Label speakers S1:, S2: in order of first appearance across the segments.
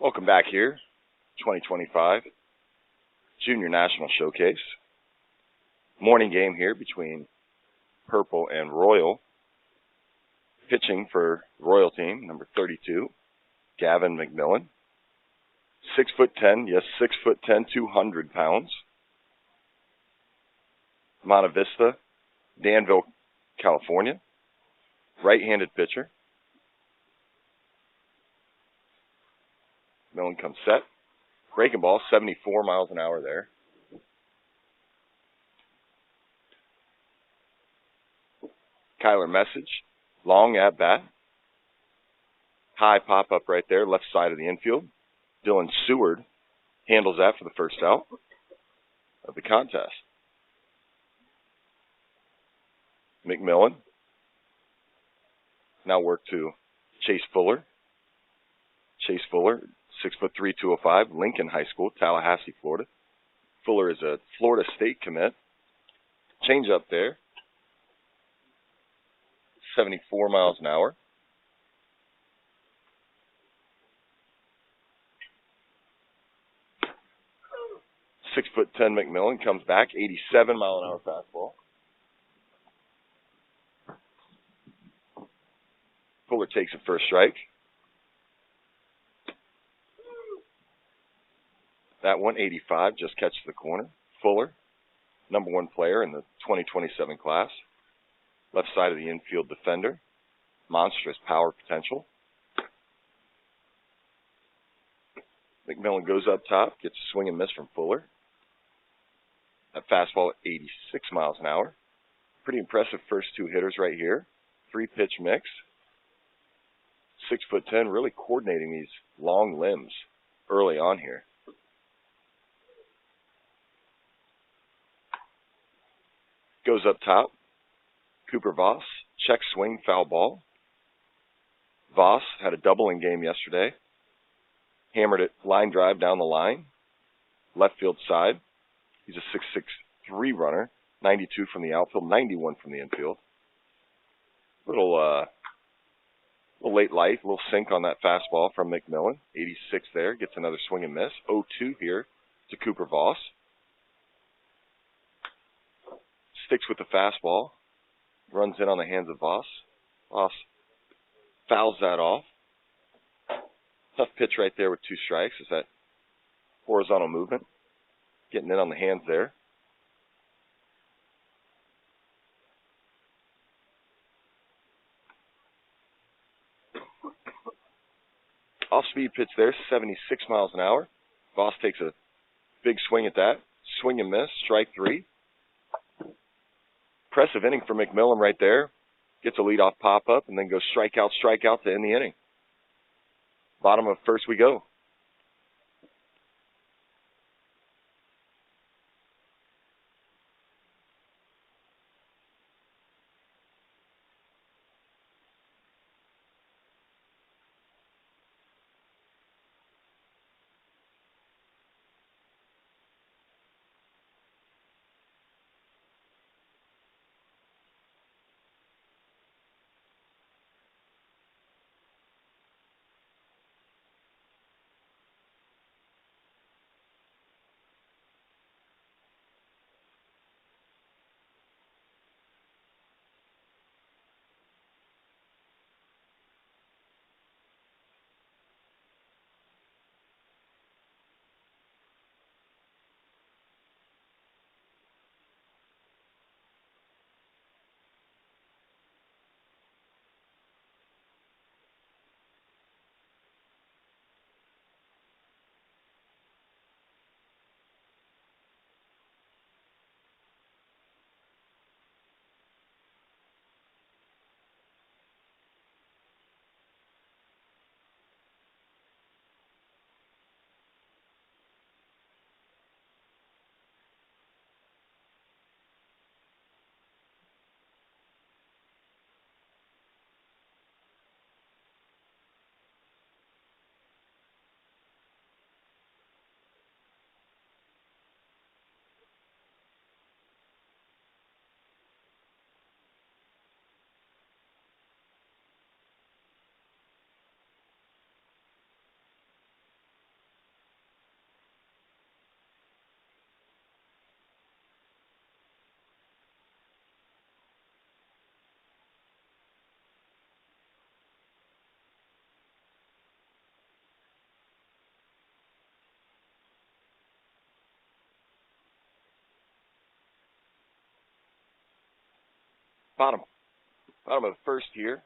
S1: Welcome back here, 2025 Junior National Showcase. Morning game here between Purple and Royal. Pitching for Royal team, number 32, Gavin McMillan. 6'10", yes, 6'10", 200 pounds. Monte Vista, Danville, California. Right-handed pitcher. Millen comes set. Breaking ball, 74 miles an hour there. Kyler Message, long at bat. High pop up right there, left side of the infield. Dylan Seward handles that for the first out of the contest. McMillan now work to Chase Fuller. Chase Fuller, 6'3", 205, Lincoln High School, Tallahassee, Florida. Fuller is a Florida State commit. Change up there, 74 miles an hour. .10" McMillan comes back, 87 mile an hour fastball. Fuller takes a first strike. That one, 85, just catches the corner. Fuller, number 1 player in the 2027 class. Left side of the infield defender. Monstrous power potential. McMillan goes up top, gets a swing and miss from Fuller. That fastball at 86 miles an hour. Pretty impressive first 2 hitters right here. 3-pitch mix. 6'10", really coordinating these long limbs early on here. Goes up top. Cooper Voss, check swing, foul ball. Voss had a doubling game yesterday. Hammered it, line drive down the line. Left field side. He's a 6'3" runner. 92 from the outfield, 91 from the infield. Little late light, little sink on that fastball from McMillan. 86 there, gets another swing and miss. 0-2 here to Cooper Voss. Sticks with the fastball. Runs in on the hands of Voss. Voss fouls that off. Tough pitch right there with 2 strikes. Is that horizontal movement. Getting in on the hands there. Off-speed pitch there, 76 miles an hour. Voss takes a big swing at that. Swing and miss, strike 3. Impressive inning for McMillan right there. Gets a leadoff pop-up and then goes strikeout to end the inning. Bottom of first we go. Bottom of the first here,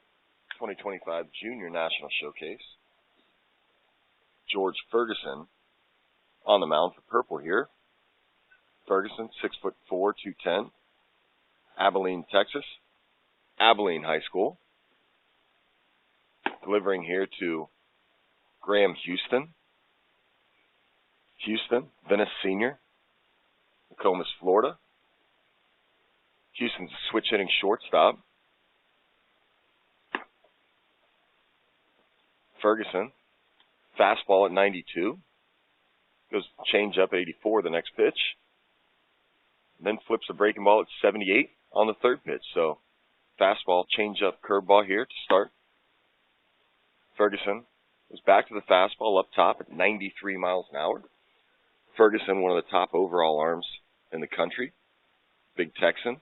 S1: 2025 Junior National Showcase. George Ferguson on the mound for purple here. Ferguson, 6'4", 210. Abilene, Texas. Abilene High School. Delivering here to Graham Houston. Houston, Venice Senior. Nokomis, Florida. Houston's a switch hitting shortstop. Ferguson, fastball at 92. Goes change up at 84 the next pitch. Then flips a breaking ball at 78 on the third pitch. So fastball, change up, curveball here to start. Ferguson goes back to the fastball up top at 93 miles an hour. Ferguson, one of the top overall arms in the country. Big Texan.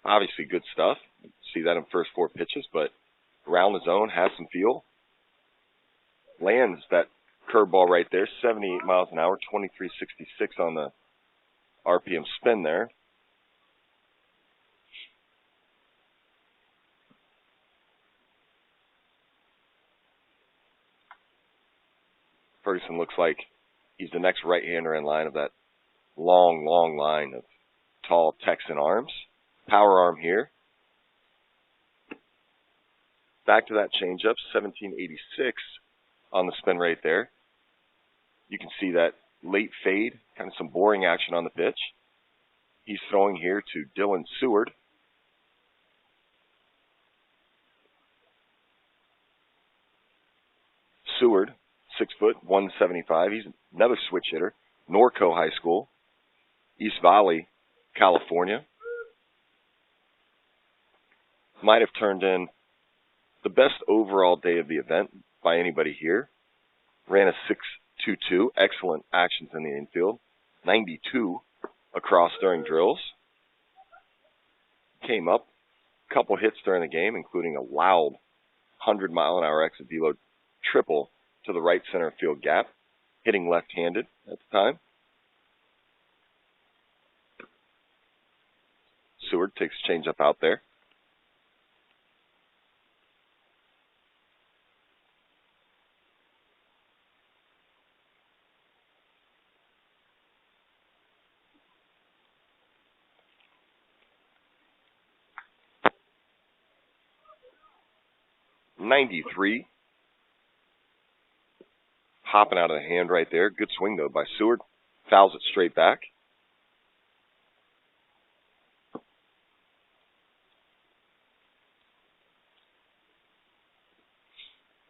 S1: Obviously good stuff. You see that in the first 4 pitches, but around the zone, has some feel. Lands that curveball right there, 78 miles an hour, 2366 on the RPM spin there. Ferguson looks like he's the next right-hander in line of that long, long line of tall Texan arms. Power arm here. Back to that changeup, 1786 on the spin right there. You can see that late fade, kind of some boring action on the pitch. He's throwing here to Dylan Seward. Seward, 6 foot, 175. He's another switch hitter. Norco High School, East Valley, California. Might have turned in the best overall day of the event by anybody here. Ran a 6.22. Excellent actions in the infield. 92 across during drills. Came up. A couple hits during the game, including a loud 100-mile-an-hour exit velo triple to the right center field gap, hitting left-handed at the time. Seward takes a changeup out there. .93. Hopping out of the hand right there. Good swing, though, by Seward. Fouls it straight back.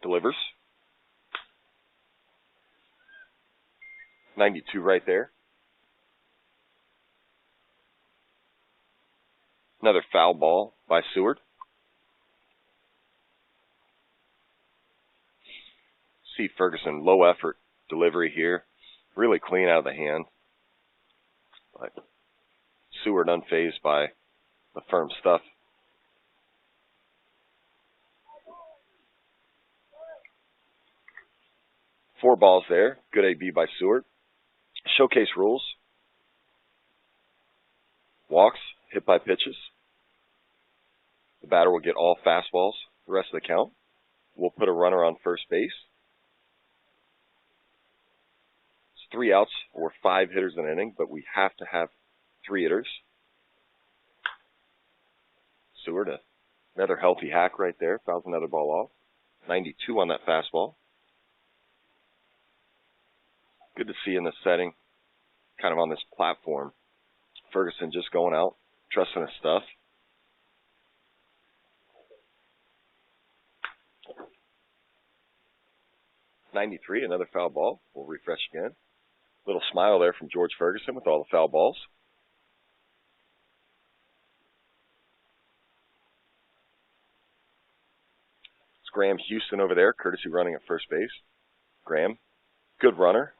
S1: Delivers. 92 right there. Another foul ball by Seward. See Ferguson, low effort delivery here. Really clean out of the hand. But Seward unfazed by the firm stuff. Four balls there. Good AB by Seward. Showcase rules. Walks, hit by pitches. The batter will get all fastballs the rest of the count. We'll put a runner on first base. It's 3 outs or 5 hitters in an inning, but we have to have 3 hitters. Seward, another healthy hack right there. Fouls another ball off. 92 on that fastball. Good to see in this setting, kind of on this platform. Ferguson just going out, trusting his stuff. .93, another foul ball. We'll refresh again. Little smile there from George Ferguson with all the foul balls. It's Graham Houston over there, courtesy running at first base. Graham, good runner.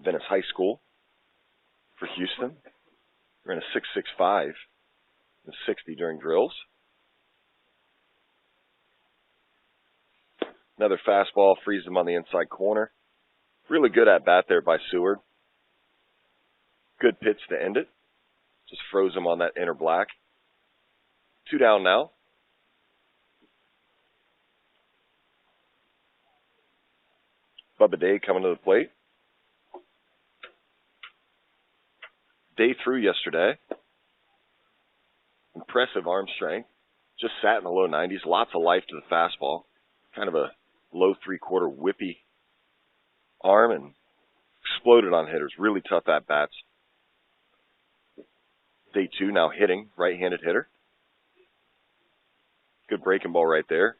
S1: Venice High School for Houston. Ran a 6.65 and 60 during drills. Another fastball frees him on the inside corner. Really good at bat there by Seward. Good pitch to end it. Just froze him on that inner black. 2 down now. Bubba Day coming to the plate. Day threw yesterday. Impressive arm strength. Just sat in the low 90s. Lots of life to the fastball. Kind of a low 3/4 whippy arm and exploded on hitters. Really tough at-bats. Day 2 now hitting. Right-handed hitter. Good breaking ball right there.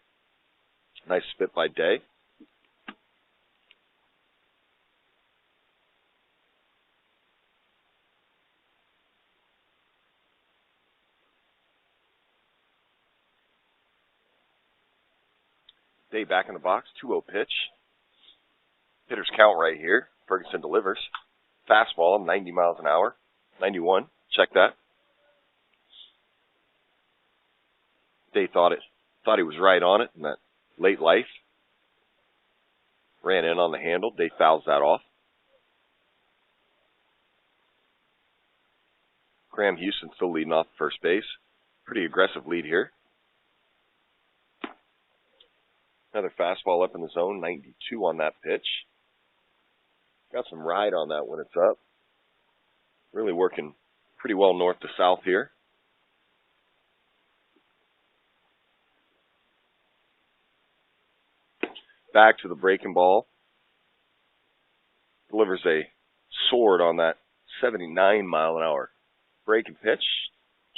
S1: Nice spit by Day. Day back in the box, 2-0 pitch. Hitters count right here. Ferguson delivers. Fastball, 90 miles an hour. 91, check that. Day thought he was right on it in that late life. Ran in on the handle. Day fouls that off. Graham Houston still leading off first base. Pretty aggressive lead here. Another fastball up in the zone, 92 on that pitch. Got some ride on that when it's up. Really working pretty well north to south here. Back to the breaking ball. Delivers a sword on that 79 mile an hour breaking pitch.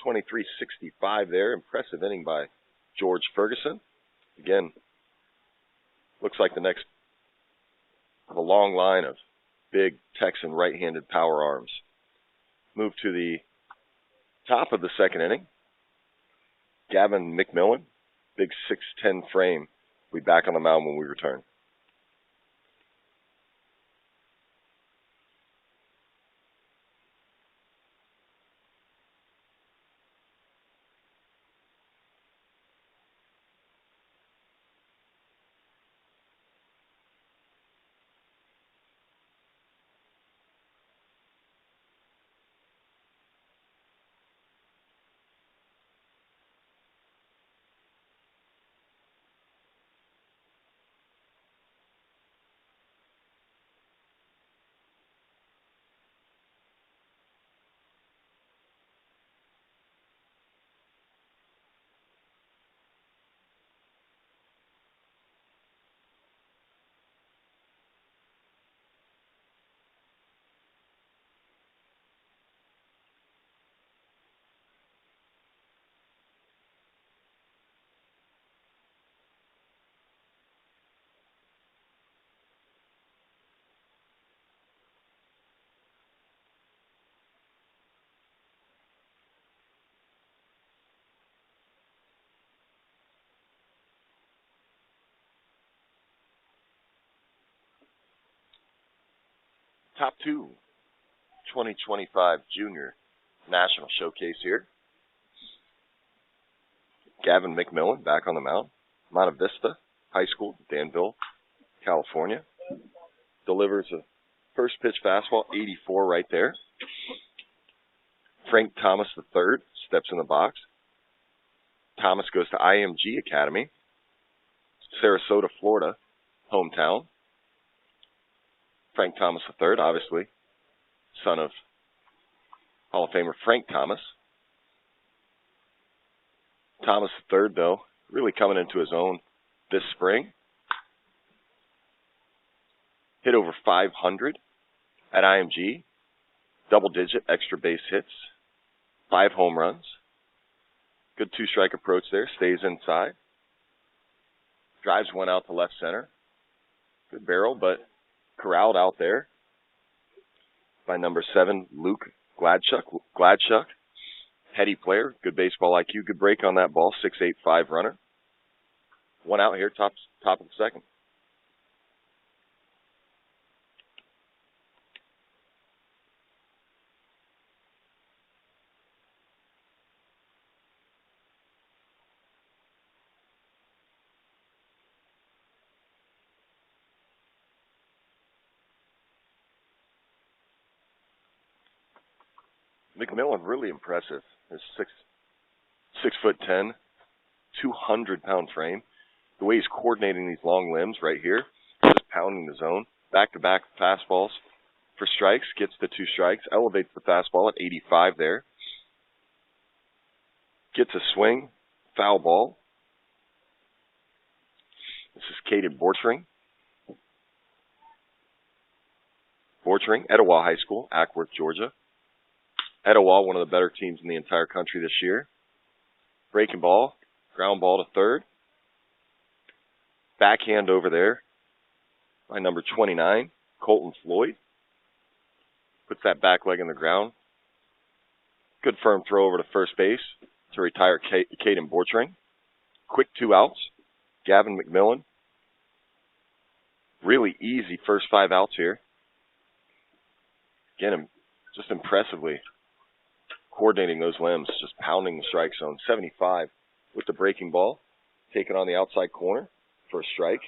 S1: 23-65 there. Impressive inning by George Ferguson. Again, looks like the next of a long line of big Texan right-handed power arms. Move to the top of the second inning. Gavin McMillan, big 6'10" frame. We'll be back on the mound when we return. Top 2, 2025 Junior National Showcase here. Gavin McMillan back on the mound. Monte Vista High School, Danville, California. Delivers a first pitch fastball, 84 right there. Frank Thomas III steps in the box. Thomas goes to IMG Academy, Sarasota, Florida, hometown. Frank Thomas III, obviously, son of Hall of Famer Frank Thomas. Thomas III, though, really coming into his own this spring. Hit over 500 at IMG. Double-digit extra base hits. 5 home runs. Good two-strike approach there. Stays inside. Drives one out to left center. Good barrel, but corralled out there by number 7, Luke Gladchuck. Heady player, good baseball IQ, good break on that ball, 6'8" runner. One out here, top of the second. McMillan, really impressive. His 6'10", 200-pound frame. The way he's coordinating these long limbs right here, just pounding the zone. Back-to-back fastballs for strikes, gets the 2 strikes, elevates the fastball at 85 there. Gets a swing, foul ball. This is Caden Borchering. Borchering, Etowah High School, Ackworth, Georgia. Etowah, one of the better teams in the entire country this year. Breaking ball, ground ball to third. Backhand over there by number 29, Colton Floyd. Puts that back leg in the ground. Good firm throw over to first base to retire Caden Borchering. Quick 2 outs. Gavin McMillan. Really easy first 5 outs here. Again, just impressively coordinating those limbs, just pounding the strike zone. 75 with the breaking ball. Taken on the outside corner for a strike.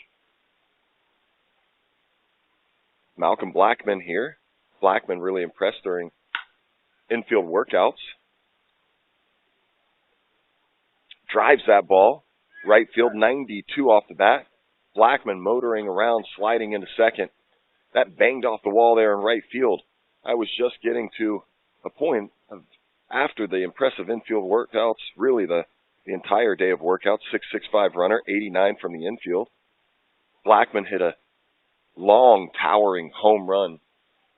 S1: Malcolm Blackman here. Blackman really impressed during infield workouts. Drives that ball. Right field, 92 off the bat. Blackman motoring around, sliding into second. That banged off the wall there in right field. I was just getting to a point of, after the impressive infield workouts, really the entire day of workouts, 6.65 runner, 89 from the infield. Blackman hit a long, towering home run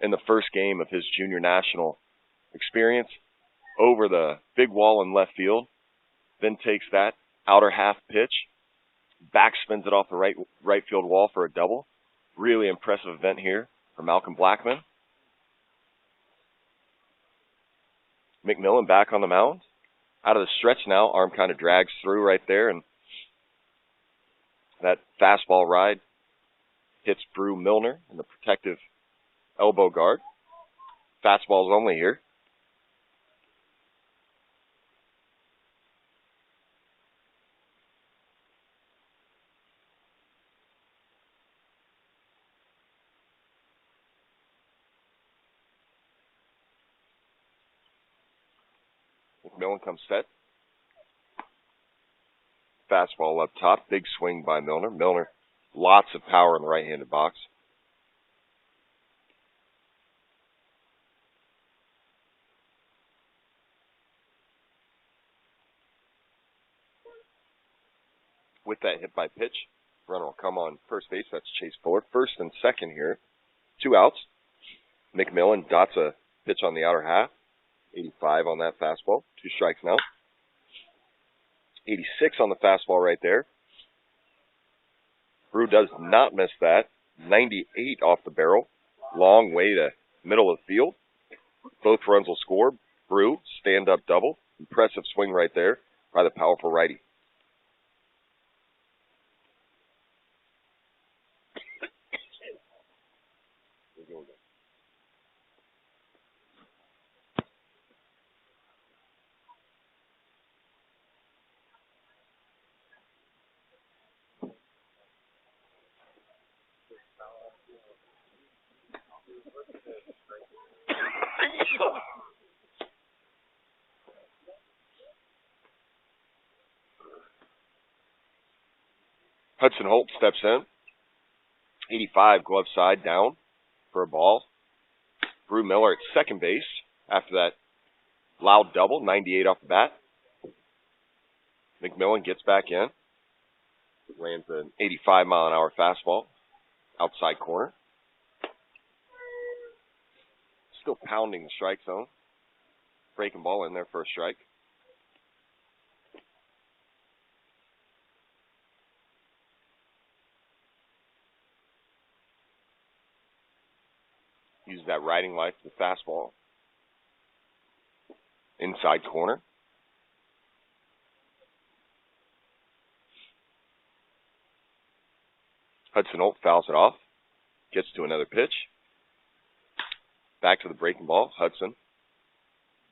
S1: in the first game of his junior national experience over the big wall in left field. Then takes that outer half pitch, backspins it off the right field wall for a double. Really impressive event here for Malcolm Blackman. McMillan back on the mound. Out of the stretch now, arm kind of drags through right there, and that fastball ride hits Brew Milner in the protective elbow guard. Fastballs only here. McMillan comes set. Fastball up top. Big swing by Milner. Milner, lots of power in the right-handed box. With that hit by pitch, runner will come on first base. That's Chase Fuller. First and second here. 2 outs. McMillan dots a pitch on the outer half. 85 on that fastball. 2 strikes now. 86 on the fastball right there. Brew does not miss that. 98 off the barrel. Long way to middle of the field. Both runs will score. Brew, stand-up double. Impressive swing right there by the powerful righty. Hudson Holt steps in. 85, glove side down for a ball. Brew Miller at second base after that loud double, 98 off the bat. McMillan gets back in. Lands an 85-mile-an-hour fastball. Outside corner. Still pounding the strike zone. Breaking ball in there for a strike. Uses that riding light to the fastball. Inside corner. Hudson Holt fouls it off. Gets to another pitch. Back to the breaking ball. Hudson.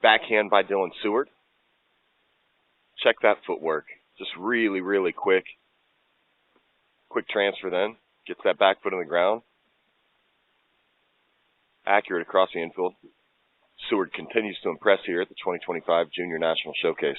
S1: Backhand by Dylan Seward. Check that footwork. Just really, really quick. Quick transfer then. Gets that back foot on the ground. Accurate across the infield. Seward continues to impress here at the 2025 Junior National Showcase.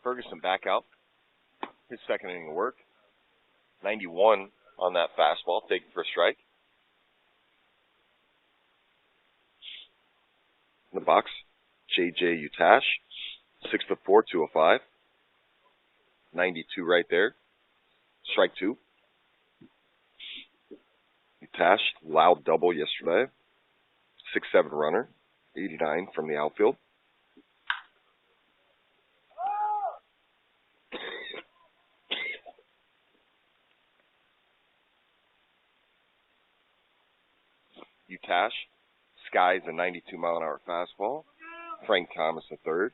S1: Ferguson back out. His second inning of work. 91 on that fastball, taken for a strike. In the box, J.J. Utash, 6'4", 205. 92 right there. Strike two. Utash, loud double yesterday. 6'7" runner, 89 from the outfield. Utash skies a 92-mile-an-hour fastball. Frank Thomas, the third.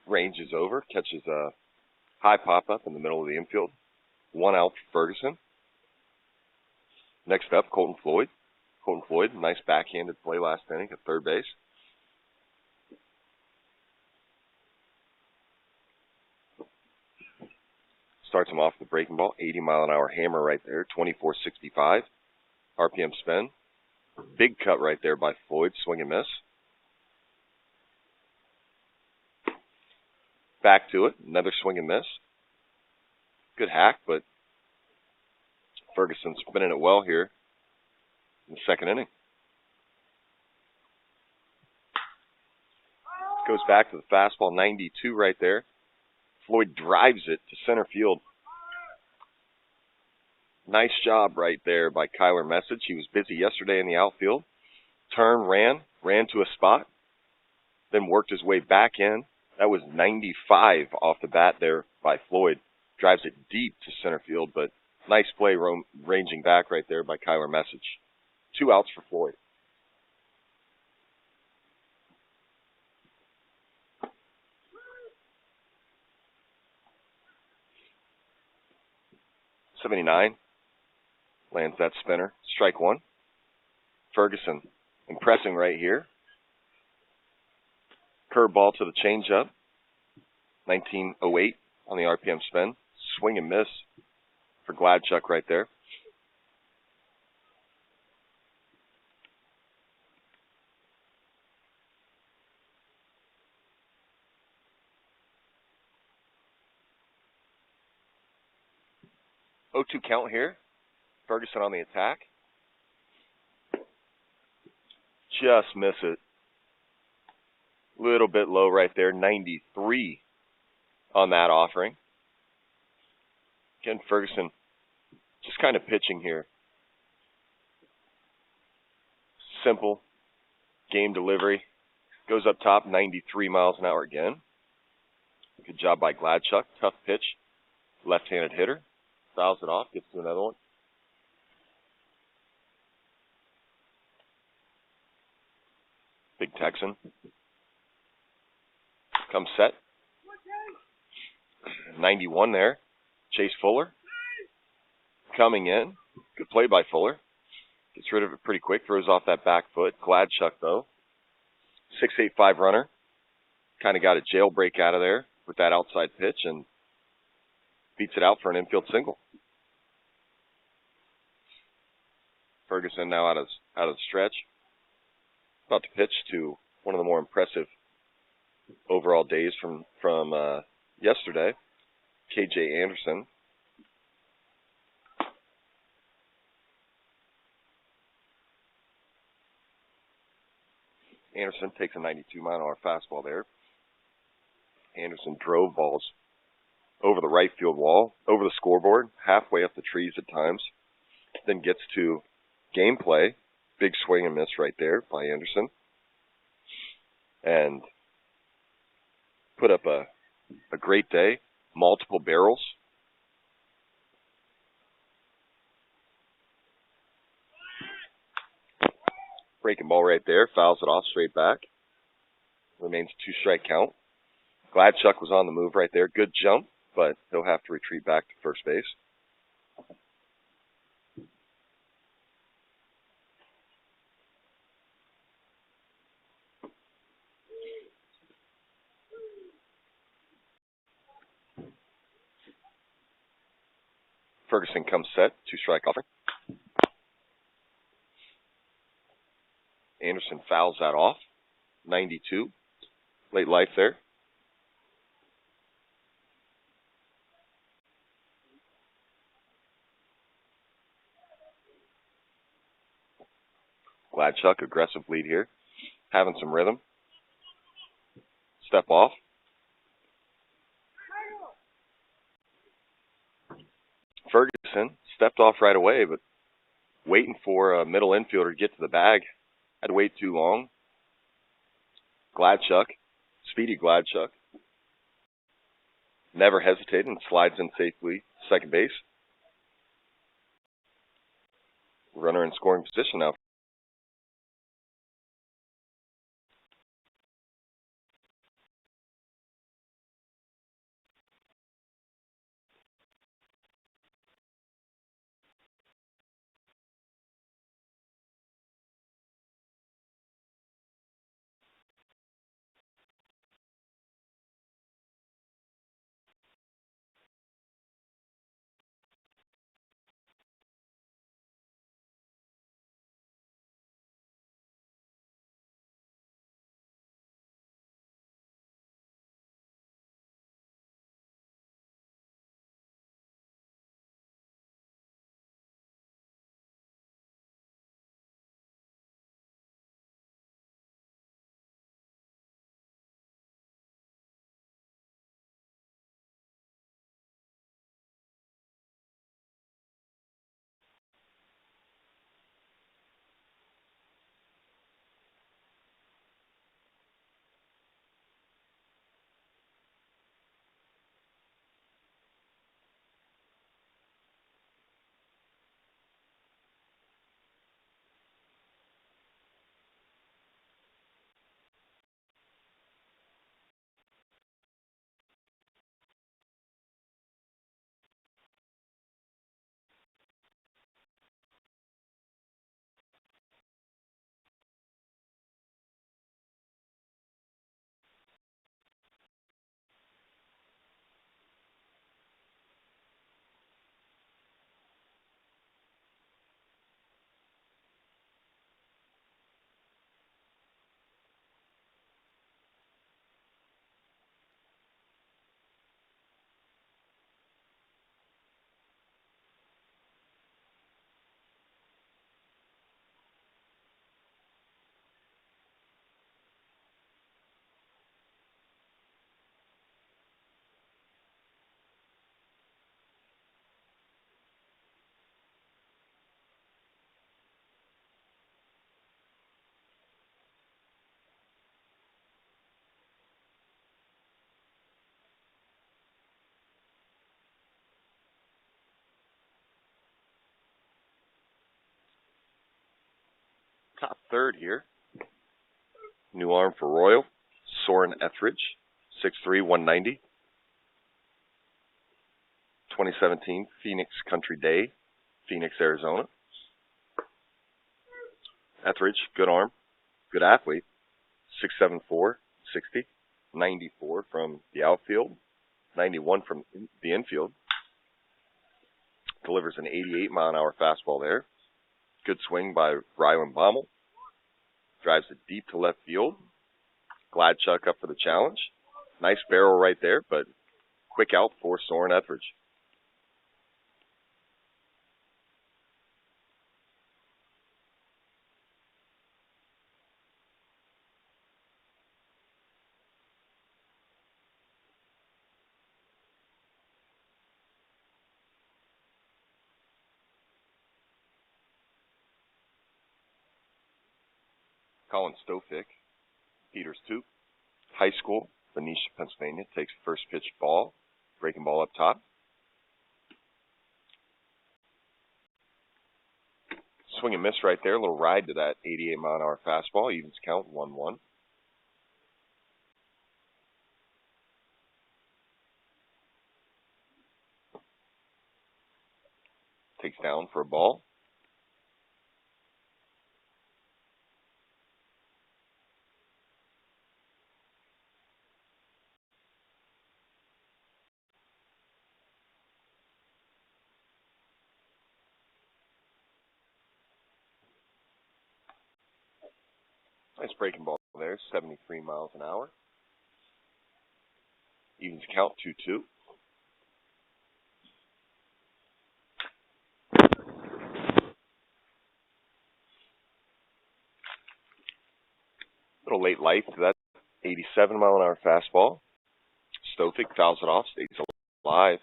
S1: Range is over. Catches a high pop-up in the middle of the infield. 1 out for Ferguson. Next up, Colton Floyd. Colton Floyd, nice backhanded play last inning at third base. Starts him off the breaking ball. 80-mile-an-hour hammer right there. 24.65 RPM spin. Big cut right there by Floyd. Swing and miss. Back to it. Another swing and miss. Good hack, but Ferguson's spinning it well here in the second inning. Goes back to the fastball. 92 right there. Floyd drives it to center field. Nice job right there by Kyler Message. He was busy yesterday in the outfield. Turned, ran to a spot, then worked his way back in. That was 95 off the bat there by Floyd. Drives it deep to center field, but nice play ranging back right there by Kyler Message. 2 outs for Floyd. '79 lands that spinner. Strike one. Ferguson impressing right here. Curveball to the changeup. 1908 on the RPM spin. Swing and miss for Gladchuck right there. Oh-2 count here. Ferguson on the attack. Just miss it. Little bit low right there. 93 on that offering. Again, Ferguson just kind of pitching here. Simple game delivery. Goes up top, 93 miles an hour again. Good job by Gladchuck. Tough pitch. Left-handed hitter. Fouls it off. Gets to another one. Big Texan. Comes set. 91 there. Chase Fuller. Coming in. Good play by Fuller. Gets rid of it pretty quick. Throws off that back foot. Gladchuck, though. 6'8" runner. Kind of got a jailbreak out of there with that outside pitch and beats it out for an infield single. Ferguson now out of the stretch. About to pitch to one of the more impressive overall days from yesterday, KJ Anderson. Anderson takes a 92-mile-an-hour fastball there. Anderson drove balls over the right field wall, over the scoreboard, halfway up the trees at times. Then gets to gameplay. Big swing and miss right there by Anderson. And put up a great day. Multiple barrels. Breaking ball right there. Fouls it off straight back. Remains a 2-strike count. Gladchuck was on the move right there. Good jump, but he'll have to retreat back to first base. Ferguson comes set. 2-strike offer. Anderson fouls that off. 92. Late life there. Gladchuck, aggressive lead here. Having some rhythm. Step off. Ferguson stepped off right away, but waiting for a middle infielder to get to the bag. Had to wait too long. Gladchuck, speedy Gladchuck, never hesitated and slides in safely to second base. Runner in scoring position now. third here. New arm for Royal, Soren Etheridge, 6'3", 190. 2017 Phoenix Country Day, Phoenix, Arizona. Etheridge, good arm, good athlete, 6'7", 60, 94 from the outfield, 91 from the infield. Delivers an 88-mile-an-hour fastball there. Good swing by Rylan Baumel. Drives it deep to left field. Glad Chuck up for the challenge. Nice barrel right there, but quick out for Soren Etheridge. Colin Stofick, Peters 2, high school, Benicia, Pennsylvania, takes first pitch ball, breaking ball up top. Swing and miss right there, a little ride to that 88-mile-an-hour fastball, evens count 1-1. Takes down for a ball. Nice breaking ball there, 73 miles an hour. Evens count 2-2. Little late life to that 87-mile-an-hour fastball. Stofick fouls it off, stays alive.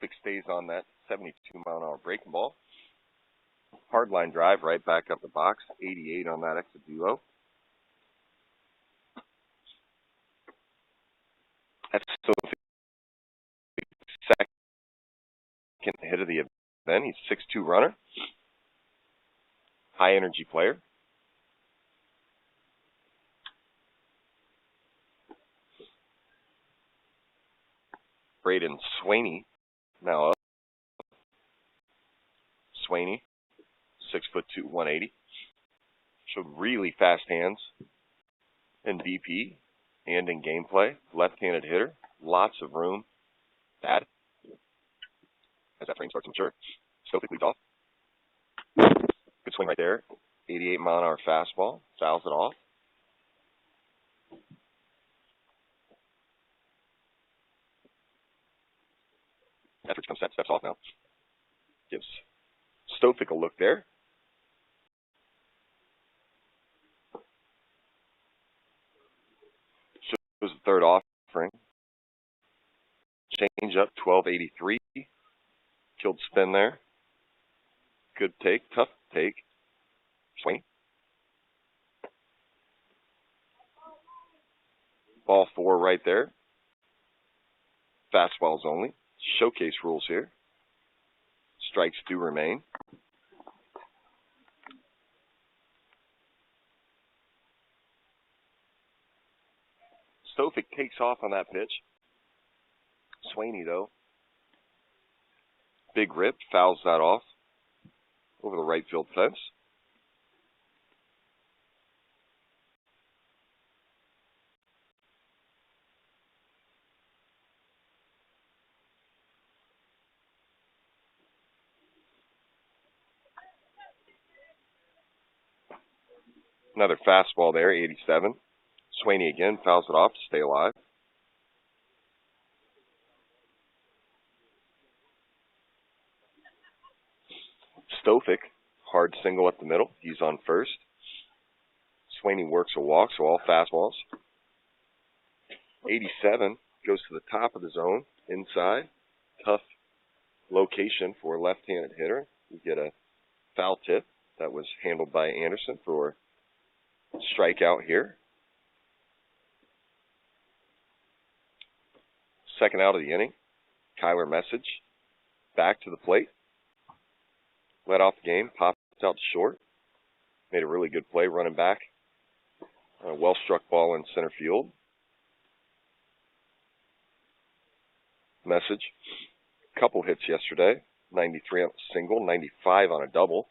S1: Stofick stays on that 72-mile-an-hour breaking ball. Hard line drive right back up the box, 88 on that exit duo. That's Stofick's second hit of the event. He's a 6'2" runner. High energy player. Braden Swaney now up. Swaney, 6'2", 180. Showed really fast hands in BP and in gameplay. Left-handed hitter, lots of room. Bad. As that frame starts to mature. Stofick leads off. Good swing right there. 88-mile-an-hour fastball. Fouls it off. Etheridge comes set, steps off now. Gives Stofick a look there. Shows the third offering. Change up, 1283. Killed spin there. Good take, tough take. Swing. Ball 4 right there. Fastballs only. Showcase rules here. Strikes do remain. Stofick takes off on that pitch. Swaney, though, big rip, fouls that off over the right field fence. Another fastball there, 87. Swaney again, fouls it off to stay alive. Stofick, hard single up the middle. He's on first. Swaney works a walk, so all fastballs. 87 goes to the top of the zone, inside. Tough location for a left-handed hitter. We get a foul tip that was handled by Anderson for strikeout here. Second out of the inning. Kyler Message back to the plate. Led off the game, popped out to short. Made a really good play running back. A well-struck ball in center field. Message, couple hits yesterday. 93 on a single, 95 on a double.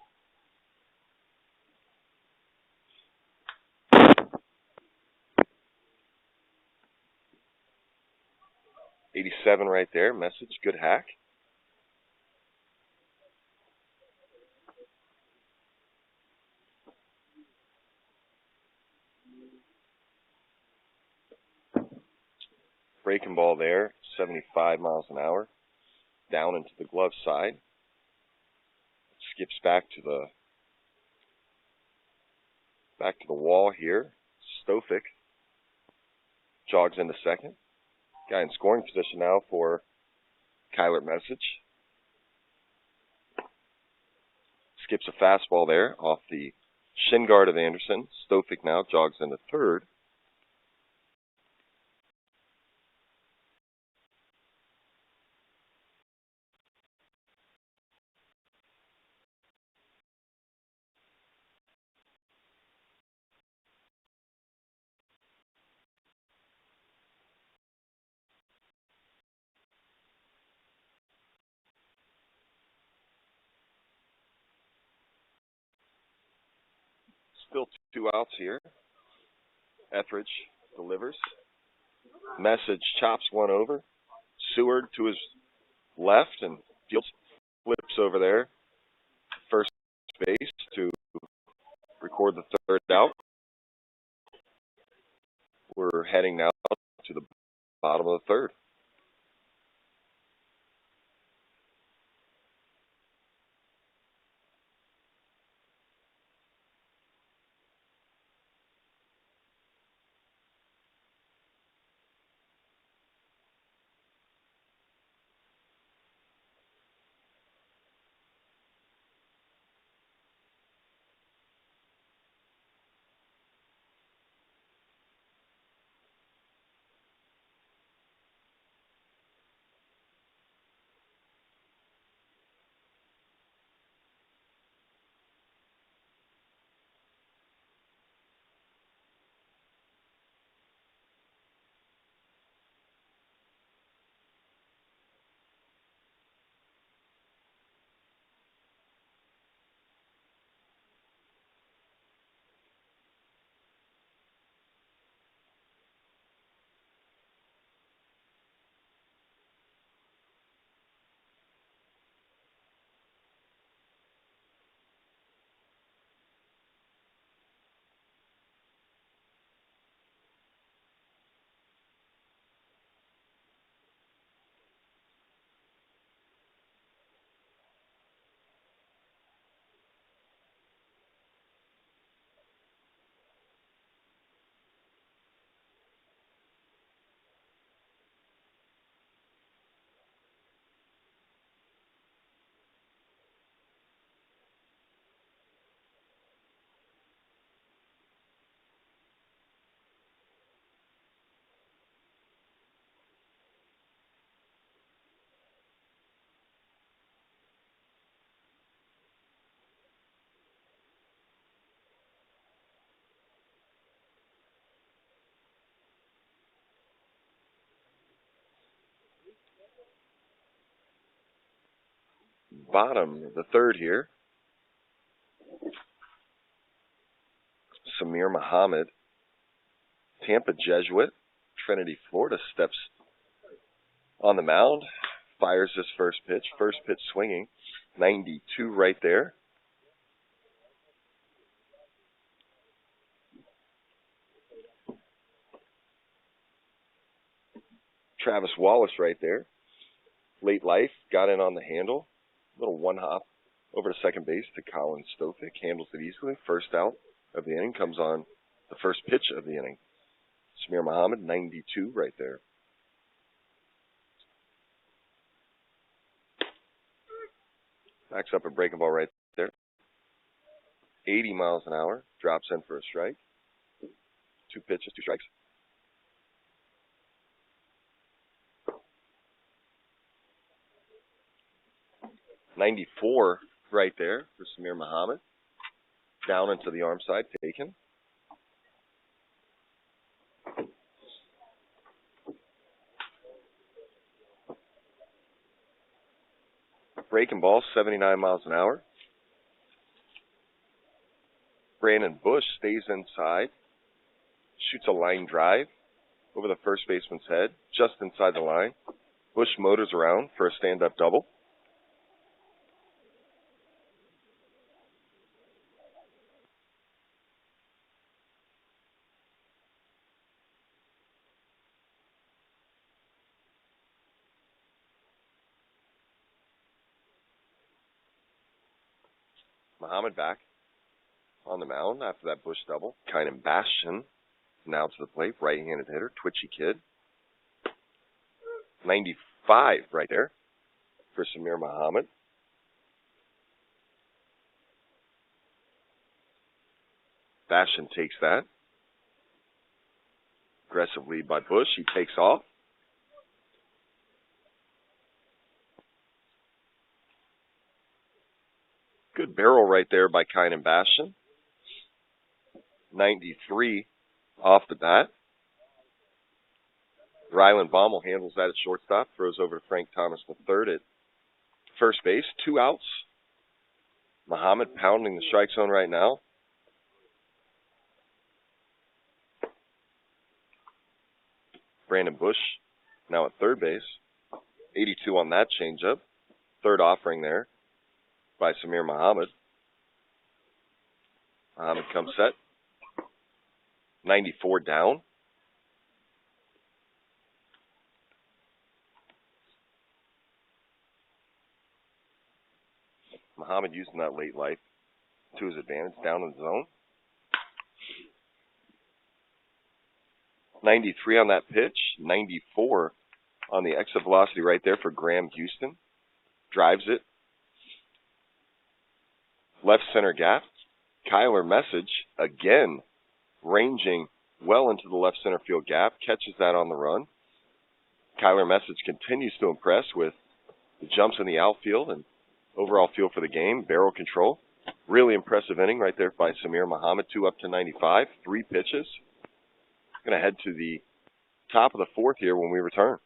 S1: '87 right there. Message, good hack. Breaking ball there, 75 miles an hour. Down into the glove side. Skips back to the wall here. Stofic jogs into second. Guy in scoring position now for Kyler Message. Skips a fastball there off the shin guard of Anderson. Stofic now jogs into third. Still 2 outs here. Etheridge delivers. Message chops one over. Seward to his left and Fields flips over there. First base to record the third out. We're heading now to the bottom of the third. Bottom of the third here. Samir Muhammad, Tampa Jesuit, Trinity, Florida, steps on the mound, fires his first pitch. First pitch swinging, 92 right there. Travis Wallace right there. Late life, got in on the handle. Little one hop over to second base to Colin Stofic. Handles it easily. First out of the inning comes on the first pitch of the inning. Samir Muhammad, 92 right there. Backs up a breaking ball right there. 80 miles an hour. Drops in for a strike. 2 pitches, 2 strikes. .94 right there for Samir Muhammad. Down into the arm side, taken. Breaking ball, 79 miles an hour. Brandon Bush stays inside. Shoots a line drive over the first baseman's head, just inside the line. Bush motors around for a stand-up double. Muhammad back on the mound after that Bush double. Kynan Bastion now to the plate, right-handed hitter, twitchy kid. 95 right there for Samir Muhammad. Bastion takes that. Aggressive lead by Bush. He takes off. Good barrel right there by Kynan Bastion. 93 off the bat. Rylan Baumel handles that at shortstop. Throws over to Frank Thomas III at first base. 2 outs. Muhammad pounding the strike zone right now. Brandon Bush now at third base. 82 on that changeup. Third offering there by Samir Muhammad. Muhammad comes set. 94 down. Muhammad using that late life to his advantage down in the zone. 93 on that pitch. 94 on the exit velocity right there for Graham Houston. Drives it. Left center gap. Kyler Message again ranging well into the left center field gap. Catches that on the run. Kyler Message continues to impress with the jumps in the outfield and overall feel for the game. Barrel control. Really impressive inning right there by Samir Muhammad. 2 up to 95. 3 pitches. Going to head to the top of the 4th here when we return.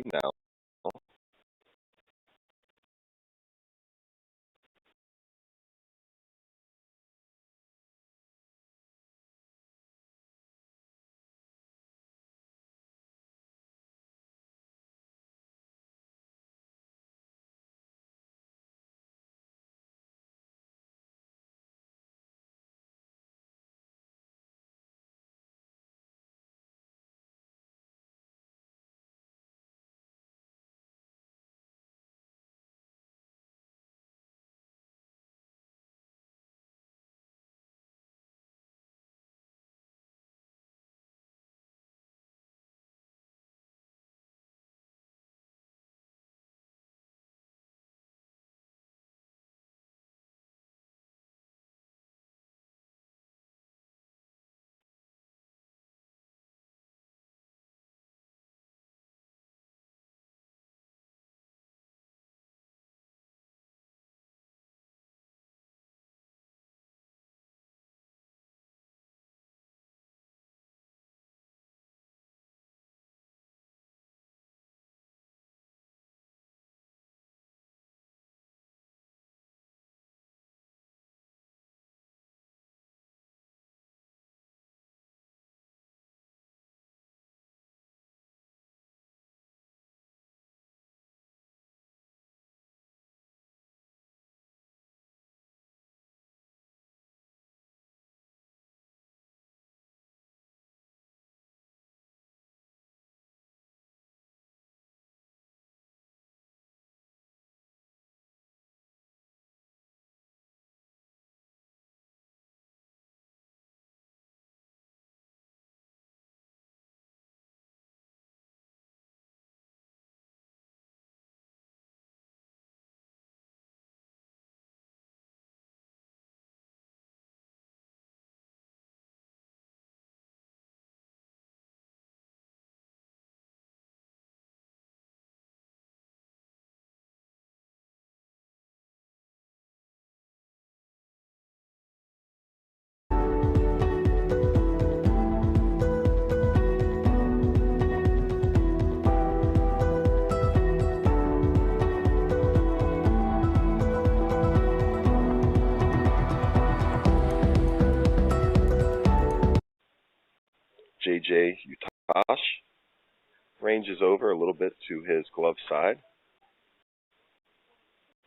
S1: now. JJ Utash ranges over a little bit to his glove side.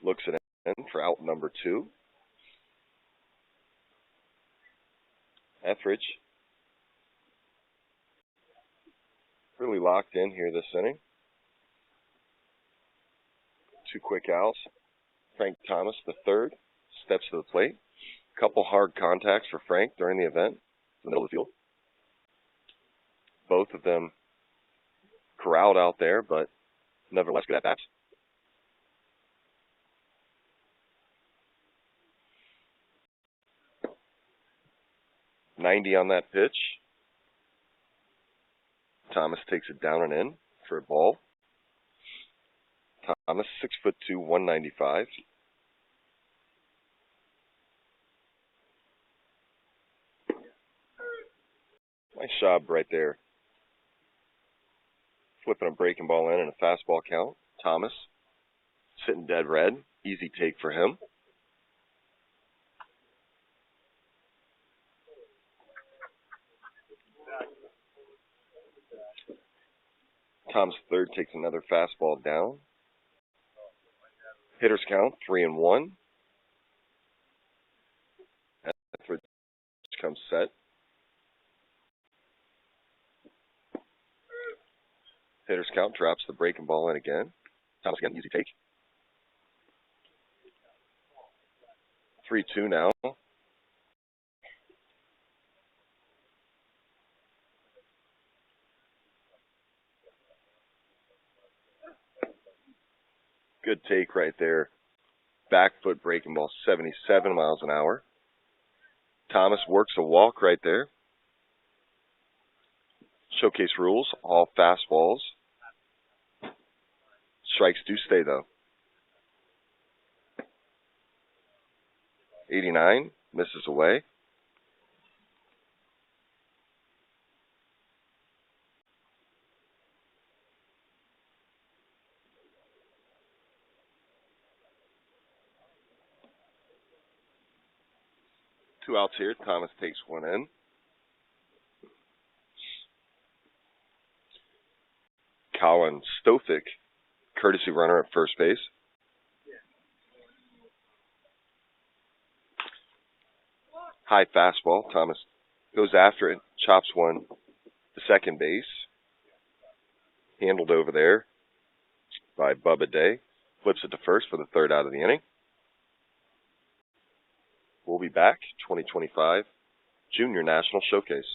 S1: Looks at in for out number 2. Etheridge really locked in here this inning. 2 quick outs. Frank Thomas, the third, steps to the plate. Couple hard contacts for Frank during the event in the middle of the field. Both of them corralled out there, but nevertheless good at bats. .90 on that pitch. Thomas takes it down and in for a ball. Thomas, 6'2", 195. Nice job right there. Flipping a breaking ball in and a fastball count. Thomas sitting dead red. Easy take for him. Tom's third takes another fastball down. Hitters count 3-1. Etheridge comes set. Hitters count drops the breaking ball in again. Thomas again, easy take. 3-2 now. Good take right there. Back foot breaking ball, 77 miles an hour. Thomas works a walk right there. Showcase rules, all fastballs. Strikes do stay though. 89, misses away. 2 outs here. Thomas takes one in. Colin Stofick, courtesy runner at first base. High fastball. Thomas goes after it, chops one to second base. Handled over there by Bubba Day. Flips it to first for the 3rd out of the inning. We'll be back, 2025 Junior National Showcase.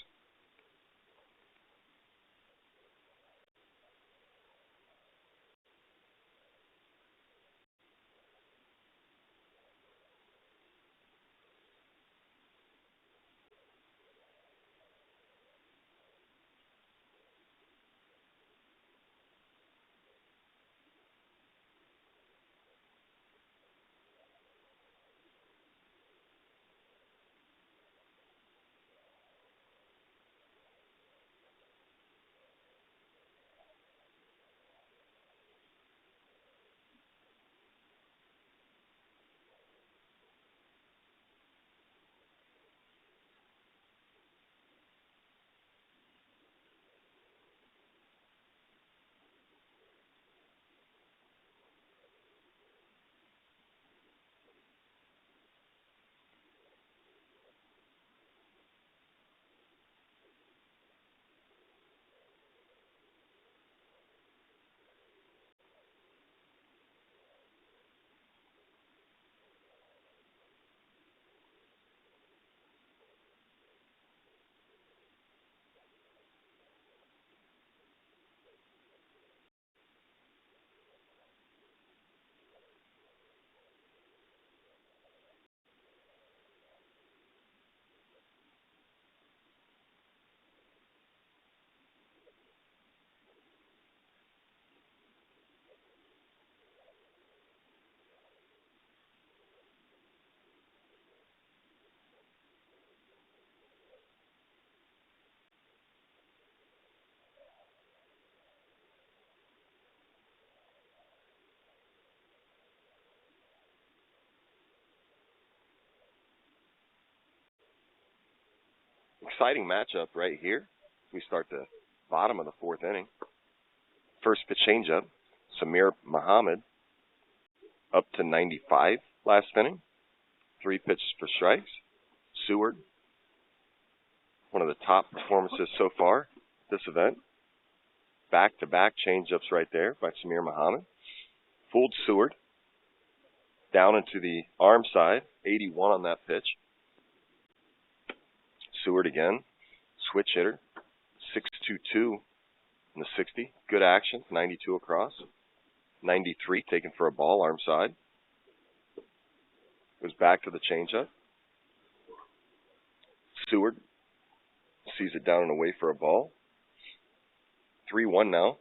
S1: Exciting matchup right here. We start the bottom of the 4th inning. First pitch changeup. Samir Muhammad up to 95 last inning. 3 pitches for strikes. Seward, one of the top performances so far at this event. Back-to-back changeups right there by Samir Muhammad. Fooled Seward. Down into the arm side. 81 on that pitch. Seward again, switch hitter, 6.22 in the 60. Good action, 92 across. 93 taken for a ball, arm side. Goes back to the changeup. Seward sees it down and away for a ball. 3-1 now.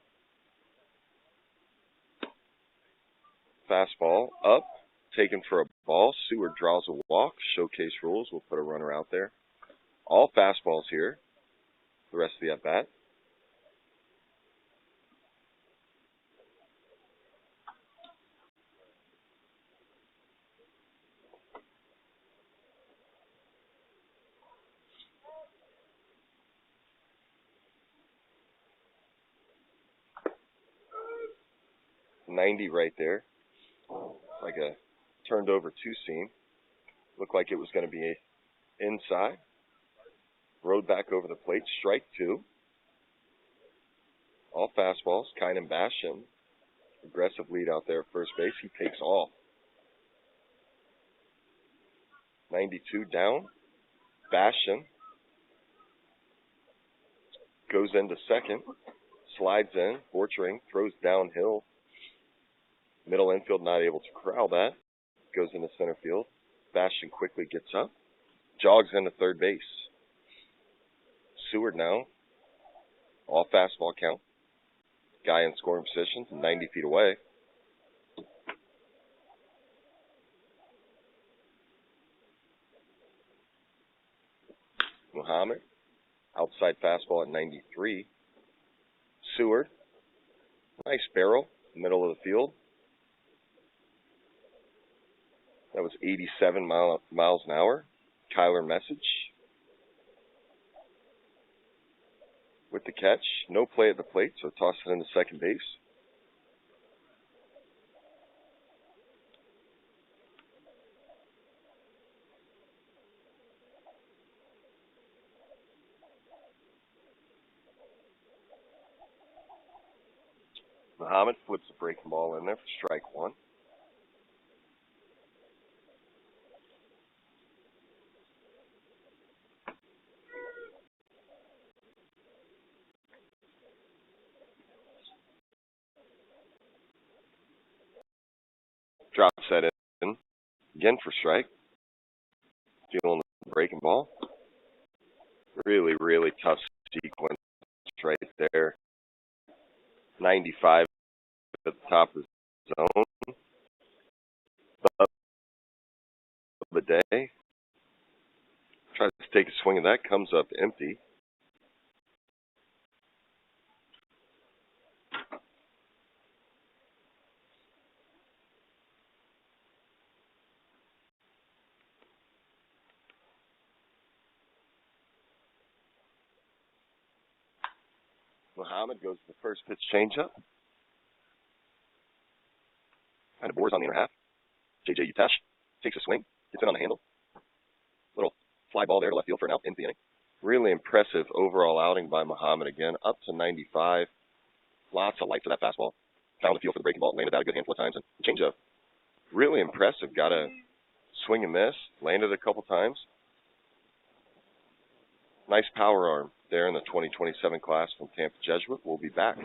S1: Fastball up, taken for a ball. Seward draws a walk. Showcase rules. We'll put a runner out there. All fastballs here. The rest of the at-bat. .90 right there. Like a turned over 2-seam. Looked like it was going to be inside. Rode back over the plate, strike 2. All fastballs. Kynan Bastion, aggressive lead out there at first base. He takes off. 92 down. Bastion goes into second, slides in. Borchering throws downhill. Middle infield not able to corral that. Goes into center field. Bastion quickly gets up. Jogs into third base. Seward now. All fastball count. Guy in scoring position, 90 feet away. Muhammad. Outside fastball at 93. Seward. Nice barrel. Middle of the field. That was 87 miles an hour. Kyler Message with the catch. No play at the plate, so toss it into second base. Muhammad flips the breaking ball in there for strike one. Drops that in again for strike. Feeling the breaking ball. Really, really tough sequence right there. 95 at the top of the zone. Of the day. Tries to take a swing of that. Comes up empty. Muhammad goes to the first pitch changeup. Kind of bores on the inner half. J.J. Utash takes a swing. Gets in on the handle. Little fly ball there to left field for an out in the inning. Really impressive overall outing by Muhammad again. Up to 95. Lots of life to that fastball. Found the field for the breaking ball. Landed that a good handful of times. And changeup. Really impressive. Got a swing and miss. Landed a couple times. Nice power arm there in the 2027 class from Tampa Jesuit. We'll be back.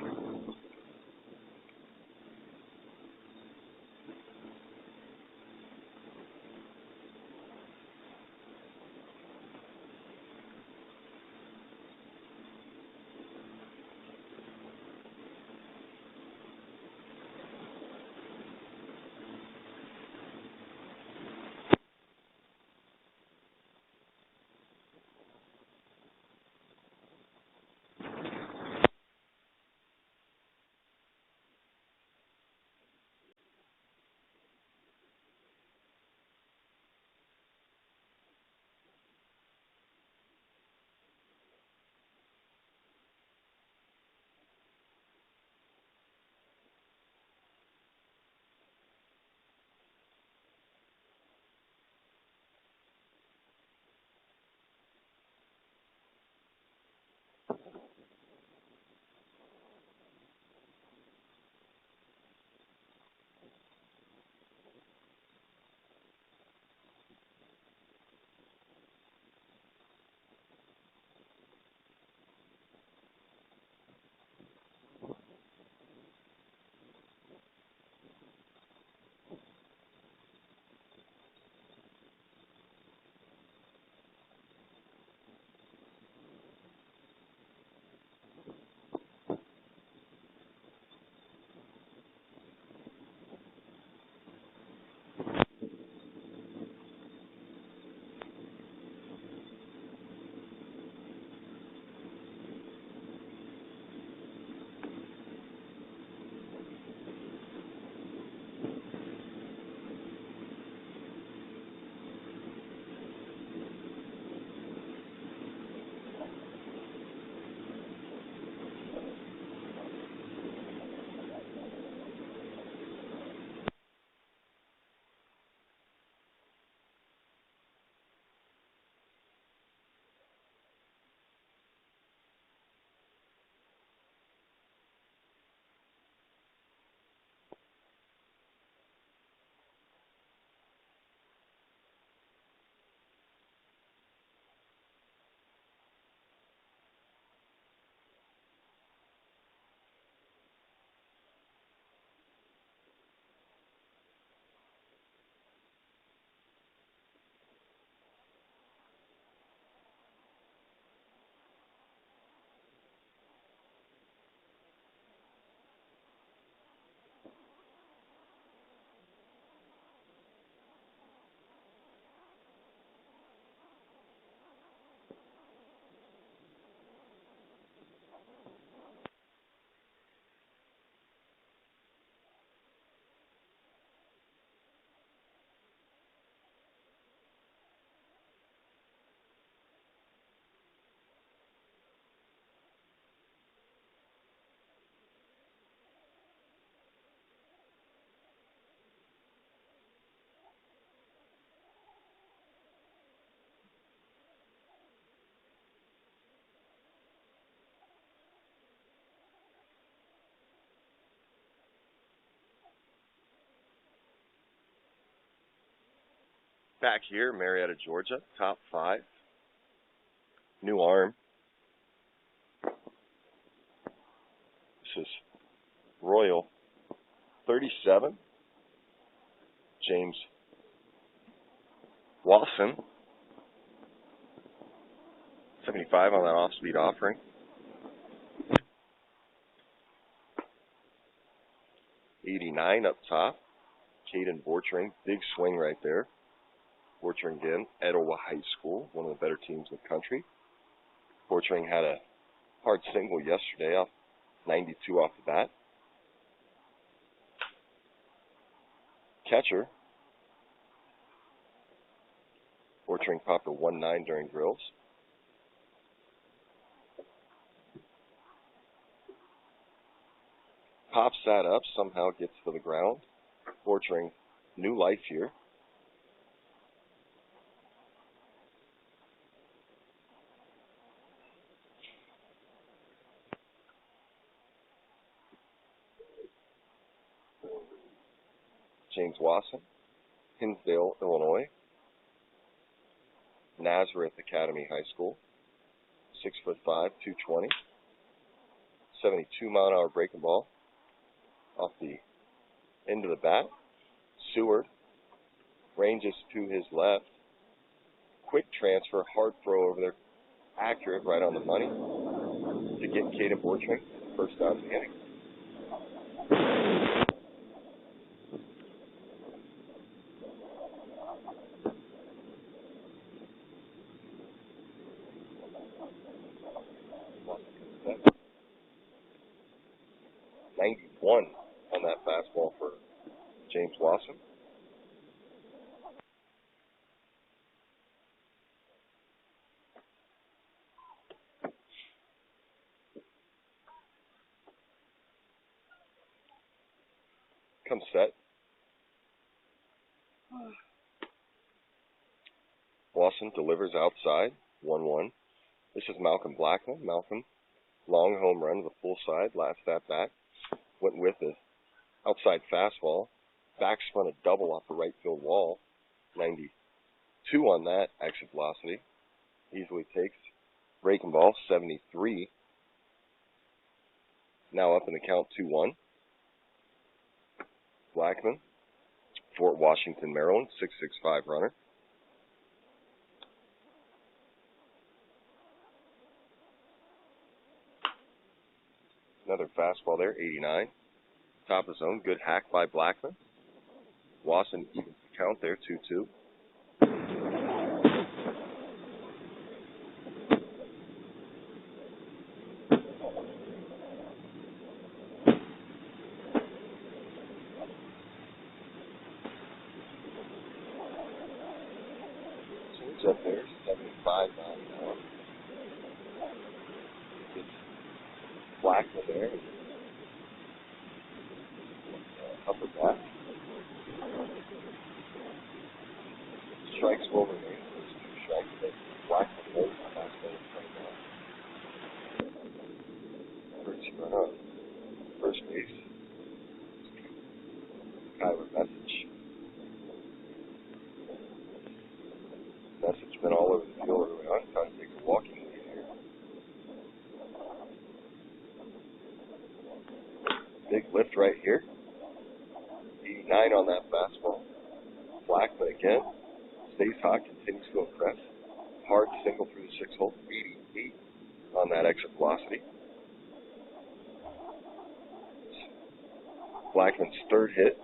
S1: Back here, Marietta, Georgia, top 5. New arm. This is Royal 37. James Wasson 75 on that off-speed offering. '89 up top. Caden Borchering, big swing right there. Borchering again, Etowah High School, one of the better teams in the country. Borchering had a hard single yesterday off 92 off the bat. Catcher, Borchering popped a 1-9 during drills. Pops that up, somehow gets to the ground. Borchering, new life here. James Wasson, Hinsdale, Illinois. Nazareth Academy High School. 6'5", 220. 72 mile an hour breaking ball off the end of the bat. Seward ranges to his left. Quick transfer, hard throw over there. Accurate, right on the money to get Caden Borchering first out of the inning. '91 on that fastball for James Wasson. Comes set. Wasson delivers outside, 1-1. This is Malcolm Blackman. Malcolm, long home run with a full side, last at bat. Went with it. Outside fastball. Backspun a double off the right field wall. 92 on that exit velocity. Easily takes breaking ball, 73. Now up in the count, 2-1. Blackman, Fort Washington, Maryland, 6'5" runner. Another fastball there, 89. Top of zone, good hack by Blackman. Wasson evens the count there, 2-2. Up there, 75 miles an hour. Gets Blackman there. Upper back. Strikes over there. There's 2 strikes. But Blackman goes on that side. First run up. First base. Kyler Message. Message been all over the field early on. Kind of takes a walking lead here. Big lift right here. 89 on that fastball. Blackman again. Stays hot, continues to impress. Hard single through the 6-hole. 88 on that exit velocity. Blackman's third hit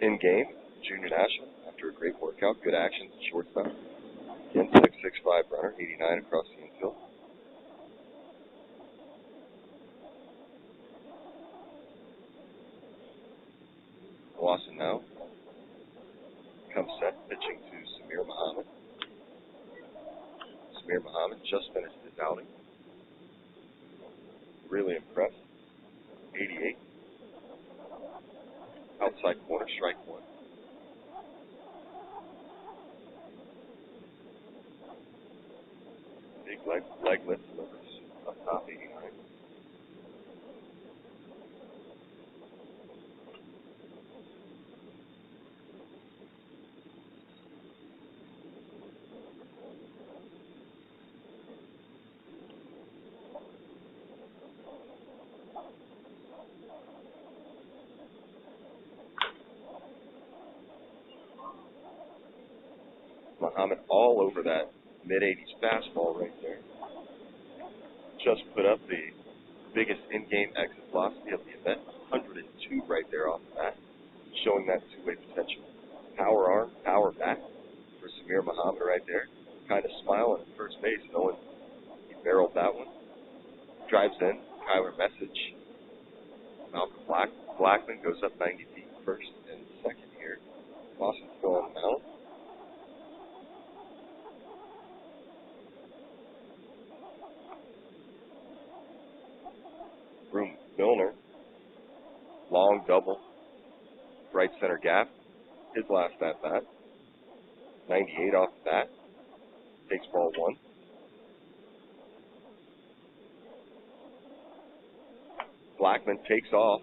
S1: in game. Junior National. After a great workout, good actions at shortstop. Again, 6'5" runner, 89 across the infield. Wasson now comes set, pitching to Samir Muhammad. Samir Muhammad just finished his outing. Really impressed. 88. Outside corner, strike 1. Big leg lift delivers up top, 89. Muhammad all over that mid-80s fastball right there. Just put up the biggest in-game exit velocity of the event, 102 right there off the bat, showing that two-way potential. Power arm, power back for Samir Muhammad right there. Kind of smiling at first base, knowing he barreled that one. Drives in, Kyler Message. Malcolm Blackman goes up 90 feet first and second here. Boston's still on the mound. Broom Milner, long double, right center gap. His last at bat. 98 off the bat. Takes ball one. Blackman takes off.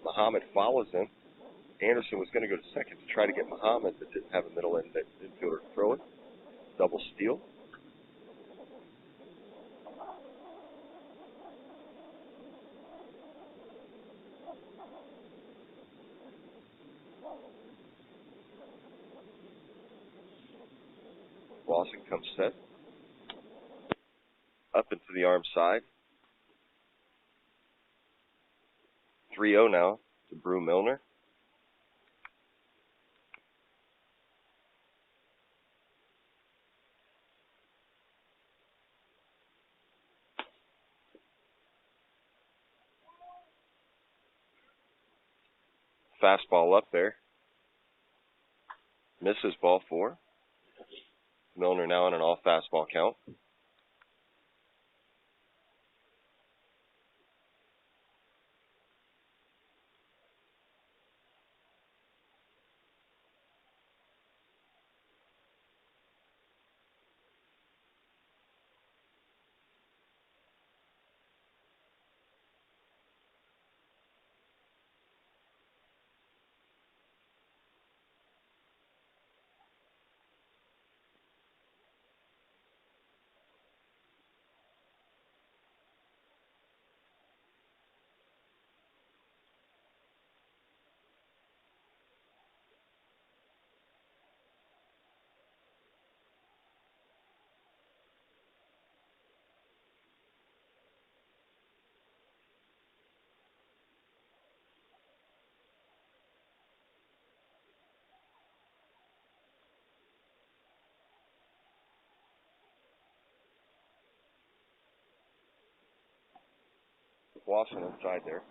S1: Muhammad follows him. Anderson was going to go to second to try to get Muhammad, but didn't have a middle end infielder to throw it. Double steal. Lawson comes set. Up into the arm side. 3-0 now to Brew Milner. Fastball up there. Misses ball four. Milner now on an all fastball count. Lawson inside there.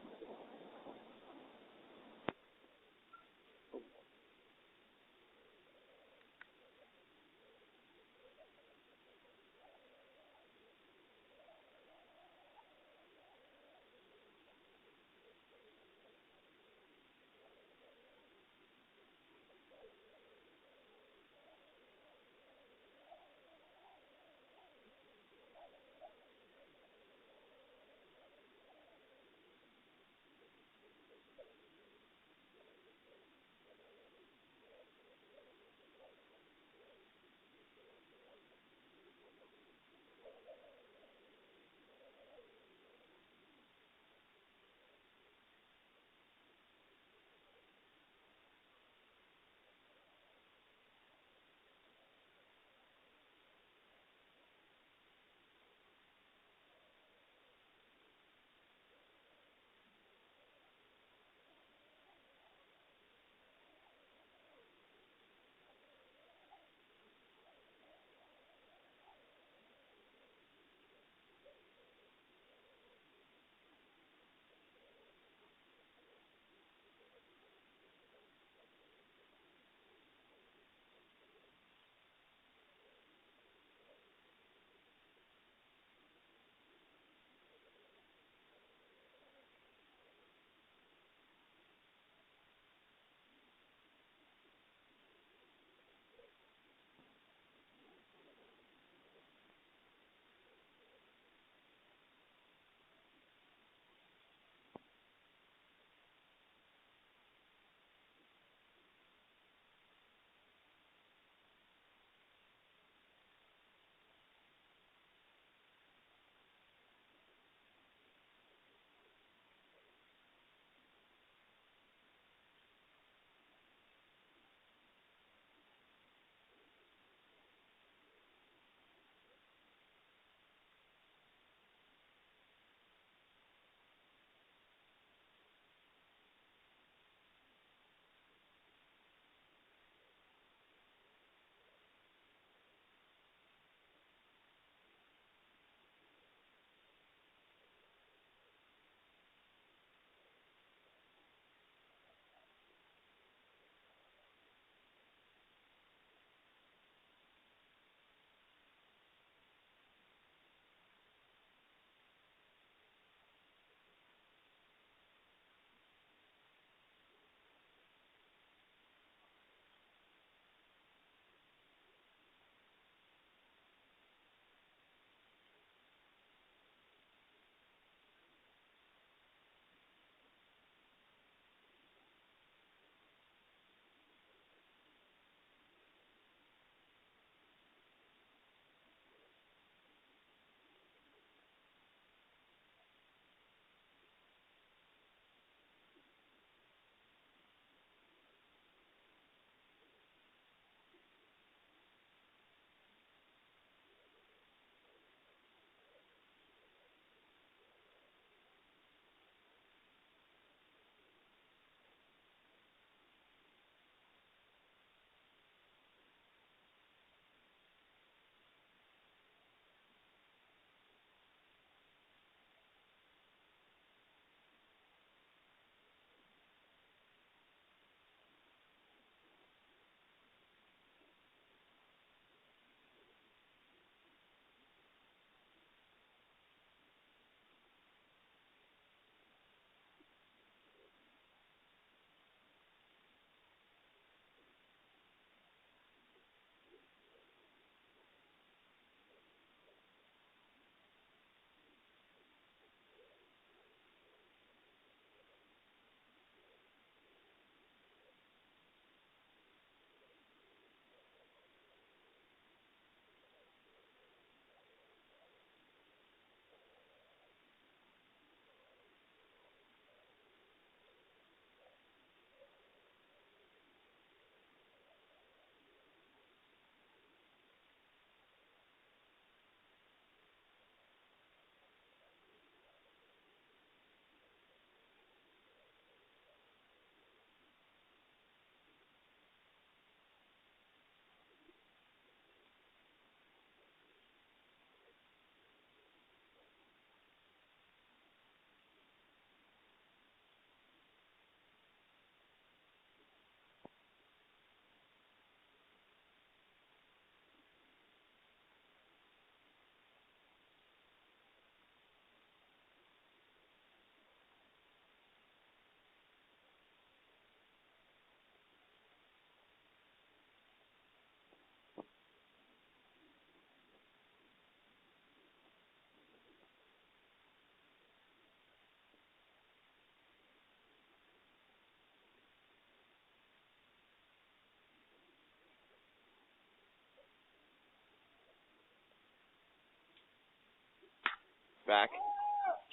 S1: back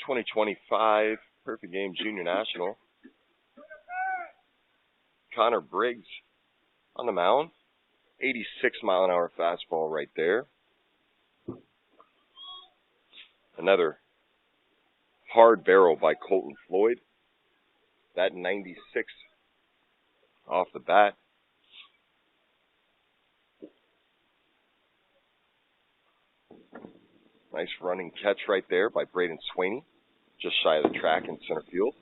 S1: 2025 Perfect Game Junior National. Connor Briggs on the mound. 86-mile-an-hour fastball right there. Another hard barrel by Colton Floyd. That 96 off the bat. Nice running catch right there by Braden Sweeney, just shy of the track in center field.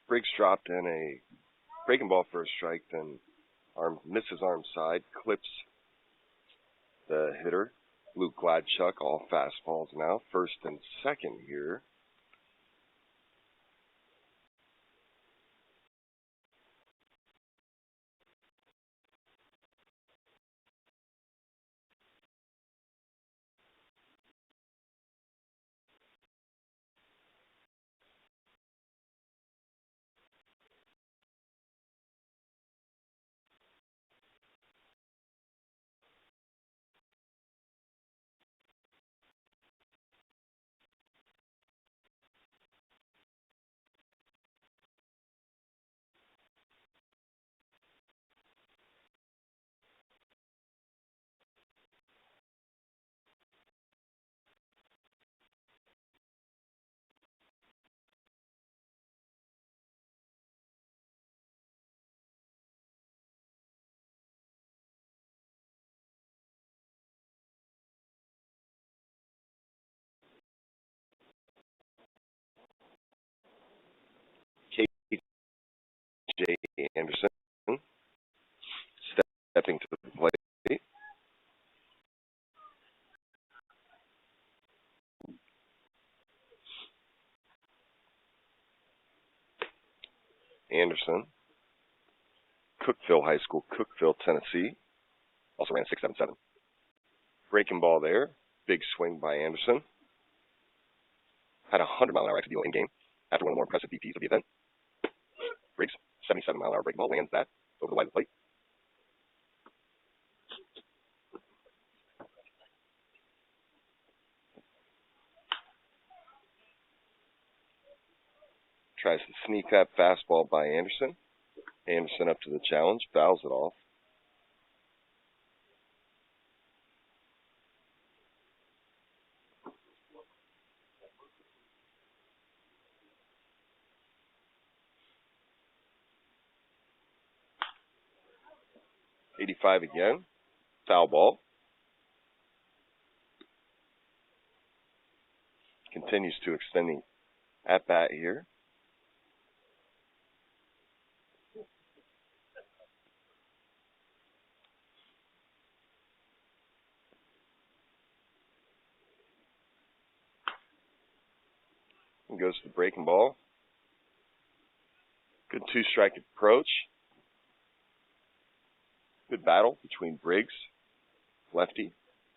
S1: Briggs dropped in a breaking ball for a strike, then misses arm side, clips the hitter, Luke Gladchuck, all fastballs now, first and second here. K.J. Anderson stepping to the plate. Anderson, Cookeville High School, Cookeville, Tennessee. Also ran 6.77. Breaking ball there. Big swing by Anderson. Had a 100-mile-an-hour exit in game after one of the more impressive BPs of the event. Briggs, 77-mile-an-hour breaking ball, lands that over the wide of the plate. Tries to sneak that fastball by Anderson. Anderson up to the challenge, fouls it off. .85 again, foul ball. Continues to extend the at-bat here. And goes to the breaking ball. Good two-strike approach. Good battle between Briggs, lefty,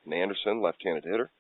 S1: and Anderson, left-handed hitter.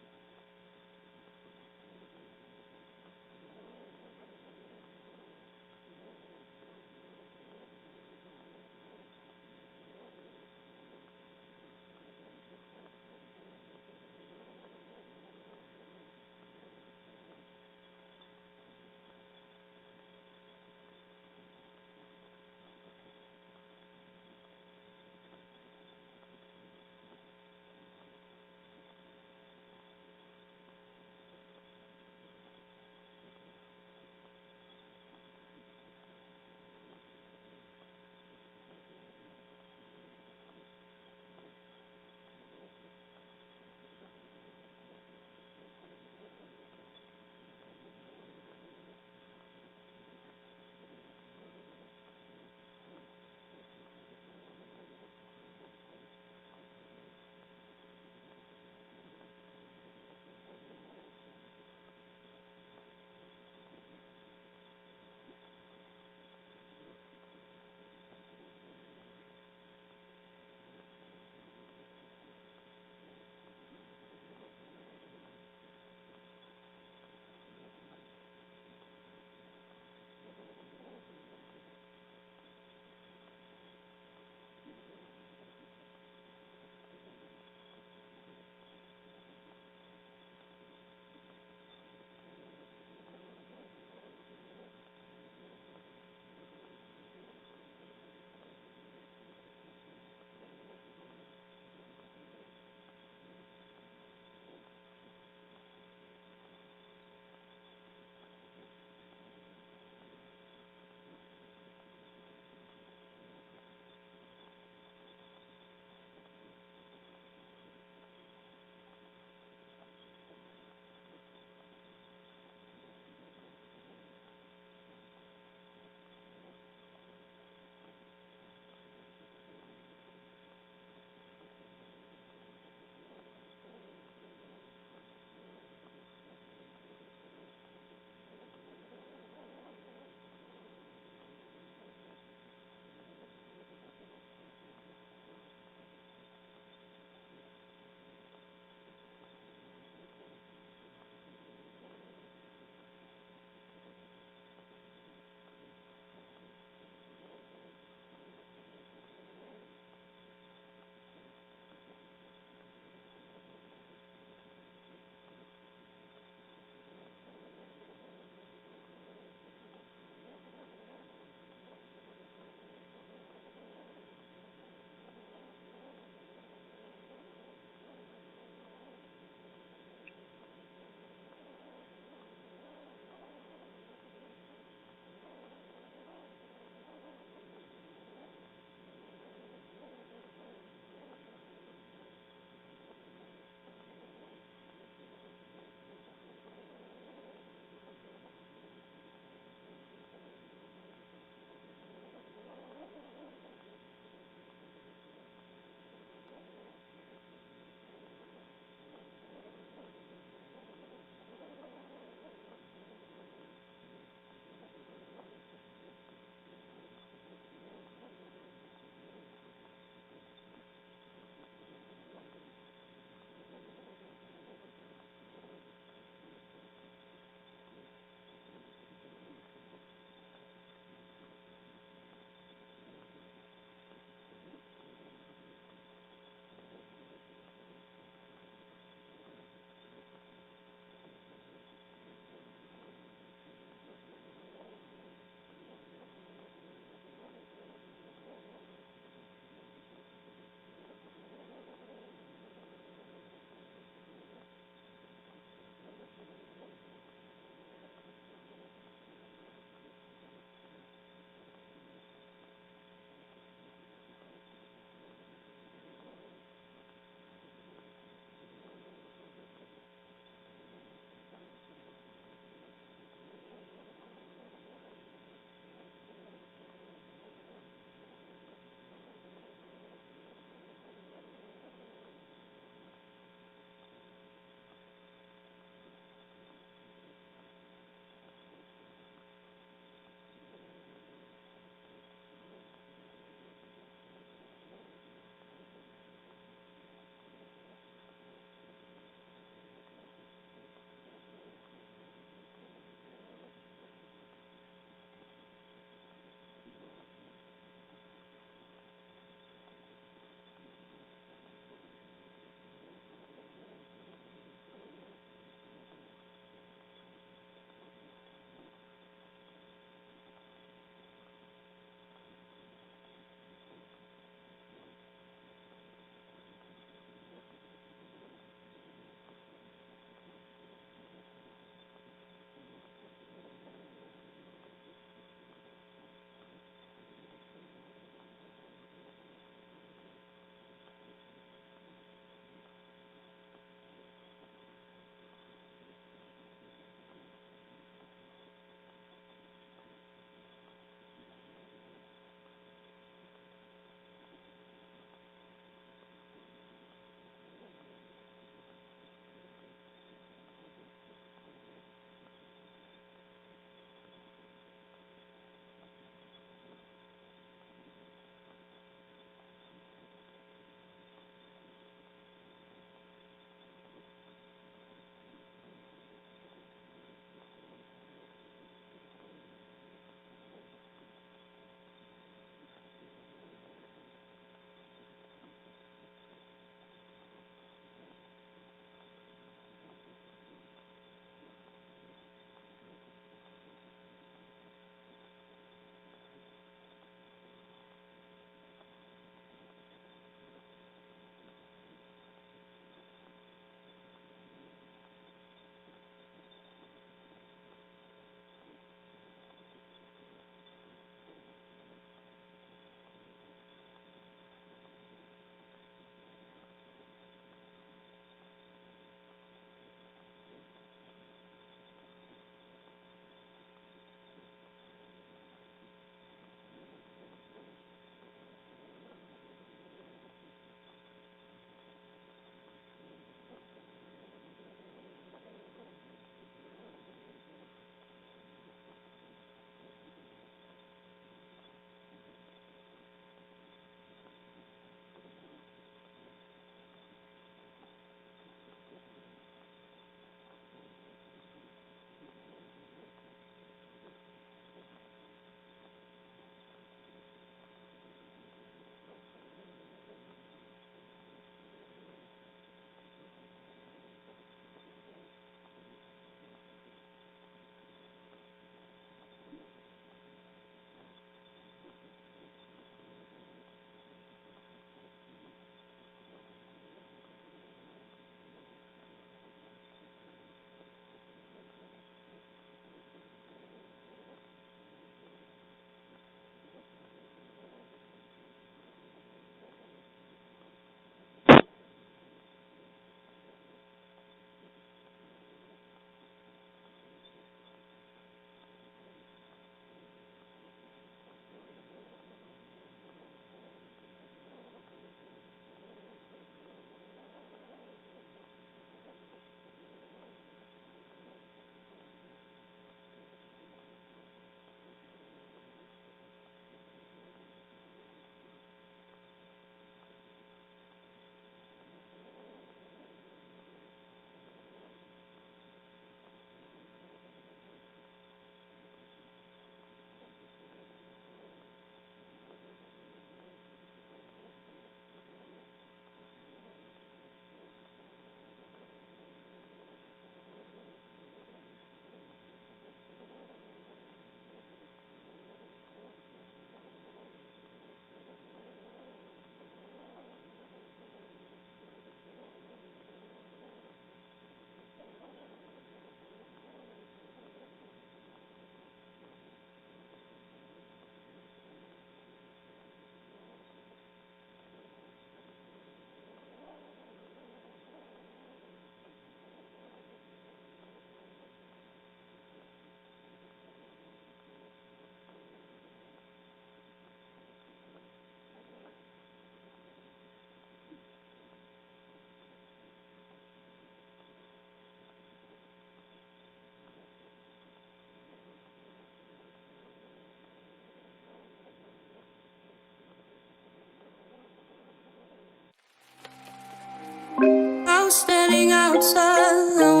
S2: waiting outside,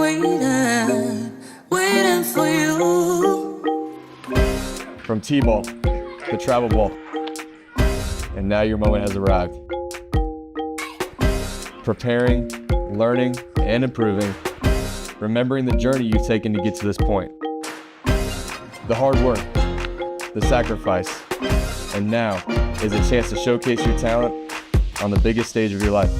S2: waiting for you.
S3: From T-ball to travel ball, and now your moment has arrived. Preparing, learning, and improving, remembering the journey you've taken to get to this point. The hard work, the sacrifice, and now is a chance to showcase your talent on the biggest stage of your life.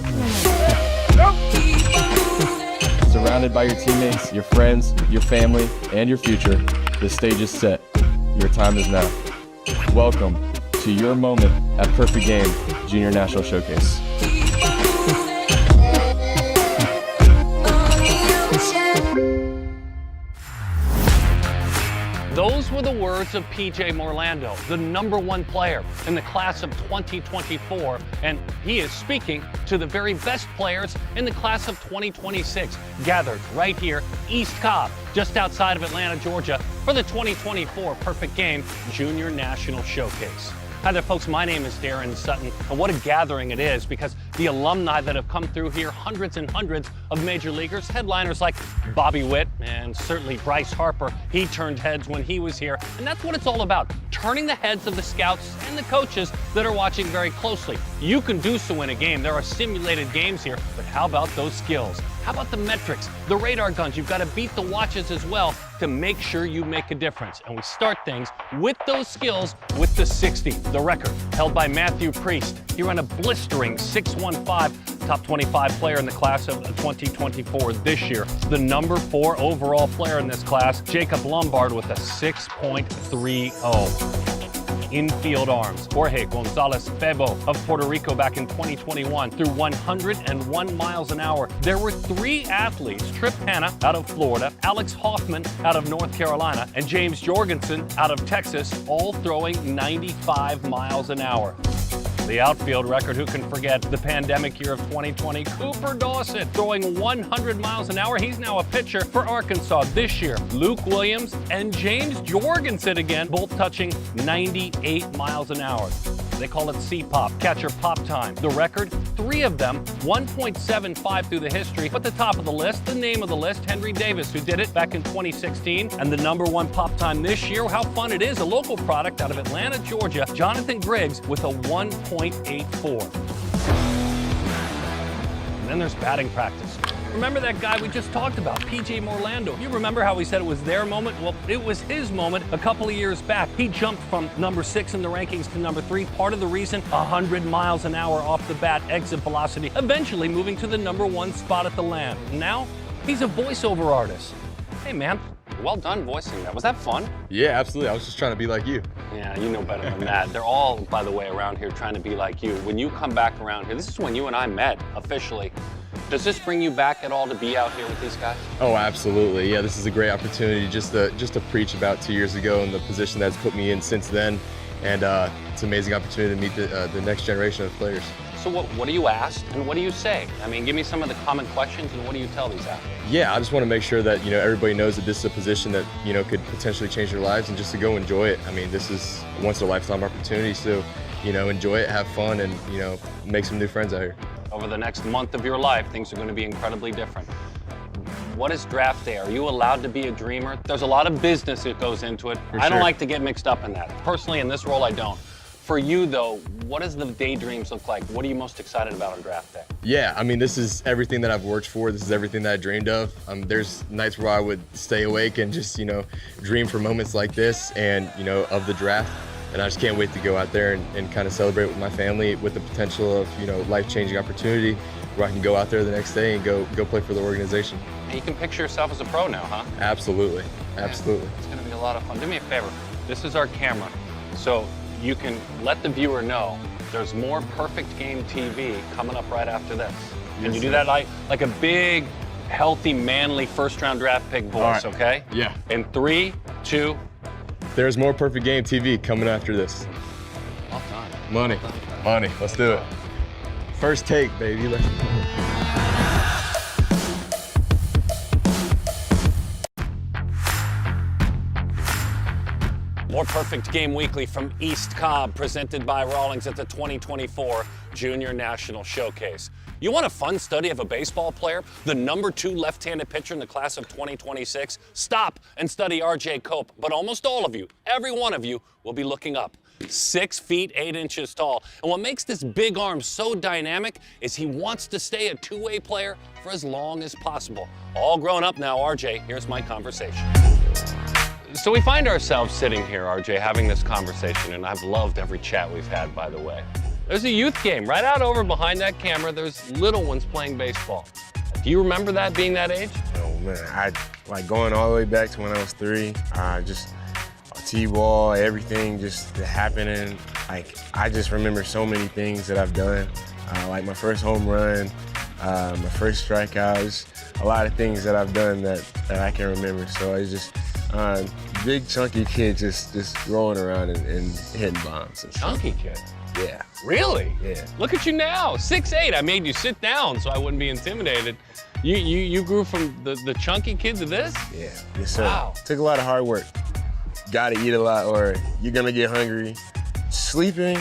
S3: Surrounded by your teammates, your friends, your family, and your future, the stage is set. Your time is now. Welcome to your moment at Perfect Game Junior National Showcase.
S4: Those were the words of P.J. Morlando, the #1 player in the class of 2024, and he is speaking to the very best players in the class of 2026, gathered right here, East Cobb, just outside of Atlanta, Georgia, for the 2024 Perfect Game Junior National Showcase. Hi there, folks. My name is Darren Sutton, and what a gathering it is, because the alumni that have come through here, hundreds and hundreds of major leaguers, headliners like Bobby Witt and certainly Bryce Harper, he turned heads when he was here, and that's what it's all about, turning the heads of the scouts and the coaches that are watching very closely. You can do so in a game. There are simulated games here, but how about those skills? How about the metrics, the radar guns? You've got to beat the watches as well to make sure you make a difference. And we start things with those skills with the 60, the record held by Matthew Priest. He ran a blistering 6.15, top 25 player in the class of 2024 this year. The #4 overall player in this class, Jacob Lombard, with a 6.30. Infield arms. Jorge Gonzalez Febo of Puerto Rico back in 2021 threw 101 miles an hour. There were 3 athletes, Trip Hanna out of Florida, Alex Hoffman out of North Carolina, and James Jorgensen out of Texas, all throwing 95 miles an hour. The outfield record, who can forget the pandemic year of 2020? Cooper Dawson throwing 100 miles an hour. He's now a pitcher for Arkansas this year. Luke Williams and James Jorgensen again, both touching 98 miles an hour. They call it C-pop, catcher pop time. The record, 3 of them, 1.75 through the history. But the top of the list, the name of the list, Henry Davis, who did it back in 2016. And the #1 pop time this year, how fun it is, a local product out of Atlanta, Georgia, Jonathan Griggs with a 1.84. And then there's batting practice. Remember that guy we just talked about, P.J. Morlando? You remember how we said it was their moment? Well, it was his moment a couple of years back. He jumped from '6 in the rankings to #3. Part of the reason, 100 miles an hour off the bat, exit velocity, eventually moving to the #1 spot at the land. Now, he's a voiceover artist. Hey, man, well done voicing that. Was that fun?
S3: Yeah, absolutely. I was just trying to be like you.
S4: Yeah, you know better than that. They're all, by the way, around here trying to be like you. When you come back around here, this is when you and I met officially. Does this bring you back at all to be out here with these guys?
S3: Oh, absolutely. Yeah, this is a great opportunity just to preach about 2 years ago and the position that's put me in since then. And it's an amazing opportunity to meet the next generation of players.
S4: So what do you ask and what do you say? I mean, give me some of the common questions and what do you tell these athletes?
S3: Yeah, I just want to make sure that, everybody knows that this is a position that, could potentially change their lives, and just to go enjoy it. I mean, this is a once in a lifetime opportunity. So, enjoy it, have fun, and, make some new friends out here.
S4: Over the next month of your life, things are going to be incredibly different. What is draft day? Are you allowed to be a dreamer? There's a lot of business that goes into it. I don't like to get mixed up in that. Personally, in this role, I don't. For you, though, what does the daydreams look like? What are you most excited about on draft day?
S3: Yeah, I mean, this is everything that I've worked for. This is everything that I dreamed of. There's nights where I would stay awake and just, dream for moments like this and, of the draft. And I just can't wait to go out there and kind of celebrate with my family with the potential of, life-changing opportunity where I can go out there the next day and go play for the organization.
S4: And you can picture yourself as a pro now, huh?
S3: Absolutely, absolutely.
S4: It's going to be a lot of fun. Do me a favor. This is our camera. So you can let the viewer know there's more Perfect Game TV coming up right after this. Can you do that like a big, healthy, manly first-round draft pick voice,
S3: right.
S4: Okay?
S3: Yeah.
S4: In 3, 2.
S3: There's more Perfect Game TV coming after this.
S4: Well done.
S3: Money. Money. Let's do it. First take, baby. Let's
S4: More Perfect Game Weekly from East Cobb, presented by Rawlings at the 2024 Junior National Showcase. You want a fun study of a baseball player, the #2 left-handed pitcher in the class of 2026? Stop and study R.J. Cope, but almost all of you, every one of you, will be looking up. 6 feet 8 inches tall. And what makes this big arm so dynamic is he wants to stay a two-way player for as long as possible. All grown up now, RJ, here's my conversation. So we find ourselves sitting here, RJ, having this conversation, and I've loved every chat we've had, by the way. There's a youth game right out over behind that camera. There's little ones playing baseball. Do you remember that, being that age?
S5: Oh man, I like going all the way back to when I was 3. Just T-ball, everything just happening. Like, I just remember so many things that I've done. Like my first home run, my first strikeouts, a lot of things that I've done that I can remember. So it's just big chunky kid just rolling around and hitting bombs. And
S4: chunky kid?
S5: Yeah.
S4: Really?
S5: Yeah.
S4: Look at you now, 6'8". I made you sit down so I wouldn't be intimidated. You grew from the chunky kid to this?
S5: Yeah, yes sir.
S4: Wow.
S5: Took a lot of hard work. Gotta eat a lot or you're gonna get hungry. Sleeping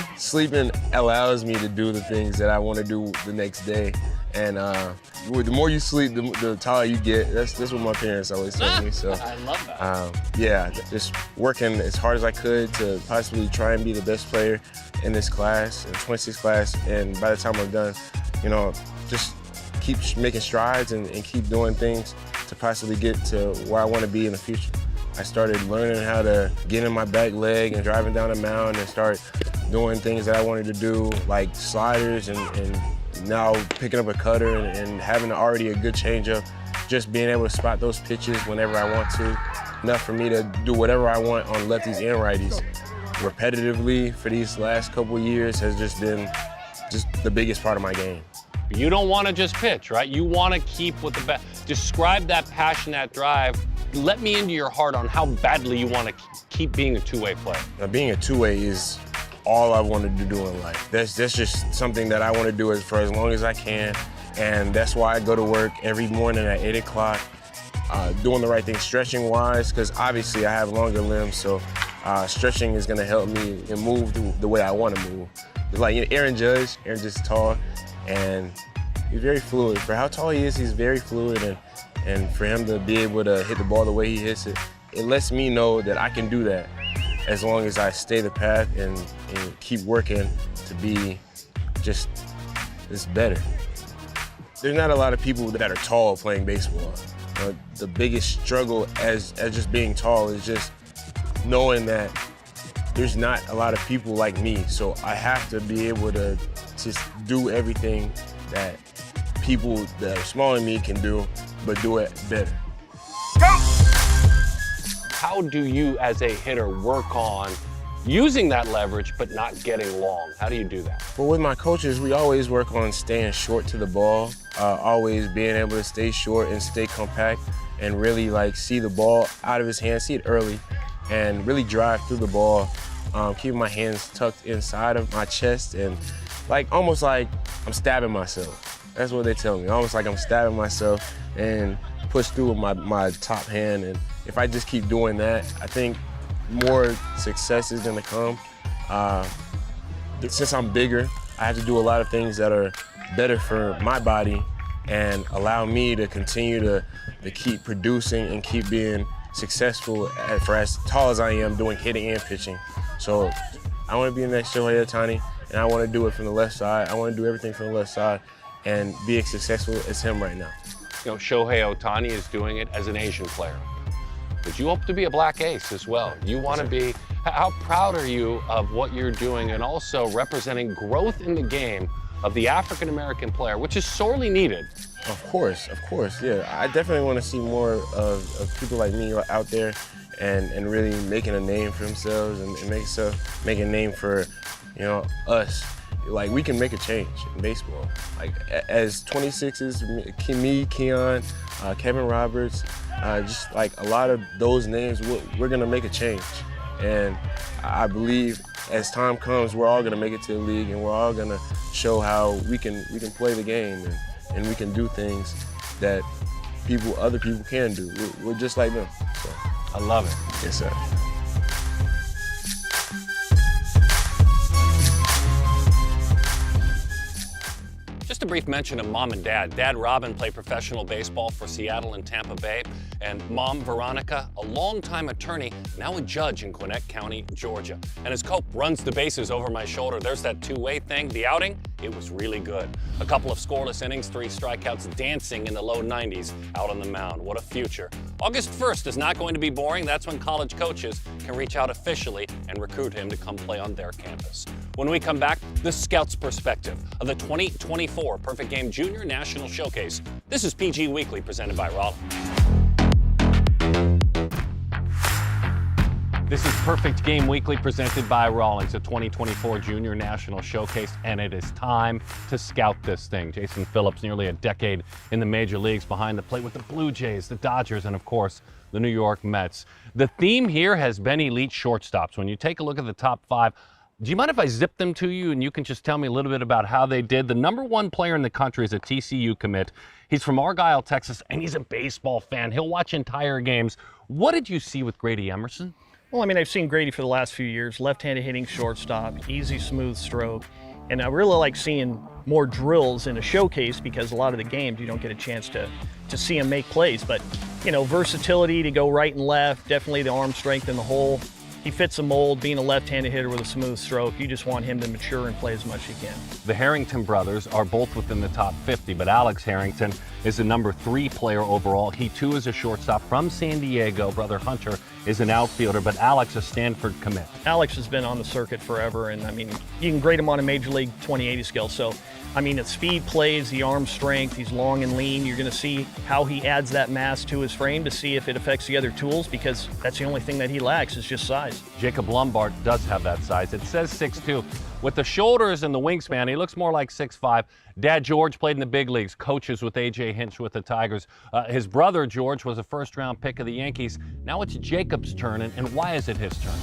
S5: allows me to do the things that I wanna do the next day. And the more you sleep, the taller you get. That's what my parents always tell me. So
S4: I love that.
S5: yeah, just working as hard as I could to possibly try and be the best player in this class, in 26 class. And by the time I'm done, just keep making strides and keep doing things to possibly get to where I wanna be in the future. I started learning how to get in my back leg and driving down a mound and start doing things that I wanted to do, like sliders and now picking up a cutter and having already a good changeup, just being able to spot those pitches whenever I want to. Enough for me to do whatever I want on lefties and righties. Repetitively for these last couple of years has just been the biggest part of my game.
S4: You don't want to just pitch, right? You want to keep with the best. Describe that passion, that drive. Let me into your heart on how badly you want to keep being a two-way player.
S5: Now, being a two-way is all I wanted to do in life. That's just something that I want to do for as long as I can, and that's why I go to work every morning at 8 o'clock, doing the right thing stretching-wise, because obviously I have longer limbs, so stretching is going to help me move the way I want to move. Like Aaron Judge is tall, and he's very fluid. For how tall he is, he's very fluid, and for him to be able to hit the ball the way he hits it, it lets me know that I can do that as long as I stay the path and keep working to be just better. There's not a lot of people that are tall playing baseball. The biggest struggle as just being tall is just knowing that there's not a lot of people like me, so I have to be able to just do everything that people that are smaller than me can do, but do it better.
S4: Go! How do you, as a hitter, work on using that leverage but not getting long? How do you do that?
S5: Well, with my coaches, we always work on staying short to the ball, always being able to stay short and stay compact and really see the ball out of his hands, see it early, and really drive through the ball, keeping my hands tucked inside of my chest and almost like I'm stabbing myself. That's what they tell me, almost like I'm stabbing myself and push through with my top hand. And if I just keep doing that, I think more success is gonna come. Since I'm bigger, I have to do a lot of things that are better for my body and allow me to continue to keep producing and keep being successful for as tall as I am doing hitting and pitching. So I wanna be the next Shohei Ohtani, and I wanna do it from the left side. I wanna do everything from the left side and be as successful as him right now.
S4: Shohei Ohtani is doing it as an Asian player, but you hope to be a black ace as well. You want to be, how proud are you of what you're doing and also representing growth in the game of the African-American player, which is sorely needed?
S5: Of course, yeah. I definitely want to see more of people like me out there and really making a name for themselves and make a name for, us. We can make a change in baseball. As 26s, me, Keon, Kevin Roberts, just a lot of those names, we're gonna make a change. And I believe as time comes, we're all gonna make it to the league and we're all gonna show how we can play the game and we can do things that other people can do. We're just like them. So.
S4: I love it.
S5: Yes, sir.
S4: a brief mention of mom and dad. Dad Robin played professional baseball for Seattle and Tampa Bay, and mom Veronica, a longtime attorney, now a judge in Gwinnett County, Georgia. And as Cope runs the bases over my shoulder, there's that two-way thing. The outing, it was really good. A couple of scoreless innings, 3 strikeouts, dancing in the low 90s out on the mound. What a future. August 1st is not going to be boring. That's when college coaches can reach out officially and recruit him to come play on their campus. When we come back, the scout's perspective of the 2024 Perfect Game Junior National Showcase. This is PG Weekly, presented by Rollins. This is Perfect Game Weekly, presented by Rawlings, a 2024 Junior National Showcase, and it is time to scout this thing. Jason Phillips, nearly a decade in the major leagues, behind the plate with the Blue Jays, the Dodgers, and of course, the New York Mets. The theme here has been elite shortstops. When you take a look at the top 5, do you mind if I zip them to you and you can just tell me a little bit about how they did? The #1 player in the country is a TCU commit. He's from Argyle, Texas, and he's a baseball fan. He'll watch entire games. What did you see with Grady Emerson?
S6: Well, I mean, I've seen Grady for the last few years. Left-handed hitting shortstop, easy, smooth stroke. And I really like seeing more drills in a showcase because a lot of the games you don't get a chance to see him make plays. But, you know, versatility to go right and left, definitely the arm strength in the hole. He fits the mold, being a left-handed hitter with a smooth stroke. You just want him to mature and play as much as he can.
S4: The Harrington brothers are both within the top 50, but Alex Harrington is the #3 player overall. He too is a shortstop from San Diego. Brother Hunter is an outfielder, but Alex, a Stanford commit.
S6: Alex has been on the circuit forever, and I mean, you can grade him on a Major League 20/80 scale. So, I mean, it's speed plays, the arm strength, he's long and lean. You're going to see how he adds that mass to his frame to see if it affects the other tools, because that's the only thing that he lacks is just size.
S4: Jacob Lombard does have that size. It says 6'2". With the shoulders and the wingspan, he looks more like 6'5". Dad George played in the big leagues, coaches with A.J. Hinch with the Tigers. His brother George was a first-round pick of the Yankees. Now it's Jacob's turn, and why is it his turn?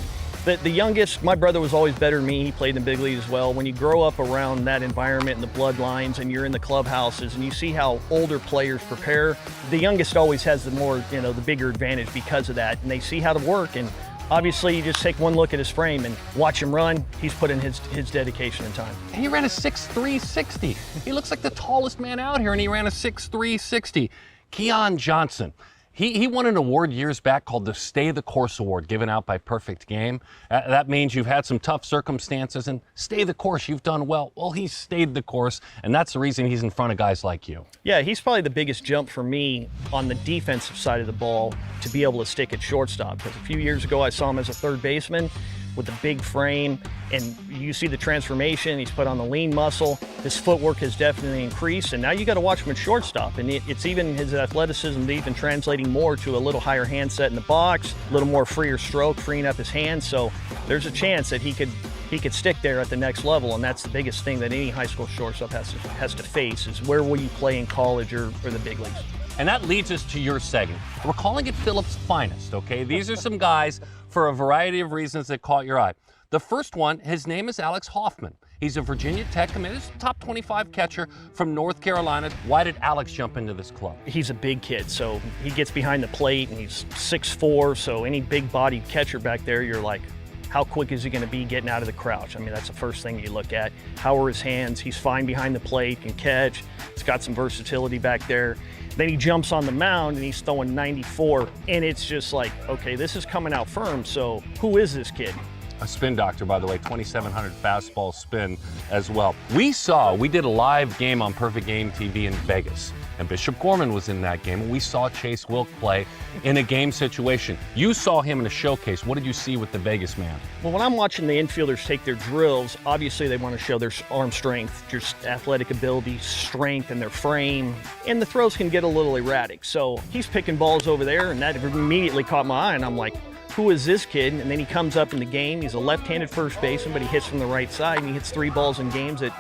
S6: The youngest, my brother was always better than me. He played in the big league as well. When you grow up around that environment and the bloodlines and you're in the clubhouses and you see how older players prepare, the youngest always has the more, you know, the bigger advantage because of that. And they see how to work. And obviously you just take one look at his frame and watch him run. He's put in his dedication and time.
S4: And he ran a 6'3", 60. He looks like the tallest man out here, and he ran a 6'3", 60. Keon Johnson. He won an award years back called the Stay the Course Award, given out by Perfect Game. That means you've had some tough circumstances and stay the course, you've done well. Well, he's stayed the course, and that's the reason he's in front of guys like you.
S6: Yeah, he's probably the biggest jump for me on the defensive side of the ball to be able to stick at shortstop. Because a few years ago I saw him as a third baseman with a big frame, and you see the transformation. He's put on the lean muscle. His footwork has definitely increased, and now you got to watch him at shortstop. And it's even his athleticism even translating more to a little higher handset in the box, a little more freer stroke, freeing up his hands. So there's a chance that he could stick there at the next level, and that's the biggest thing that any high school shortstop has to face is where will you play in college or the big leagues.
S4: And that leads us to your segment. We're calling it Phillips' Finest, okay? These are some guys for a variety of reasons that caught your eye. The first one, his name is Alex Hoffman. He's a Virginia Tech commit. He's a top 25 catcher from North Carolina. Why did Alex jump into this club?
S6: He's a big kid, so he gets behind the plate, and he's 6'4", so any big-bodied catcher back there, you're like, how quick is he going to be getting out of the crouch? I mean, that's the first thing you look at. How are his hands? He's fine behind the plate, can catch. He's got some versatility back there. Then he jumps on the mound and he's throwing 94, and it's just like, okay, this is coming out firm, so who is this kid?
S4: A spin doctor, by the way, 2,700 fastball spin as well. We did a live game on Perfect Game TV in Vegas, and Bishop Gorman was in that game, and we saw Chase Wilk play in a game situation. You saw him in a showcase. What did you see with the Vegas man?
S6: Well, when I'm watching the infielders take their drills, obviously they want to show their arm strength, just athletic ability, strength in their frame, and the throws can get a little erratic. So he's picking balls over there, and that immediately caught my eye, and I'm like, who is this kid? And then he comes up in the game. He's a left-handed first baseman, but he hits from the right side, and he hits 3 balls in games at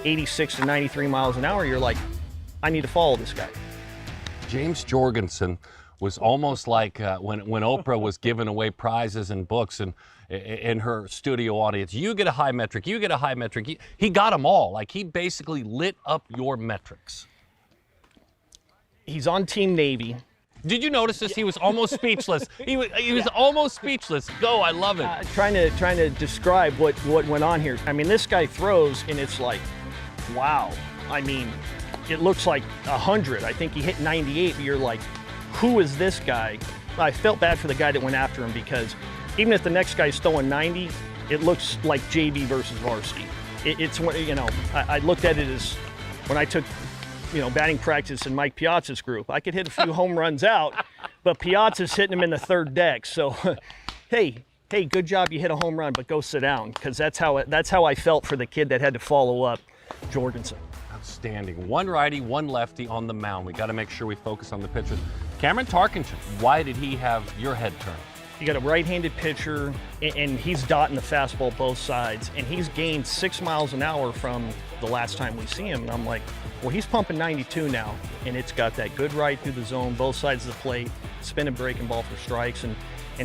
S6: 86 to 93 miles an hour. You're like, I need to follow this guy.
S4: James Jorgensen was almost like when Oprah was giving away prizes and books and in her studio audience. You get a high metric, you get a high metric. He got them all. Like, he basically lit up your metrics.
S6: He's on Team Navy.
S4: Did you notice this? He was almost speechless. He was almost speechless. Go, I love it.
S6: Trying to describe what went on here. I mean, this guy throws, and it's like, wow. I mean, it looks like 100. I think he hit 98, but you're like, who is this guy? I felt bad for the guy that went after him, because even if the next guy's throwing 90, it looks like JV versus varsity. It's, you know, I looked at it as when I took, you know, batting practice in Mike Piazza's group. I could hit a few home runs out, but Piazza's hitting him in the third deck. So, hey, good job, you hit a home run, but go sit down, because that's how I felt for the kid that had to follow up Jorgensen.
S4: Outstanding. One righty, one lefty on the mound. We got to make sure we focus on the pitchers. Cameron Tarkenton, why did he have your head turned?
S6: You got a right-handed pitcher, and he's dotting the fastball both sides, and he's gained 6 miles an hour from the last time we see him. And I'm like, well, he's pumping 92 now, and it's got that good right through the zone, both sides of the plate, spin and breaking ball for strikes, and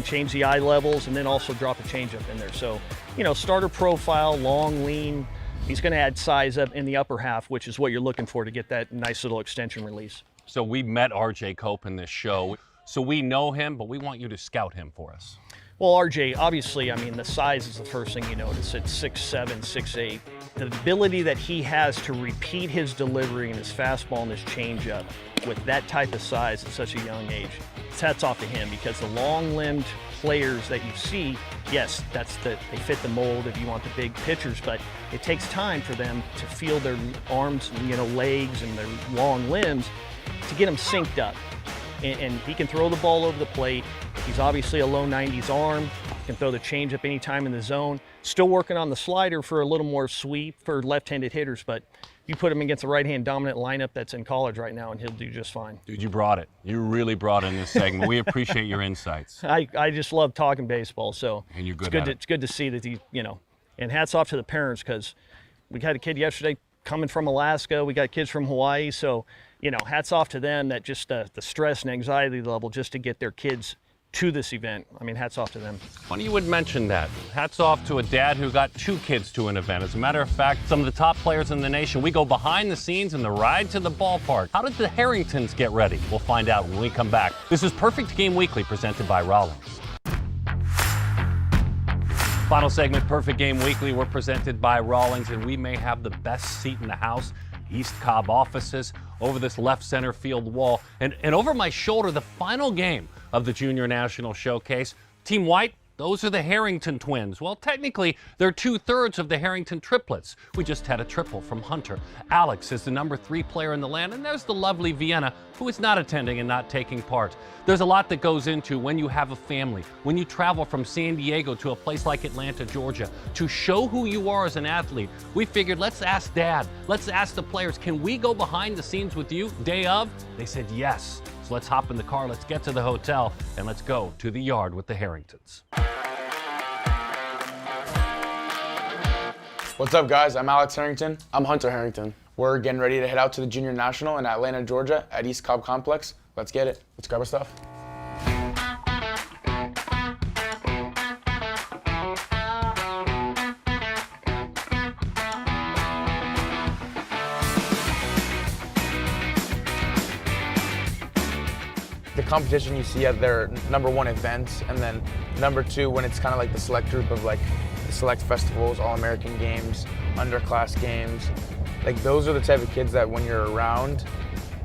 S6: change the eye levels, and then also drop a changeup in there. So, you know, starter profile, long, lean. He's going to add size up in the upper half, which is what you're looking for to get that nice little extension release.
S4: So we met RJ Cope in this show. So we know him, but we want you to scout him for us.
S6: Well, RJ, obviously, I mean, the size is the first thing you notice. It's 6'7", 6'8". The ability that he has to repeat his delivery and his fastball and his changeup with that type of size at such a young age, it's hats off to him, because the long-limbed players that you see, yes, they fit the mold if you want the big pitchers, but it takes time for them to feel their arms, you know, legs and their long limbs to get them synced up. And he can throw the ball over the plate. He's obviously a low 90s arm. Can throw the changeup anytime in the zone. Still working on the slider for a little more sweep for left-handed hitters, but you put him against a right-hand dominant lineup that's in college right now, and he'll do just fine.
S4: Dude, you brought it. You really brought in this segment. We appreciate your insights.
S6: I just love talking baseball, so
S4: and you're good at it.
S6: It's good to see that he, you know, and hats off to the parents, because we had a kid yesterday coming from Alaska. We got kids from Hawaii, so, you know, hats off to them, that just the stress and anxiety level just to get their kids to this event. I mean, hats off to them.
S4: Funny you would mention that. Hats off to a dad who got 2 kids to an event. As a matter of fact, some of the top players in the nation. We go behind the scenes in the ride to the ballpark. How did the Harringtons get ready? We'll find out when we come back. This is Perfect Game Weekly, presented by Rollins. Final segment, Perfect Game Weekly. We're presented by Rollins, and we may have the best seat in the house. East Cobb offices, over this left center field wall. And over my shoulder, the final game of the Junior National Showcase. Team White, those are the Harrington twins. Well, technically, they're 2/3 of the Harrington triplets. We just had a triple from Hunter. Alex is the number 3 player in the land, and there's the lovely Vienna, who is not attending and not taking part. There's a lot that goes into when you have a family, when you travel from San Diego to a place like Atlanta, Georgia. To show who you are as an athlete, we figured, let's ask Dad, let's ask the players, can we go behind the scenes with you day of? They said yes. So let's hop in the car, let's get to the hotel, and let's go to the yard with the Harringtons.
S7: What's up, guys? I'm Alex Harrington. I'm Hunter Harrington. We're getting ready to head out to the Junior National in Atlanta, Georgia at East Cobb Complex. Let's get it. Let's grab our stuff. The competition you see at their #1 events, and then #2 when it's kind of like the select group of like the select festivals, All-American games, underclass games. Like those are the type of kids that when you're around,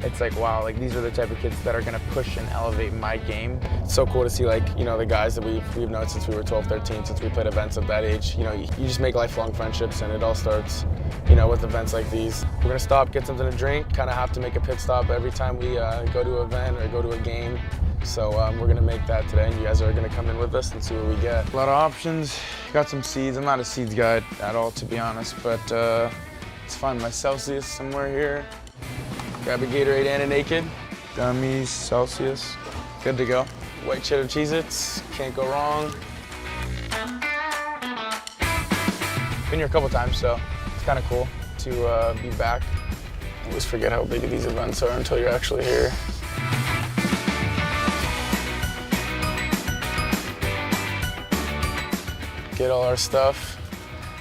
S7: it's like, wow, like these are the type of kids that are gonna push and elevate my game. It's so cool to see, like, you know, the guys that we've known since we were 12, 13, since we played events at that age. You know, you just make lifelong friendships, and it all starts, you know, with events like these. We're gonna stop, get something to drink, kind of have to make a pit stop every time we go to an event or go to a game. So we're gonna make that today, and you guys are gonna come in with us and see what we get. A lot of options, got some seeds. I'm not a seeds guy at all, to be honest, but let's find my Celsius somewhere here. Grab a Gatorade and a Naked. Gummies, Celsius, good to go. White cheddar Cheez-Its, can't go wrong. Been here a couple times, so it's kind of cool to be back. I always forget how big these events are until you're actually here. Get all our stuff.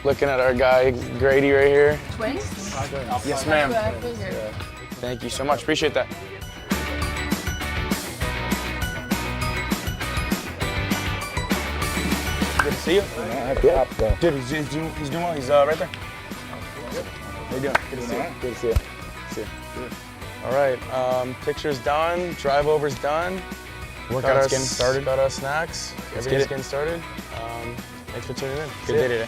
S7: Looking at our guy, Grady, right here.
S8: Twins?
S7: Yes, ma'am. Thank you so much, appreciate that. Good to see you. Yeah. Dude, he's doing well, he's right there. How you doing? Good to see you. Good to see you. See you. All right, picture's done, drive over's done.
S8: Workout's getting started.
S7: Got our snacks. Everything's getting started. Thanks for tuning in.
S8: Good day today.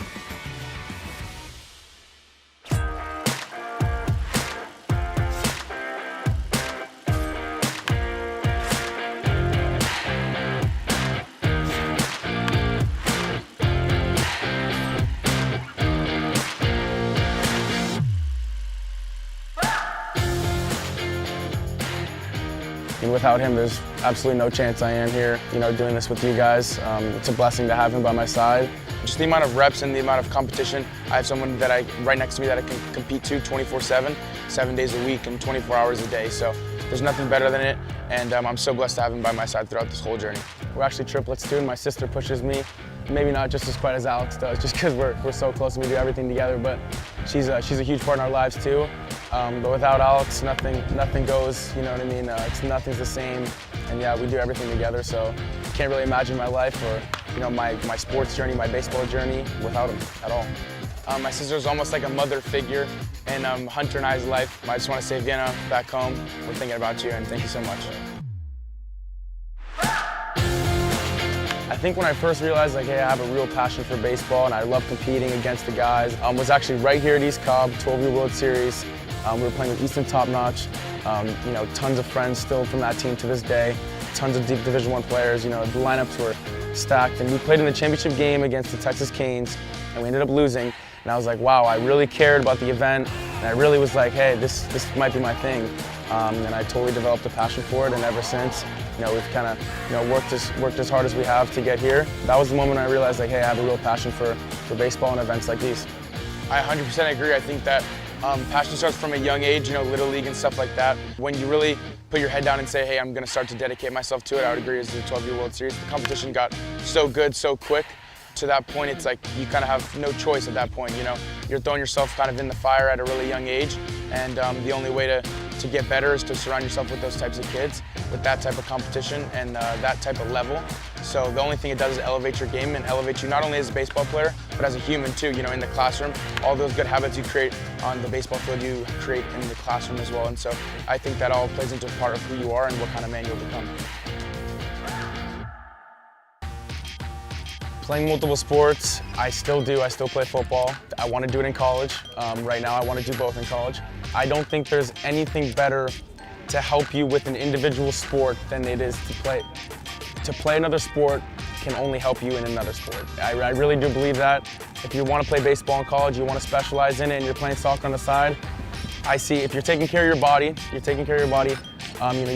S7: And without him, there's absolutely no chance I am here, doing this with you guys. It's a blessing to have him by my side. Just the amount of reps and the amount of competition. I have someone right next to me that I can compete to 24/7, 7 days a week and 24 hours a day. So there's nothing better than it. And I'm so blessed to have him by my side throughout this whole journey. We're actually triplets too, and my sister pushes me. Maybe not just as quite as Alex does, just because we're so close and we do everything together. But she's a huge part in our lives too. But without Alex, nothing goes. You know what I mean? Nothing's the same. And yeah, we do everything together. So can't really imagine my life or my sports journey, my baseball journey without him at all. My sister's almost like a mother figure in Hunter and I's life. I just want to say, Vienna, back home, we're thinking about you, and thank you so much. I think when I first realized, hey, I have a real passion for baseball and I love competing against the guys, was actually right here at East Cobb, 12-year World Series. We were playing with Easton Top Notch. Tons of friends still from that team to this day. Tons of deep Division I players. The lineups were stacked, and we played in the championship game against the Texas Canes, and we ended up losing. And I was like, wow, I really cared about the event, and I really was like, hey, this might be my thing. And I totally developed a passion for it, and ever since, we've kind of, worked as hard as we have to get here. That was the moment I realized, hey, I have a real passion for baseball and events like these. I 100% agree. I think that passion starts from a young age, Little League and stuff like that. When you really put your head down and say, hey, I'm going to start to dedicate myself to it, I would agree as the 12-year World Series. The competition got so good, so quick. To that point, it's like you kind of have no choice at that point, You're throwing yourself kind of in the fire at a really young age, and the only way to get better is to surround yourself with those types of kids, with that type of competition and that type of level. So the only thing it does is elevate your game and elevate you not only as a baseball player, but as a human too, in the classroom. All those good habits you create on the baseball field, you create in the classroom as well. And so I think that all plays into part of who you are and what kind of man you'll become. Playing multiple sports, I still do. I still play football. I want to do it in college. Right now, I want to do both in college. I don't think there's anything better to help you with an individual sport than it is to play. To play another sport can only help you in another sport. I really do believe that. If you want to play baseball in college, you want to specialize in it, and you're playing soccer on the side, I see if you're taking care of your body, you're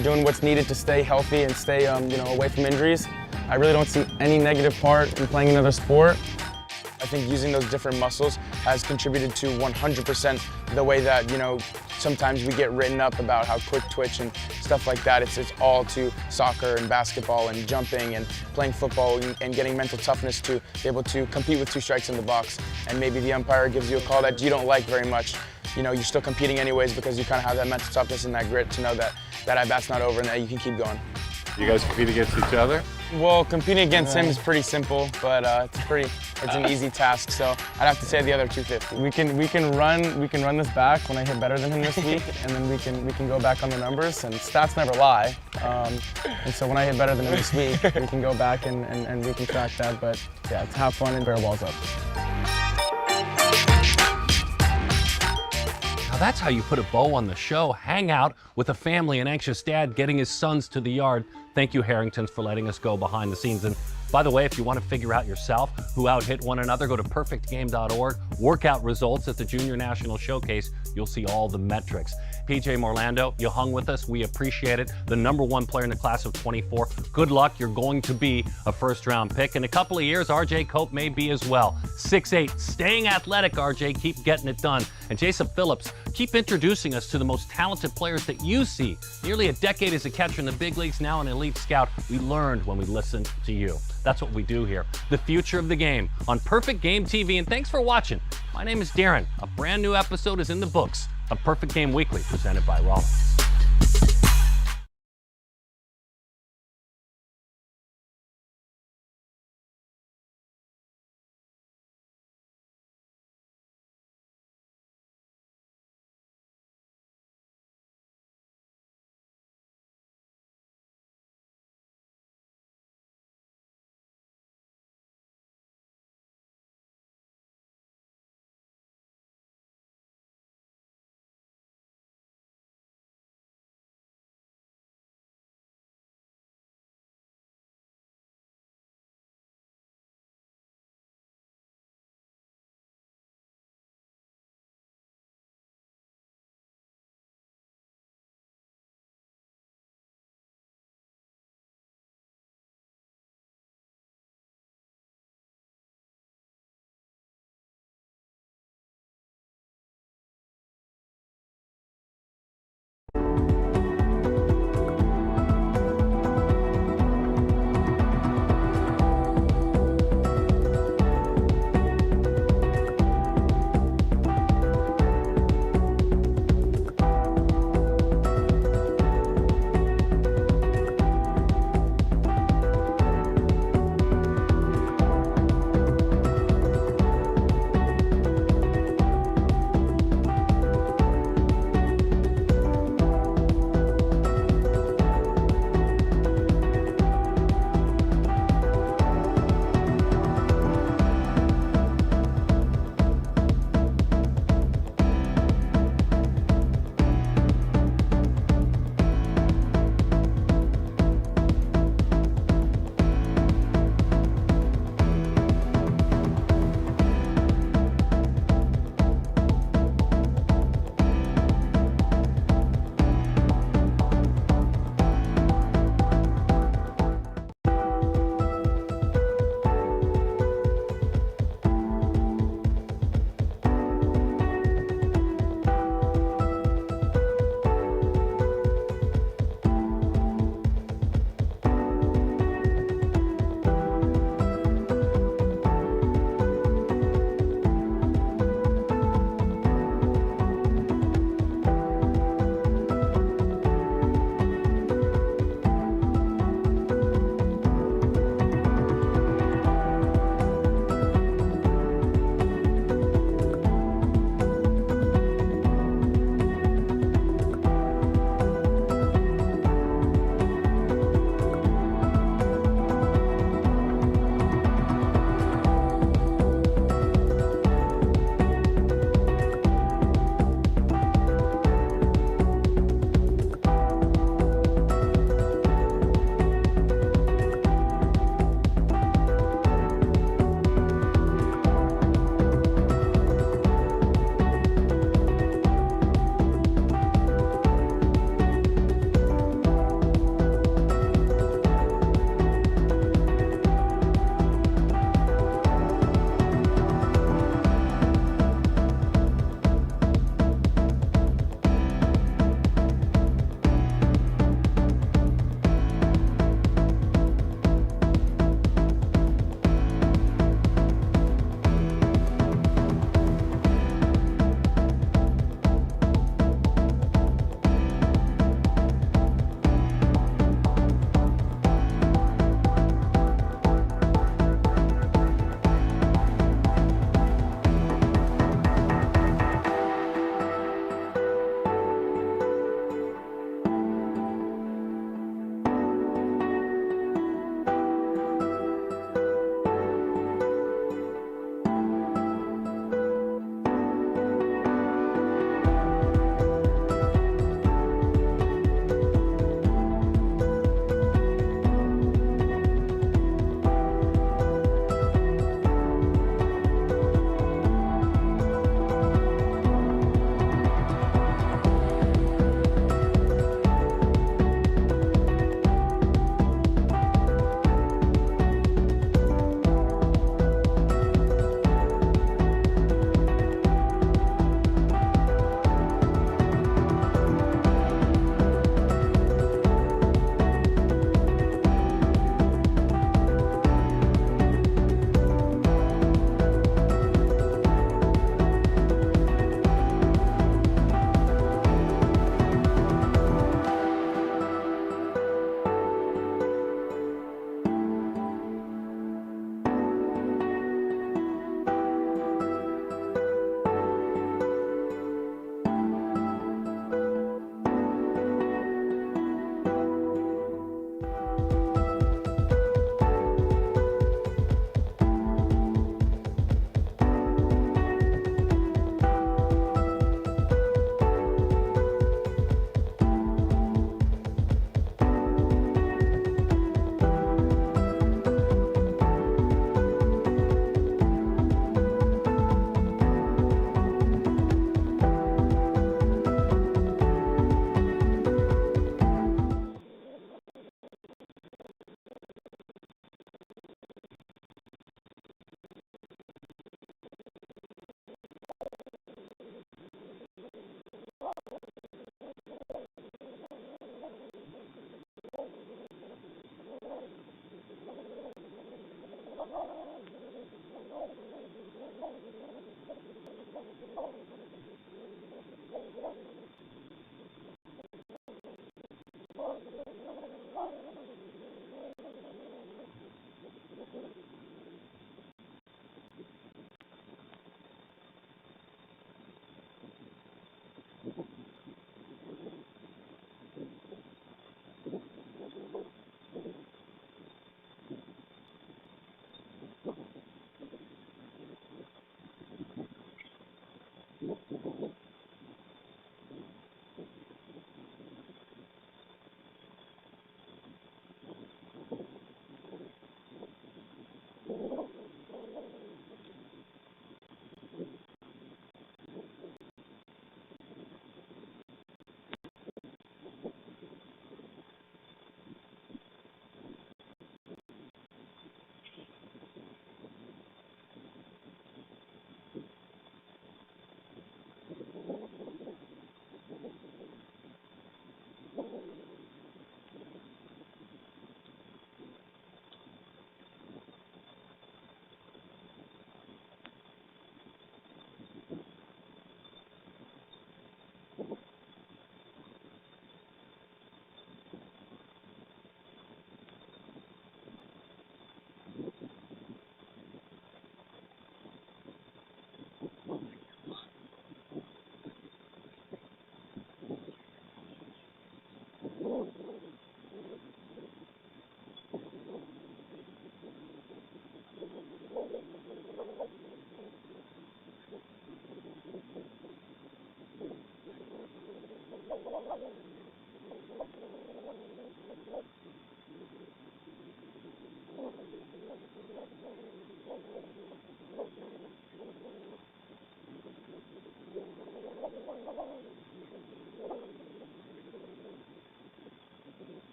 S7: doing what's needed to stay healthy and stay, away from injuries. I really don't see any negative part in playing another sport. I think using those different muscles has contributed to 100% the way that, sometimes we get written up about how quick twitch and stuff like that. It's all to soccer and basketball and jumping and playing football and getting mental toughness to be able to compete with 2 strikes in the box. And maybe the umpire gives you a call that you don't like very much. You're still competing anyways because you kind of have that mental toughness and that grit to know that at-bat's not over and that you can keep going.
S9: You guys compete against each other?
S7: Well, competing against him is pretty simple, but it's an easy task. So I'd have to say the other 250. We can run this back when I hit better than him this week, and then we can go back on the numbers. And stats never lie. And so when I hit better than him this week, we can go back and we can track that. But yeah, it's have fun and barrel balls up.
S4: Now that's how you put a bow on the show. Hang out with a family, an anxious dad getting his sons to the yard. Thank you, Harringtons, for letting us go behind the scenes. And by the way, if you want to figure out yourself who out-hit one another, go to perfectgame.org. Workout results at the Junior National Showcase. You'll see all the metrics. PJ Morlando, you hung with us. We appreciate it. The #1 player in the class of 24. Good luck. You're going to be a first-round pick. In a couple of years, RJ Cope may be as well. 6'8", staying athletic, RJ. Keep getting it done. And Jason Phillips, keep introducing us to the most talented players that you see. Nearly a decade as a catcher in the big leagues, now an elite scout. We learned when we listened to you. That's what we do here. The future of the game on Perfect Game TV. And thanks for watching. My name is Darren. A brand new episode is in the books of Perfect Game Weekly, presented by Rollins.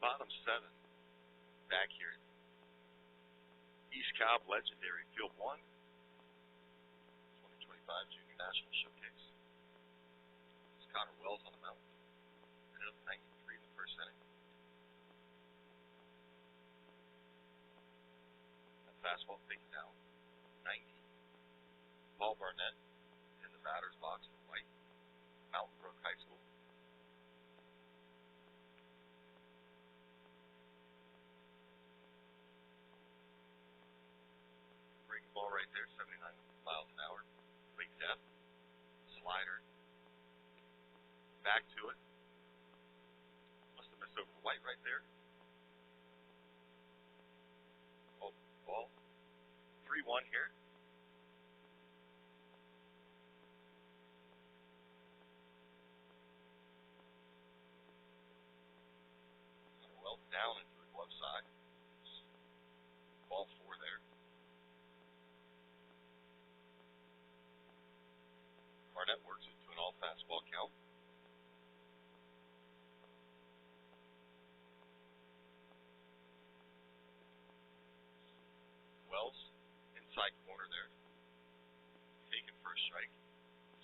S1: Bottom 7, back here at East Cobb Legendary Field 1, 2025 Junior National Showcase. It's Connor Wells on the mound. Hit up 93 in the first inning. That fastball taken down, 90. Paul Barnett in the batter's box for White, Mountain Brook High School. Breaking ball right there, 79 miles an hour. Late depth. Slider. Back to it. Must have missed over White right there. Oh, ball. 3-1 here. Well down into the glove side. Ball 4 there. Barnett works it to an all fastball count. Wells, inside corner there. Taken for a strike.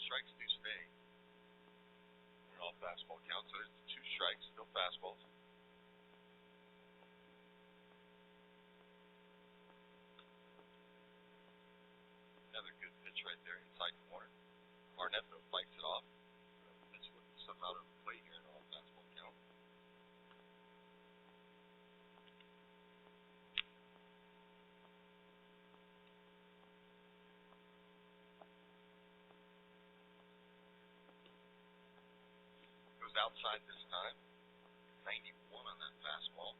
S1: Strikes do stay. An all fastball count, so there's 2 strikes, still fastballs. Another good pitch right there, inside corner. Barnett, though, fights it off. Pitch with some out of play here in all fastball count. Goes outside this time. 91 on that fastball.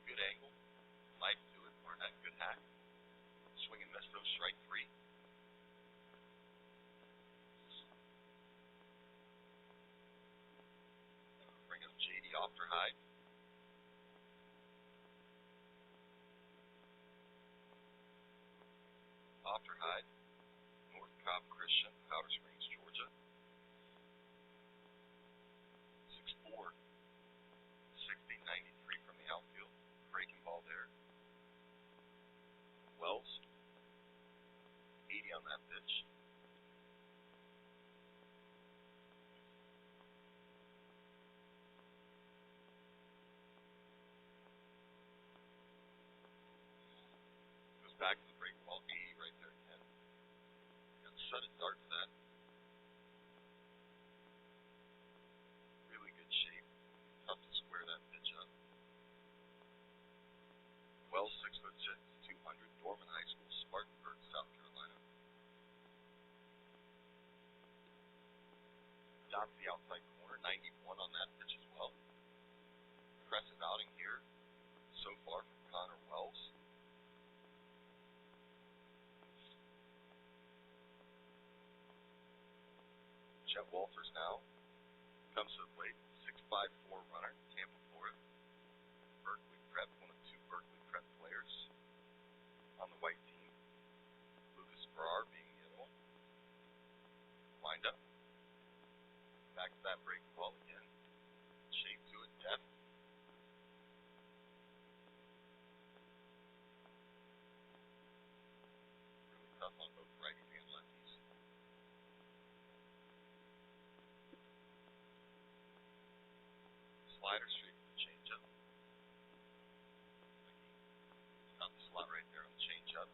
S1: Good angle. Life to it. Barnett, good hack. Swing and miss, though, strike 3. Bring up JD Ofterhide. Ofterhide, North Cobb Christian, Powder Springs, Georgia. 6'4", 60, 93 from the outfield. Breaking ball there. Wells, 80 on that pitch. Goes back to the break ball, 80 right there again. Got a sudden dart to that. Really good shape. Tough to square that pitch up. Wells, 6'6", 200, Dorman High School, Spartanburg, South Carolina. Down to the outside corner, 91 on that pitch as well. Impressive outing here so far from Connor Wells. Jet Walters now comes to the plate, 6'5", 4 runner, Tampa, Florida. Berkeley Prep, one of 2 Berkeley Prep players on the white team. Lucas Farrar being the other one. Wind up. Back to that breaking ball again. Shape to it, depth. Really tough on both righties and lefties. Slider straight with the changeup. Got the slot right there on the changeup.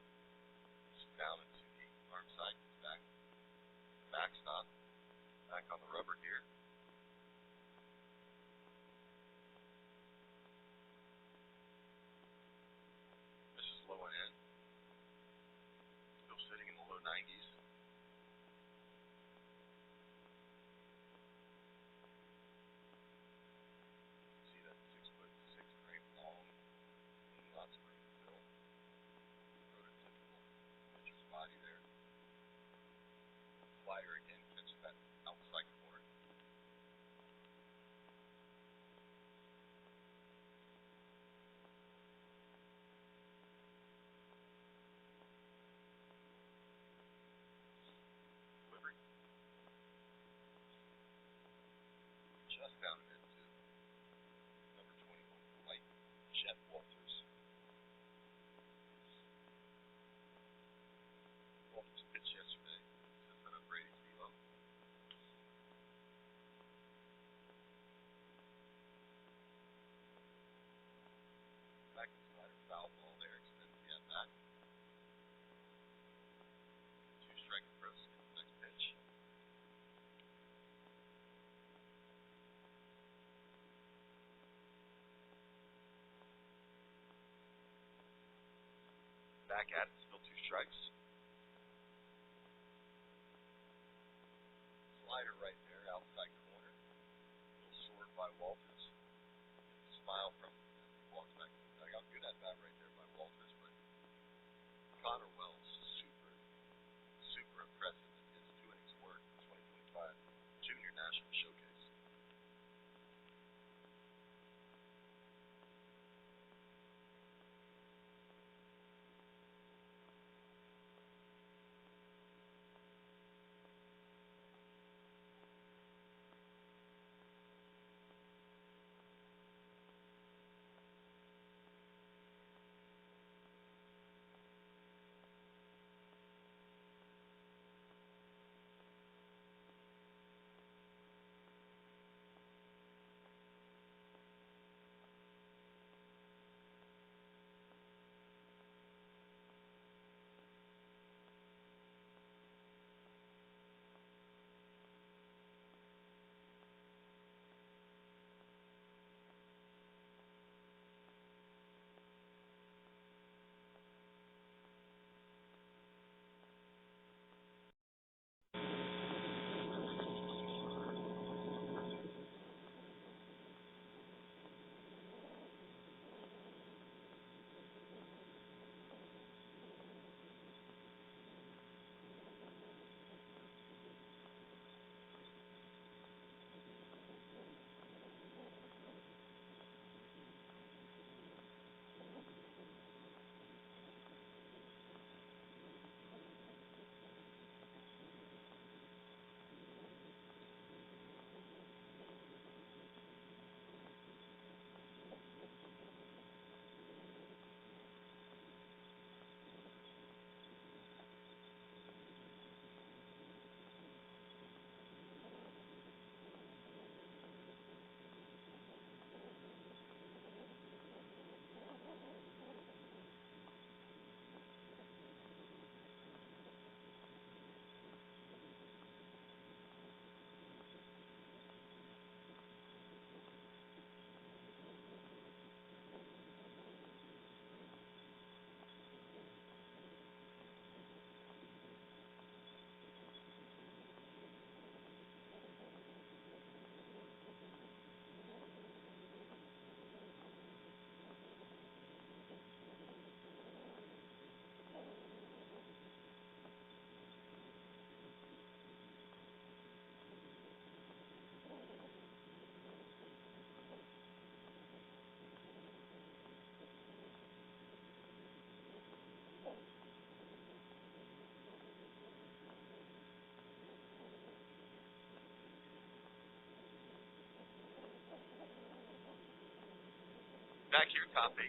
S1: Down into the arm side, back. Backstop. Back on the rubber here. Misses low and in. Still sitting in the low 90s. See Back at it, still 2 strikes. Slider right there, outside corner. A little sword by Walters. Smile from him as he walks back to the dugout. Good at bat right there by Walters, but Connor Wells, super impressive in his 2 innings work in 2025 Junior National Showcase. Back here, top 8.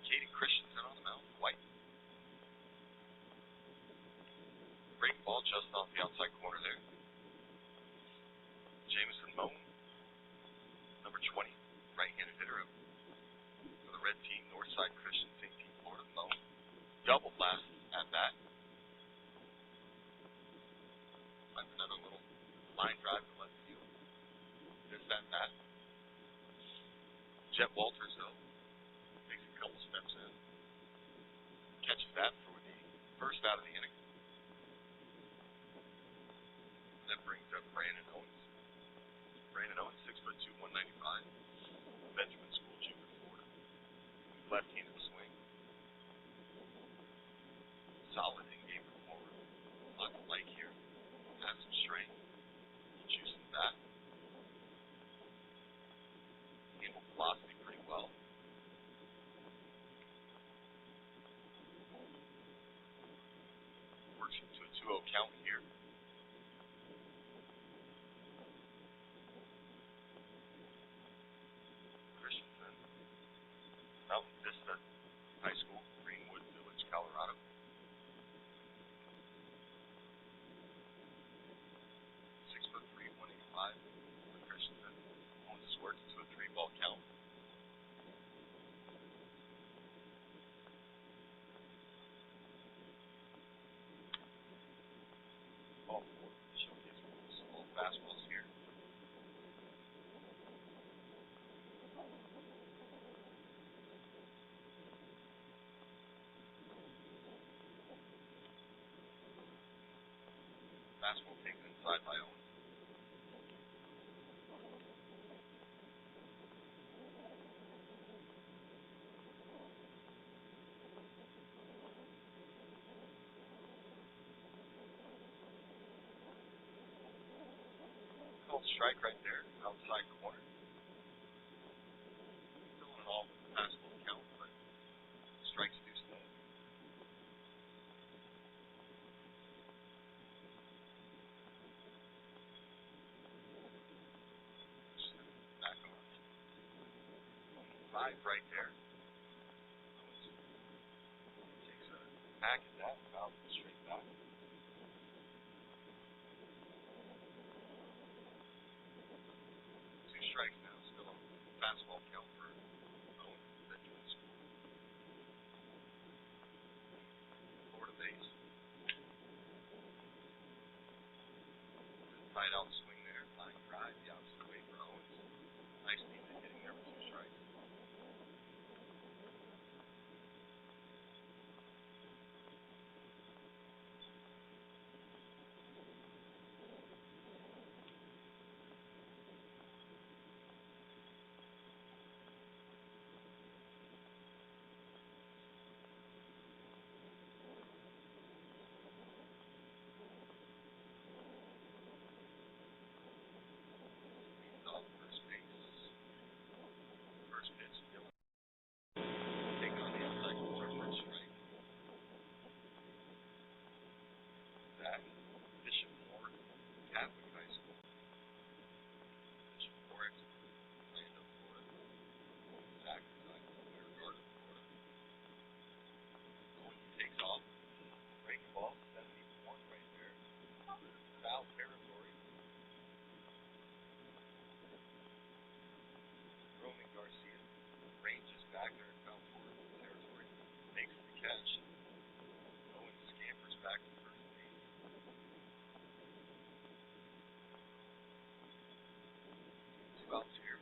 S1: Katie Christensen on the mound, White. Great ball just off the outside corner there. Jameson Moan, number 20, right-handed hitter for the red team, Northside Christian, St. Pete, Florida. Moan, double last at bat. Finds another little line drive to left field. Missed that bat. Jet Walters, though, takes a couple steps in. Catches that for the first out of the inning. And that brings up Brandon Owens. Brandon Owens, 6'2", 195. Benjamin School Junior, Florida. Left-handed swing. Solid in-game performer. Lots of like here. Has some strength. Juice in the bat. Handled velocity pretty well. Works into a 2-0 count here. Christensen, Mountain Vista High School, Greenwood Village, Colorado. 6'3", 185. Christensen owns his work into a 3-ball count. Ball 4, showcase rules. All fastballs here. Fastball taken inside by Owens. Called strike right there, outside corner. Still in an all fastball count, but strikes do stand. Back on. 5 right there. Owens takes a hack at that, fouls it straight back. 2 strikes now, still a fastball count for Owens. Then he will score. Florida base. Tight out swing there, line drive the opposite way for Owens. Nice team hitting there with 2 strikes. Off first base. First pitch, Dylan. Taking on the outside corner for a strike. Zach Bishop Moore, Catholic High School. Bishop Moore, Orlando, Florida. Zach resides in Clear Garden, Florida. Owens takes off. Breaking ball, 71 right there. Foul territory. Roman Garcia ranges back there in foul territory, makes the catch. Owens scampers back to first base. 2 outs here.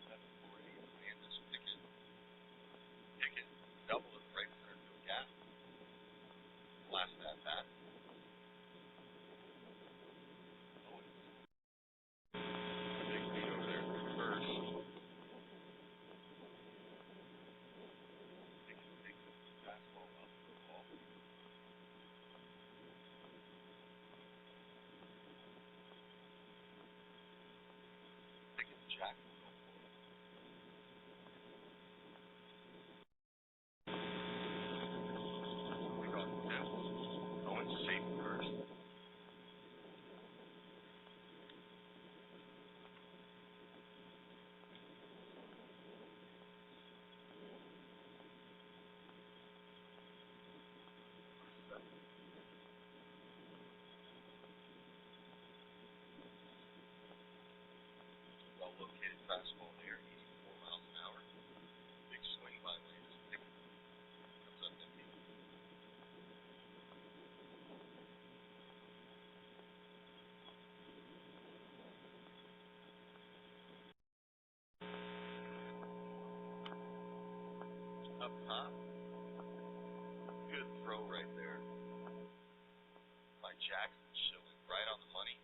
S1: 7-4 inning. Hernandez, Pickett. Pickett, double to the right center field gap. Last at bat. Owens. Big lead over there at first. Takes the fastball up for the ball. Pickett Jack will go for it. Pick off the bounce. Owens safe at first. Well located fastball there, 84 miles an hour. Big swing by Landis Pickett. Comes up empty. Up top. Good throw right there by Jackson Schilling. Right on the money.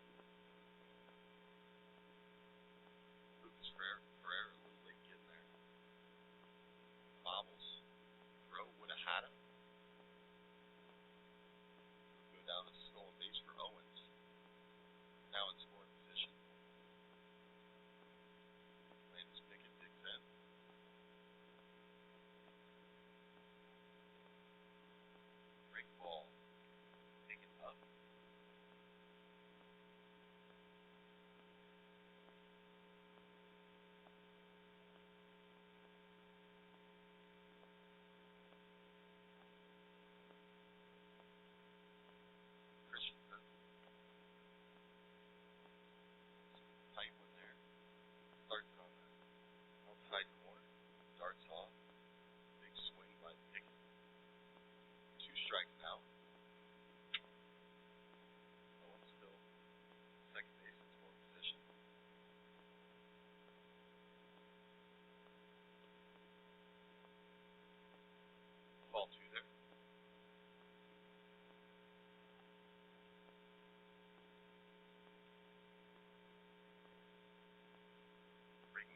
S1: Lucas Ferrer a little late getting there. Bobbles. Throw would have had him. Go down to stolen base for Owens. Now in scoring position. Landis Pickett digs in.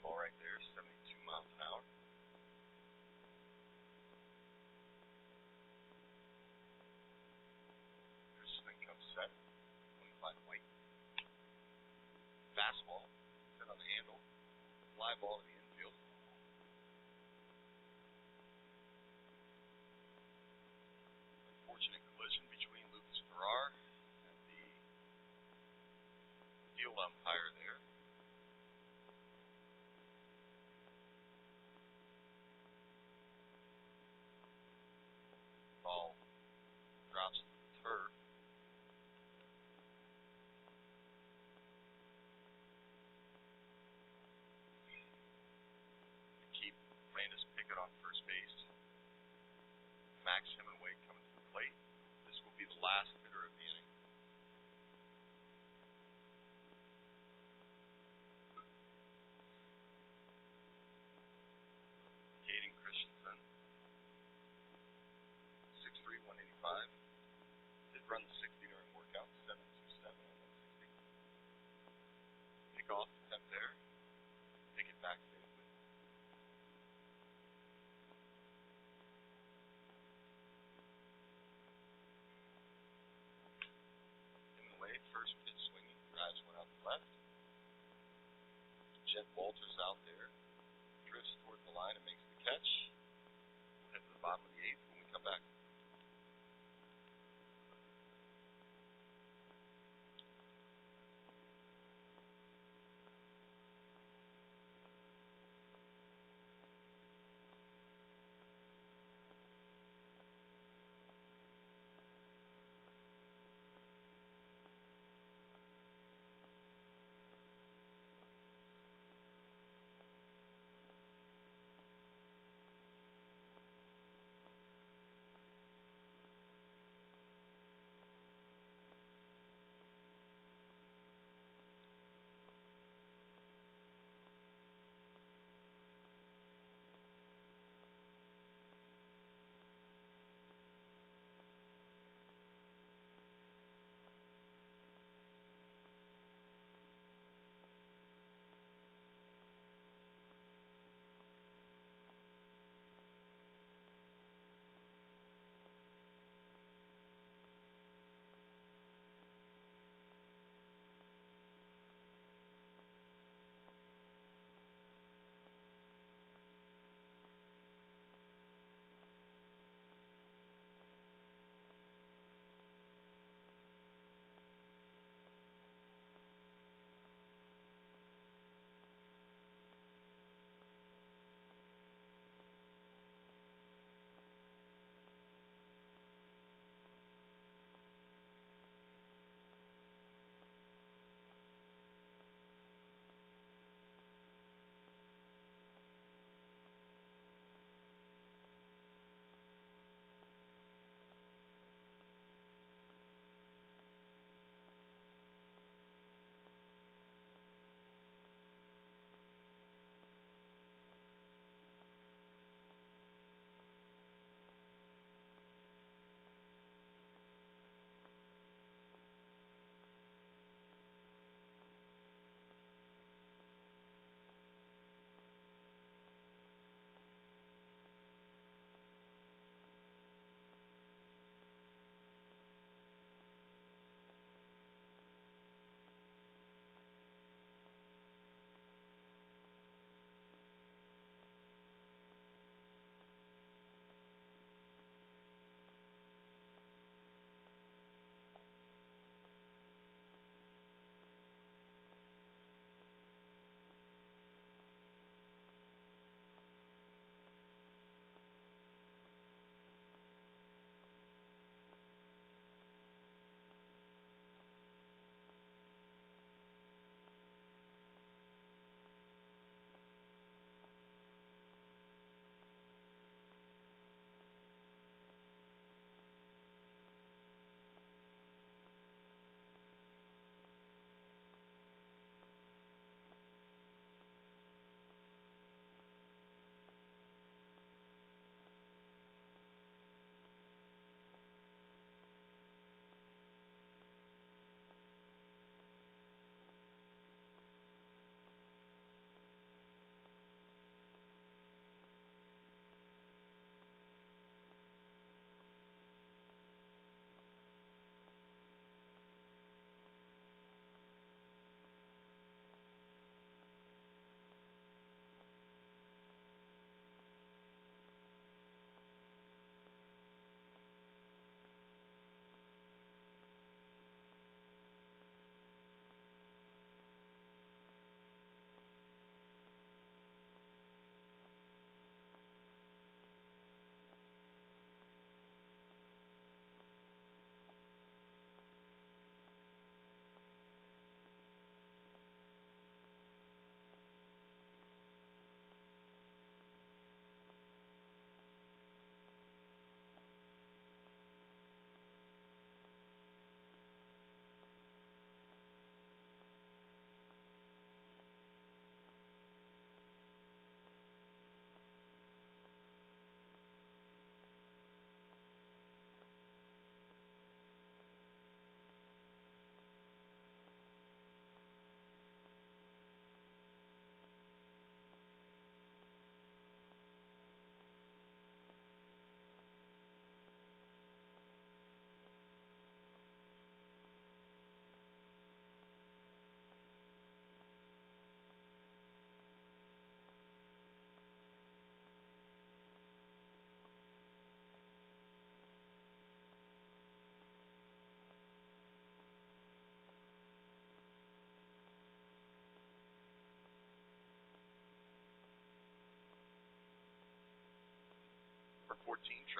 S1: breaking ball right there, 72 miles an hour. There's swing comes set, 25 white. Fastball, set on the handle, fly ball in the infield. Unfortunate collision between Lucas Farrar and the field umpire there. Ball drops to the turf. To keep Landis Pickett on first base. Max Hemingway coming to the plate. This will be the last hitter of the inning. Caden Christensen, 6'3", 185. Did run the 60 during workout, 7.27 on 160. Pick off attempt there. Pick it back safely. Hemingway, first pitch swinging, drives one out the left. Jet Walters out there. Drifts toward the line and makes the catch. We'll head to the bottom of the 8th when we come back.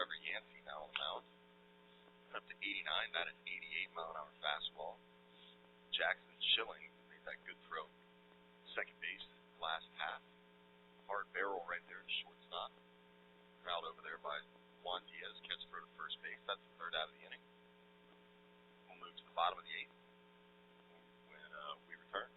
S1: now on the mound. Up to 89, batted 88 mile-an-hour fastball. Jackson Schilling made that good throw. Second base, last half. Hard barrel right there to shortstop. Crowd over there by Juan Diaz, catch throw to first base. That's the third out of the inning. We'll move to the bottom of the eighth when we return.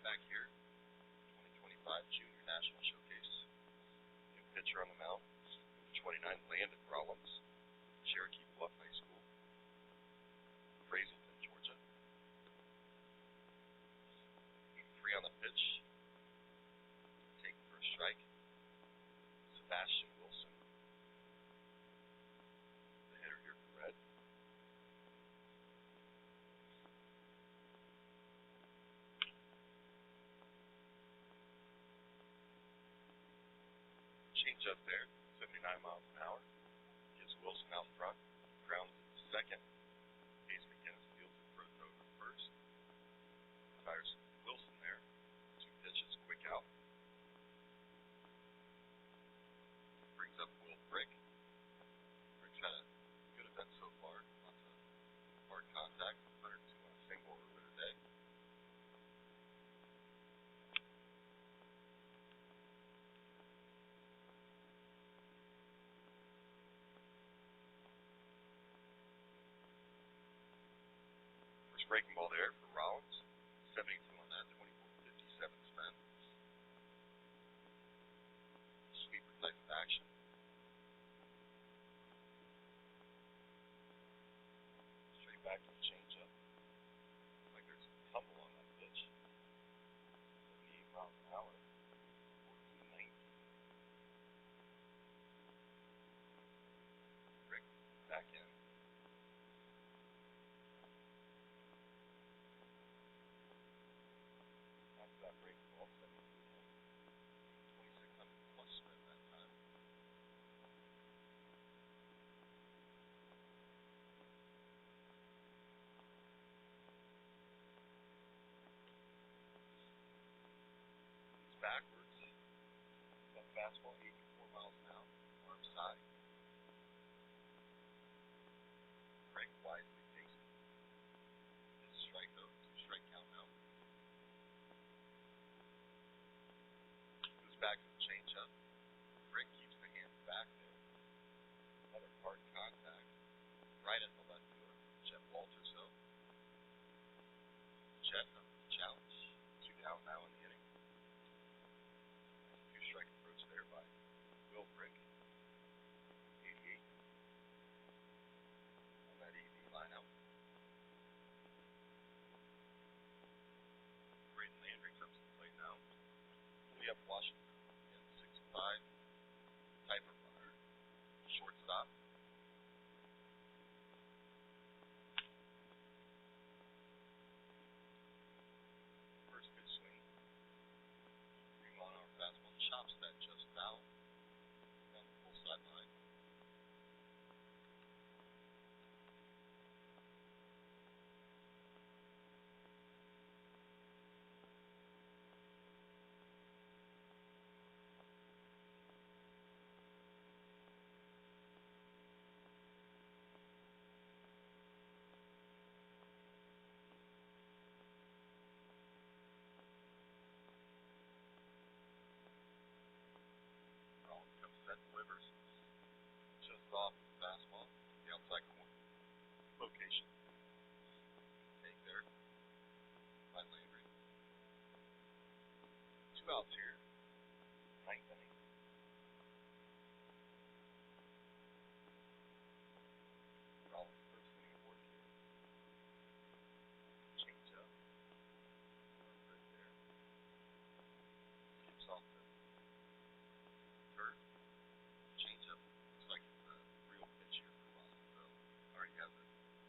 S1: Back here, 2025 Junior National Showcase. New pitcher on the mound, number 29, Landon Rollins, Cherokee Bluff High School, Brazelton, Georgia. 3 on the pitch, taken for a strike. Sebastian Wilson, the hitter here for Red. Change up there, 79 miles an hour. Gives Wilson out front. Grounds it to second. Case McGinnis fields it for a throw to first. Fires Wilson there. 2 pitches, quick out. Brings up Will Brick. Brick's had a good event so far. Lots of hard contact. 102 on a single earlier today. Breaking ball there for Rollins. 72 on that, 24-57 spent. Sweeper type of action. Straight back to the changeup. Fastball, 84 miles an hour, arm side. Break wisely, takes it. It's a strike though, 2-strike count now. Goes back to the changeup. Rick keeps the hands back there. Another hard contact. Right at the left fielder. Jet Walters though. Jet up with the challenge. 2 down now in the inning. 2-strike approach there by Will Brick. 88 on that EV lineout. Braden Landry comes to play now. We have Washington in 6'5". Type of runner. Shortstop. First pitch swing. 3-mile-an-hour fastball. Chops that just foul. Down the full sideline. Rollins comes set, delivers. Just off the fastball. The outside corner. Location. Take there by Landry. 2 outs here. 9th inning. Rollins first inning of work here. Change up. Right there. Skips off the third. Change up. Looks like it's a real pitch here for Rollins, though. Already has a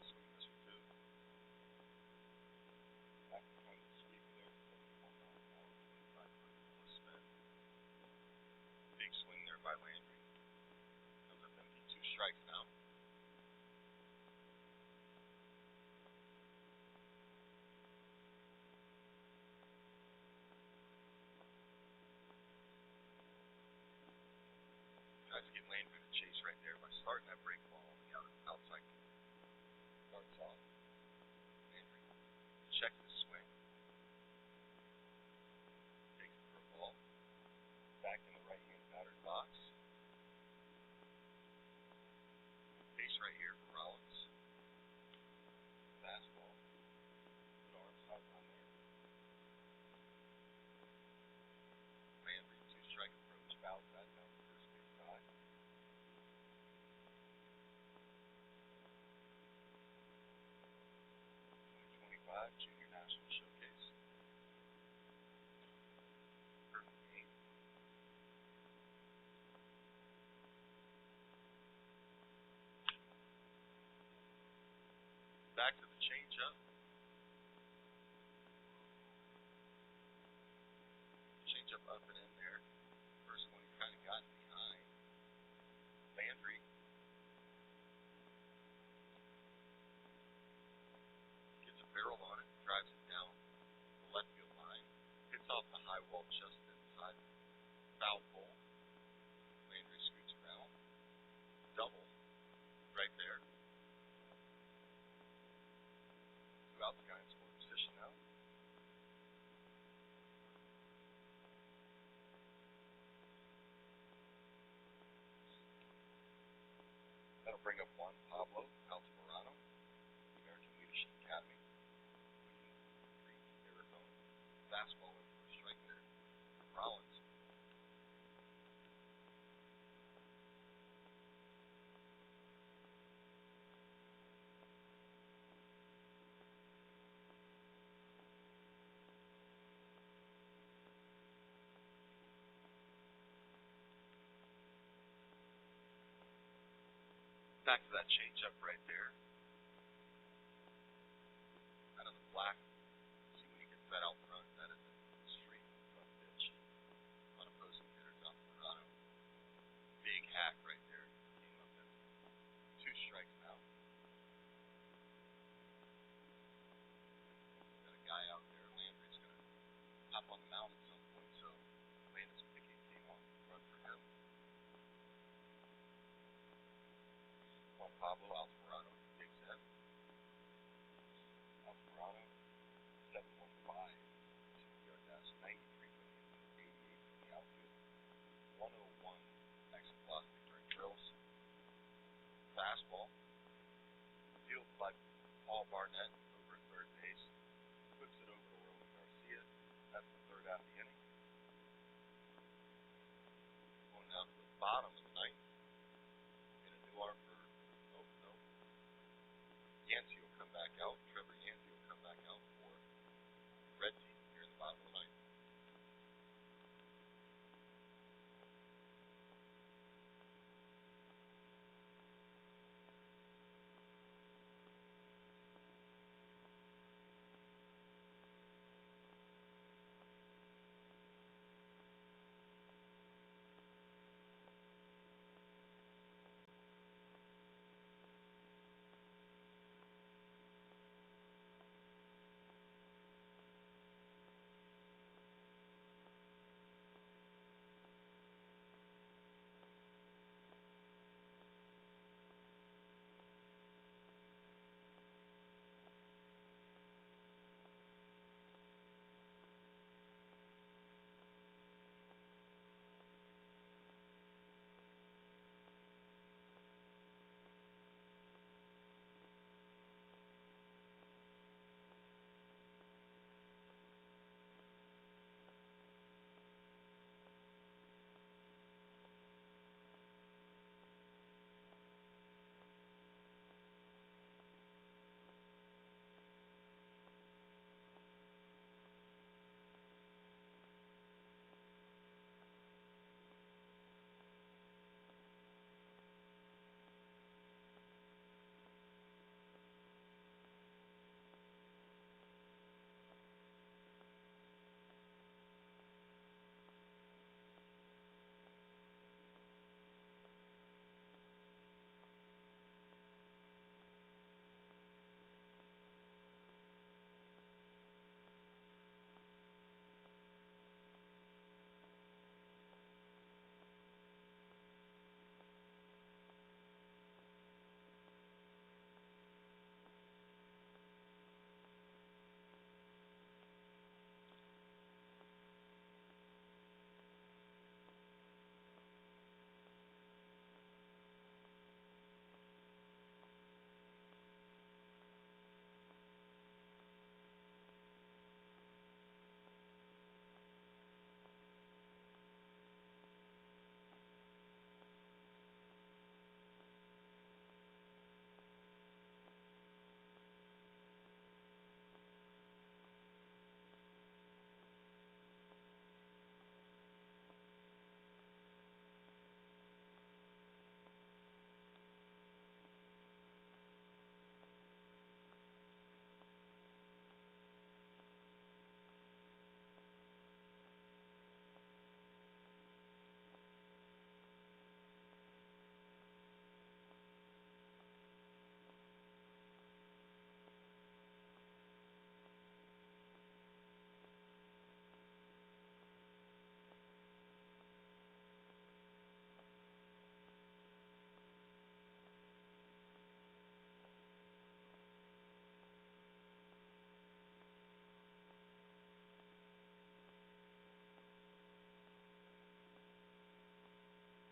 S1: swing this one, too. Back behind the sweep there. 71 miles an hour. 25 plus spin. Big swing there by Landry. Comes up empty. 2 strikes now. Tries to get Landry to chase right there by starting that break ball on the outside. Starts off. Landry checks his swing. Takes it for a ball. Back in the right-hand batter's box. Base right here for Rollins. Fastball. Good arm side on there. Landry, 2-strike approach. Fouls that down the first base side. 2025 Junior National Showcase. Perfect game. Back to the changeup. Changeup up and in there. First one he kind of got behind. Landry. Gets a barrel on it, drives it down the left field line. Hits off the high wall just inside. Foul pole. Landry scoots around. Double. Right there. 2 outs, guy in scoring position now. That'll bring up Juan Pablo Altamirano, American Leadership Academy, Creek, Arizona. Fastball in for a strike there. Rollins. Back to that changeup right there. Out of the black. See when he gets that out front, that is a straight front pitch. On opposing hitters out Colorado. Big hack right there. Came up empty. 2 strikes now. Got a guy out there. Landry's going to hop on the mound at some point, so Landis Pickett came on. Run for him. bottom of the ninth. And a new arm for Yancey will come back out. Trevor Yancey will come back out for the red team here in the bottom of the ninth.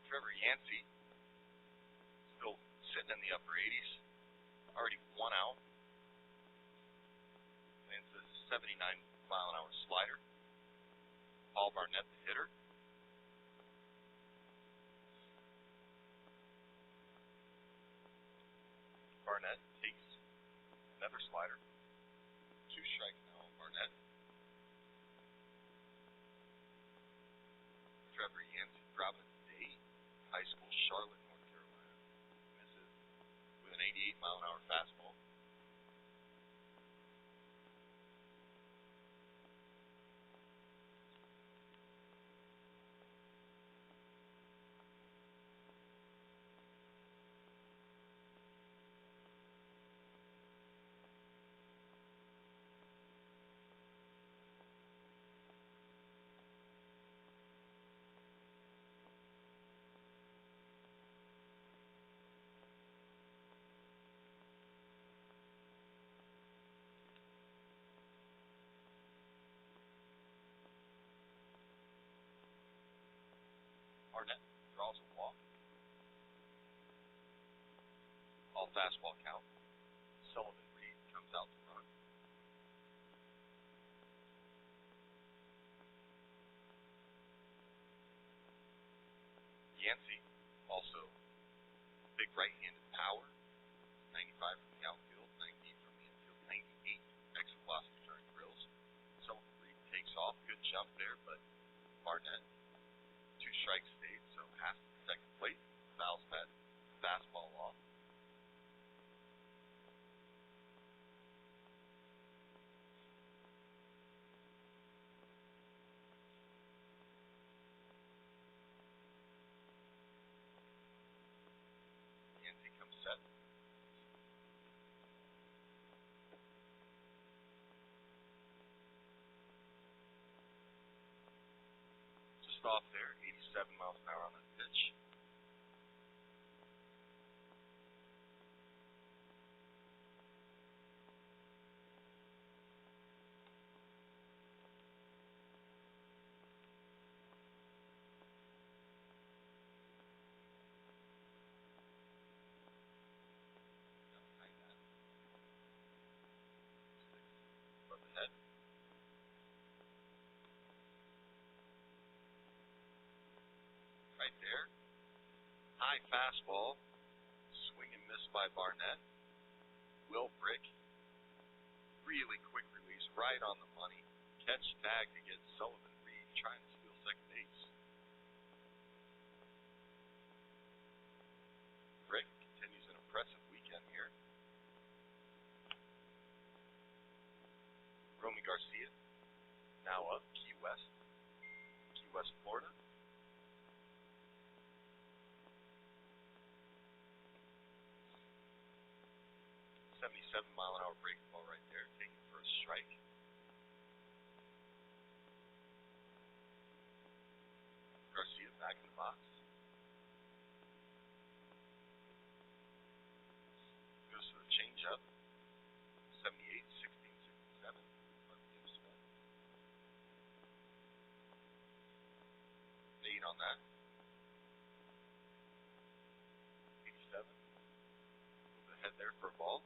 S1: Trevor Yancey still sitting in the upper 80s, already 1 out. Lands a 79-mile-an-hour slider. Paul Barnett, the hitter. Barnett takes another slider. 2 strikes now on Barnett. Trevor Yancey dropping it to Dade High School, Charlotte, North Carolina. Misses with an 88-mile-an-hour fastball. Barnett draws a walk. All fastball count. Sullivan Reed comes out to run. Yancey, also big right-handed power, 95 from the outfield, 90 from the infield, 98 exit velocity during drills. Some read takes off, good jump there, but Barnett, 2 strikes stayed, so has to the second plate, fouls that fastball off. Yancey comes set. Just off there, 87 miles an hour on that pitch. Behind that. Above the head. Right there. High fastball. Swing and miss by Barnett. Will Brick. Really quick release, right on the money. Catch tag to get Sullivan Reed trying to steal second base. Brick continues an impressive weekend here. Romy Garcia, now up, Key West, Florida. $77-mile-an-hour breaking ball right there, taken for a strike. Garcia back in the box. Goes to the changeup. 78, 16, 67. Let him spin. Fade on that. 87. Move ahead there for a ball.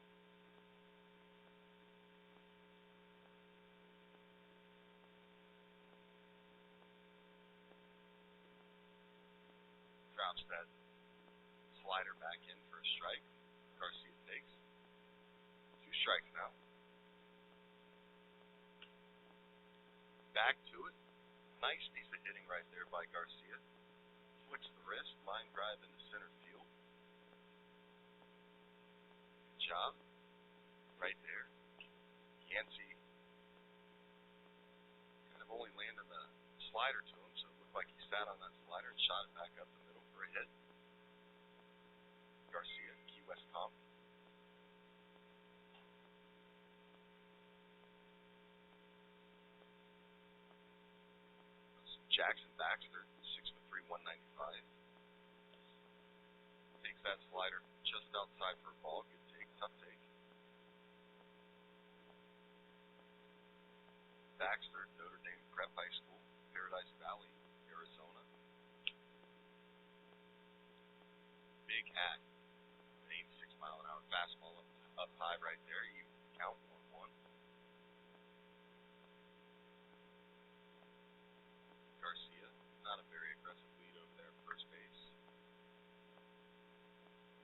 S1: Drops that slider back in for a strike. Garcia takes. 2 strikes now. Back to it. Nice piece of hitting right there by Garcia. Flicks the wrist, line drive into center field. Good job. Right there. Yancey kind of only landed the slider to him, so it looked like he sat on that slider and shot it back up the middle for a hit. Garcia, Key West comp. Jackson Baxter, 6'3", 195. Takes that slider just outside for a ball. Good take, tough take. Baxter, Notre Dame Prep High School, Paradise Valley, Arizona. Big hat. An 86-mile-an-hour fastball up high right there. You count 1-1. Garcia, not a very aggressive lead over there at first base.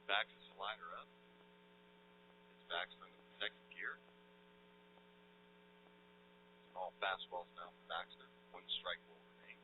S1: Backs the slider up. It's Baxter into the second gear. All fastballs now for Baxter. 1 strike will remain.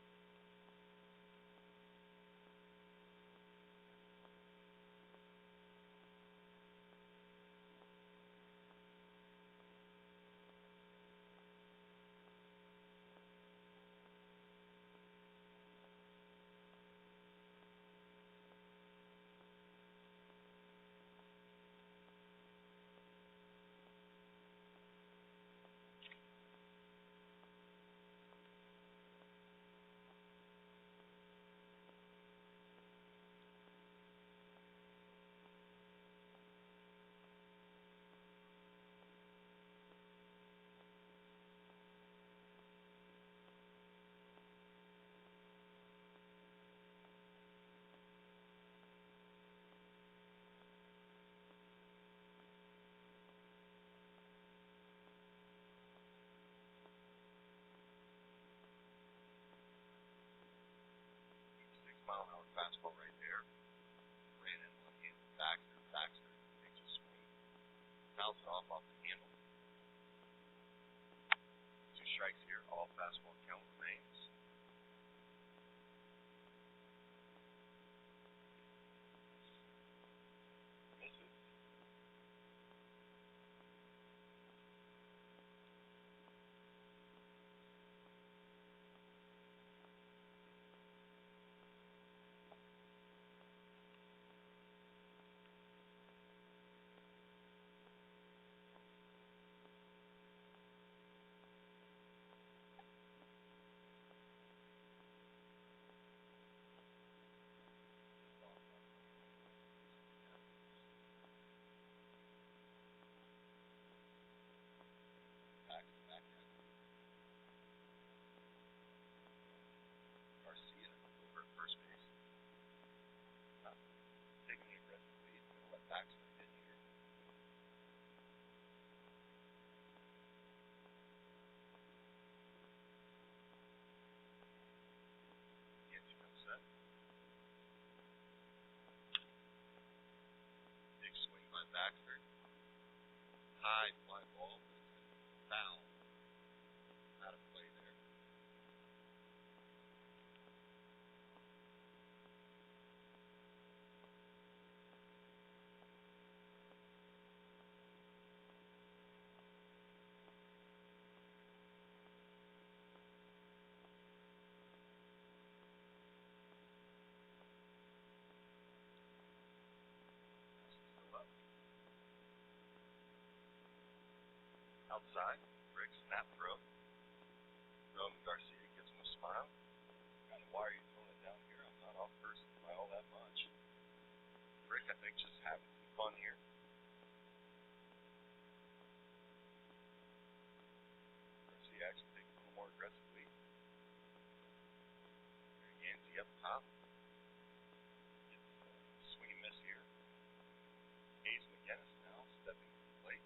S1: high fly ball, but it's going to be foul. Out of play there. Outside, Rick snap throw. Roman Garcia gives him a smile. Kind of, why are you throwing it down here? I'm not off first by all that much. Rick, I think, just having some fun here. Garcia actually takes a little more aggressive lead. Yancey up top. Gets a swing and miss here. Hayes McGinnis now stepping to the plate.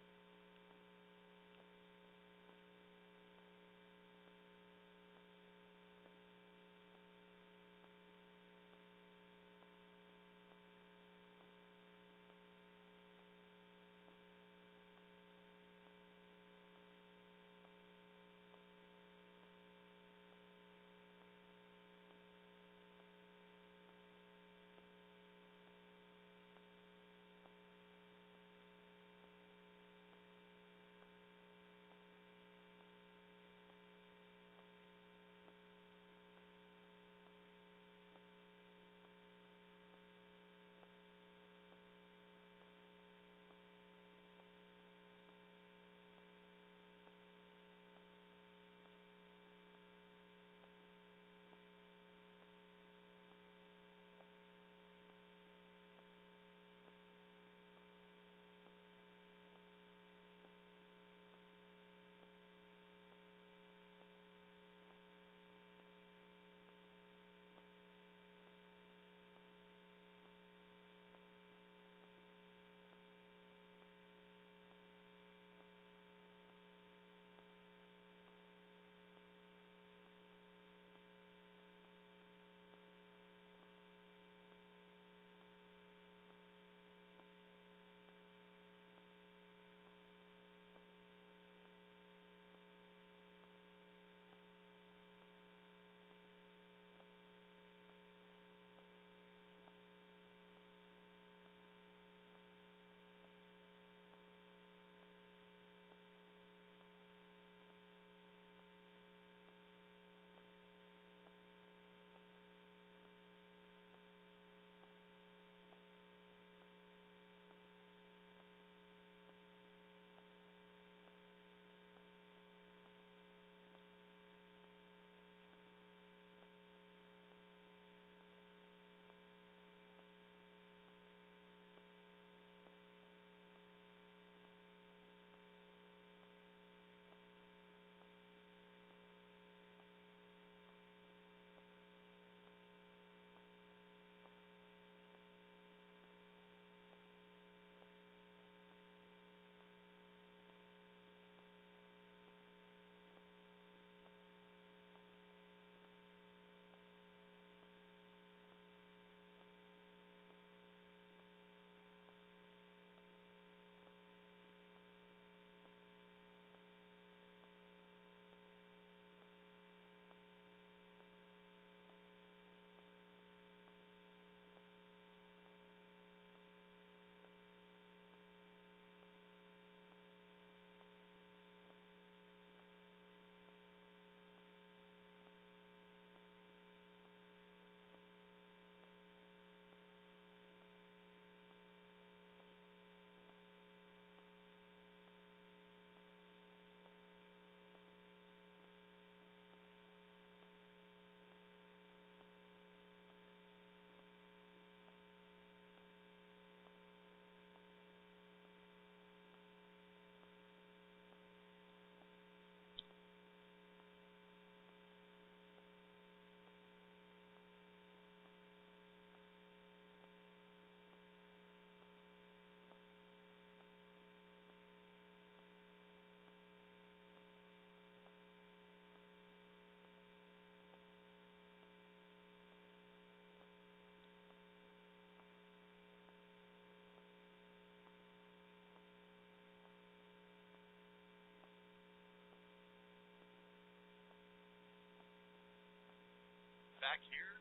S1: back here.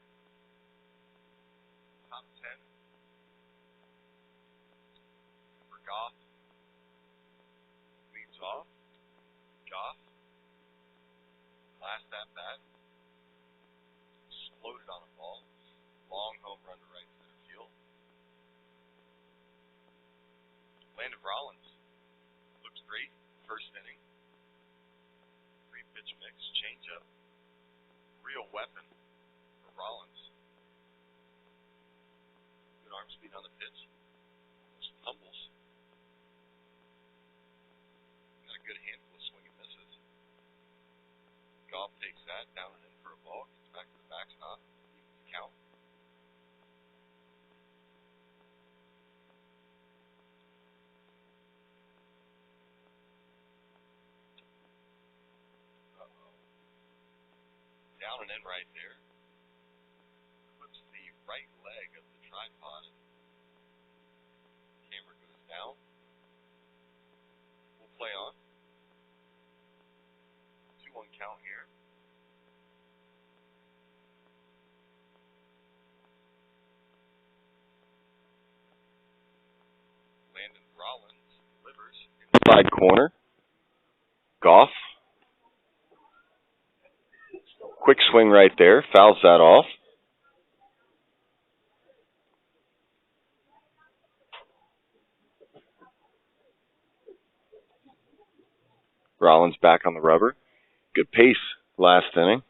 S1: Top 10. For Goff. Leads off. Goff. Last at bat. Exploded on a ball. Long home run to right center field. Landon Rollins. Looks great. First inning. 3-pitch mix. Changeup. Real weapon for Rollins. Good arm speed on the pitch. Almost tumbles. Got a good handful of swing and misses. Goff takes that down and in for a ball. Gets back to the backstop. Evens the count. Down and in right there. Clips the right leg of the tripod. Camera goes down. We'll play on. 2-1 count here. Landon Rollins delivers inside corner. Goff. Quick swing right there. Fouls that off. Rollins back on the rubber. Good pace last inning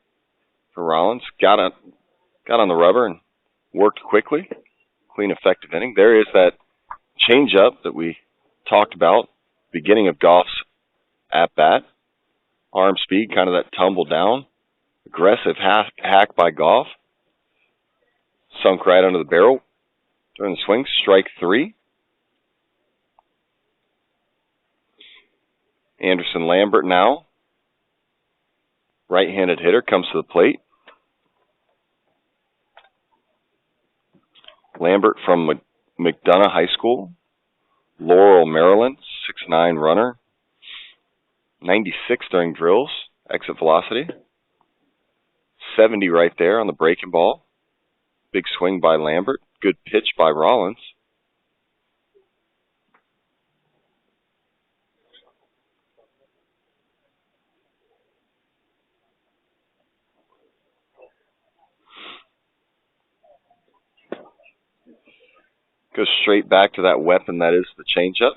S1: for Rollins. Got on the rubber and worked quickly. Clean, effective inning. There is that changeup that we talked about, beginning of Goff's at-bat. Arm speed, kind of that tumble down. Aggressive hack by Goff. Sunk right under the barrel during the swing. Strike 3. Anderson Lambert now. Right-handed hitter comes to the plate. Lambert from McDonough High School. Laurel, Maryland. 6'9" runner. 96 during drills. Exit velocity. 70 right there on the breaking ball. Big swing by Lambert. Good pitch by Rollins. Goes straight back to that weapon that is the changeup.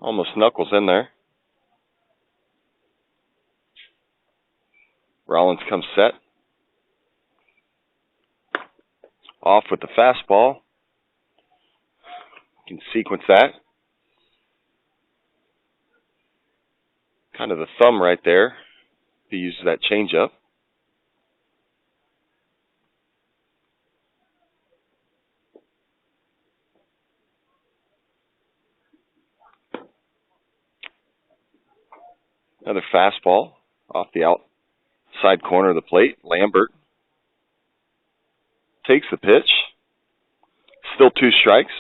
S1: Almost knuckles in there. Rollins comes set. Off with the fastball. You can sequence that. Kind of the thumb right there. He uses that changeup. Another fastball off the outside corner of the plate. Lambert takes the pitch. Still 2 strikes.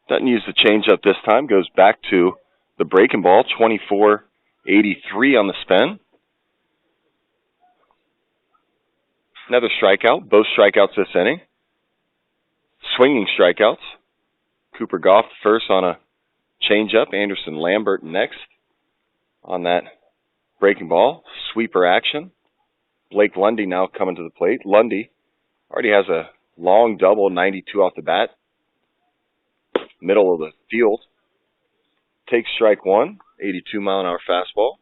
S1: Doesn't use the changeup this time. Goes back to the breaking ball. 24-83 on the spin. Another strikeout. Both strikeouts this inning. Swinging strikeouts. Cooper Goff first on a changeup. Anderson Lambert next on that breaking ball. Sweeper action. Blake Lundy now coming to the plate. Lundy already has a long double, 92 off the bat. Middle of the field. Takes strike 1, 82-mile-an-hour fastball.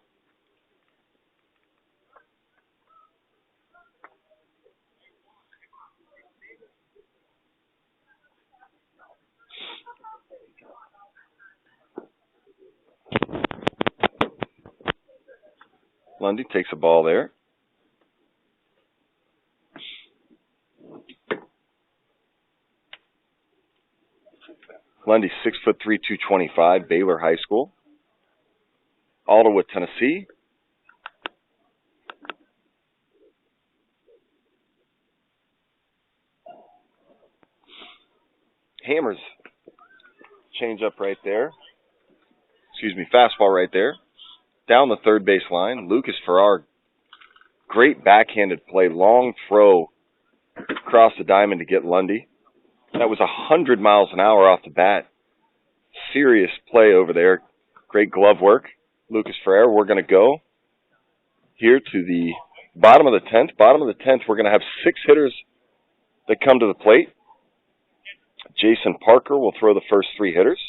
S1: Lundy takes a ball there. Lundy, 6'3", 225, Baylor High School. Alderwood, Tennessee. Hammers Change up right there. Excuse me, fastball right there. Down the third base line. Lucas Farrar, great backhanded play. Long throw across the diamond to get Lundy. That was 100 miles an hour off the bat. Serious play over there. Great glove work. Lucas Ferrer, we're going to go here to the bottom of the 10th. Bottom of the 10th, we're going to have 6 hitters that come to the plate. Jason Parker will throw the first 3 hitters.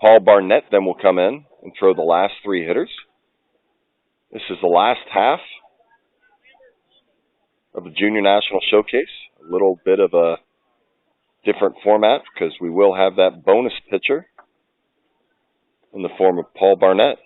S1: Paul Barnett then will come in and throw the last 3 hitters. This is the last half of the Junior National Showcase. A little bit of a different format because we will have that bonus pitcher in the form of Paul Barnett.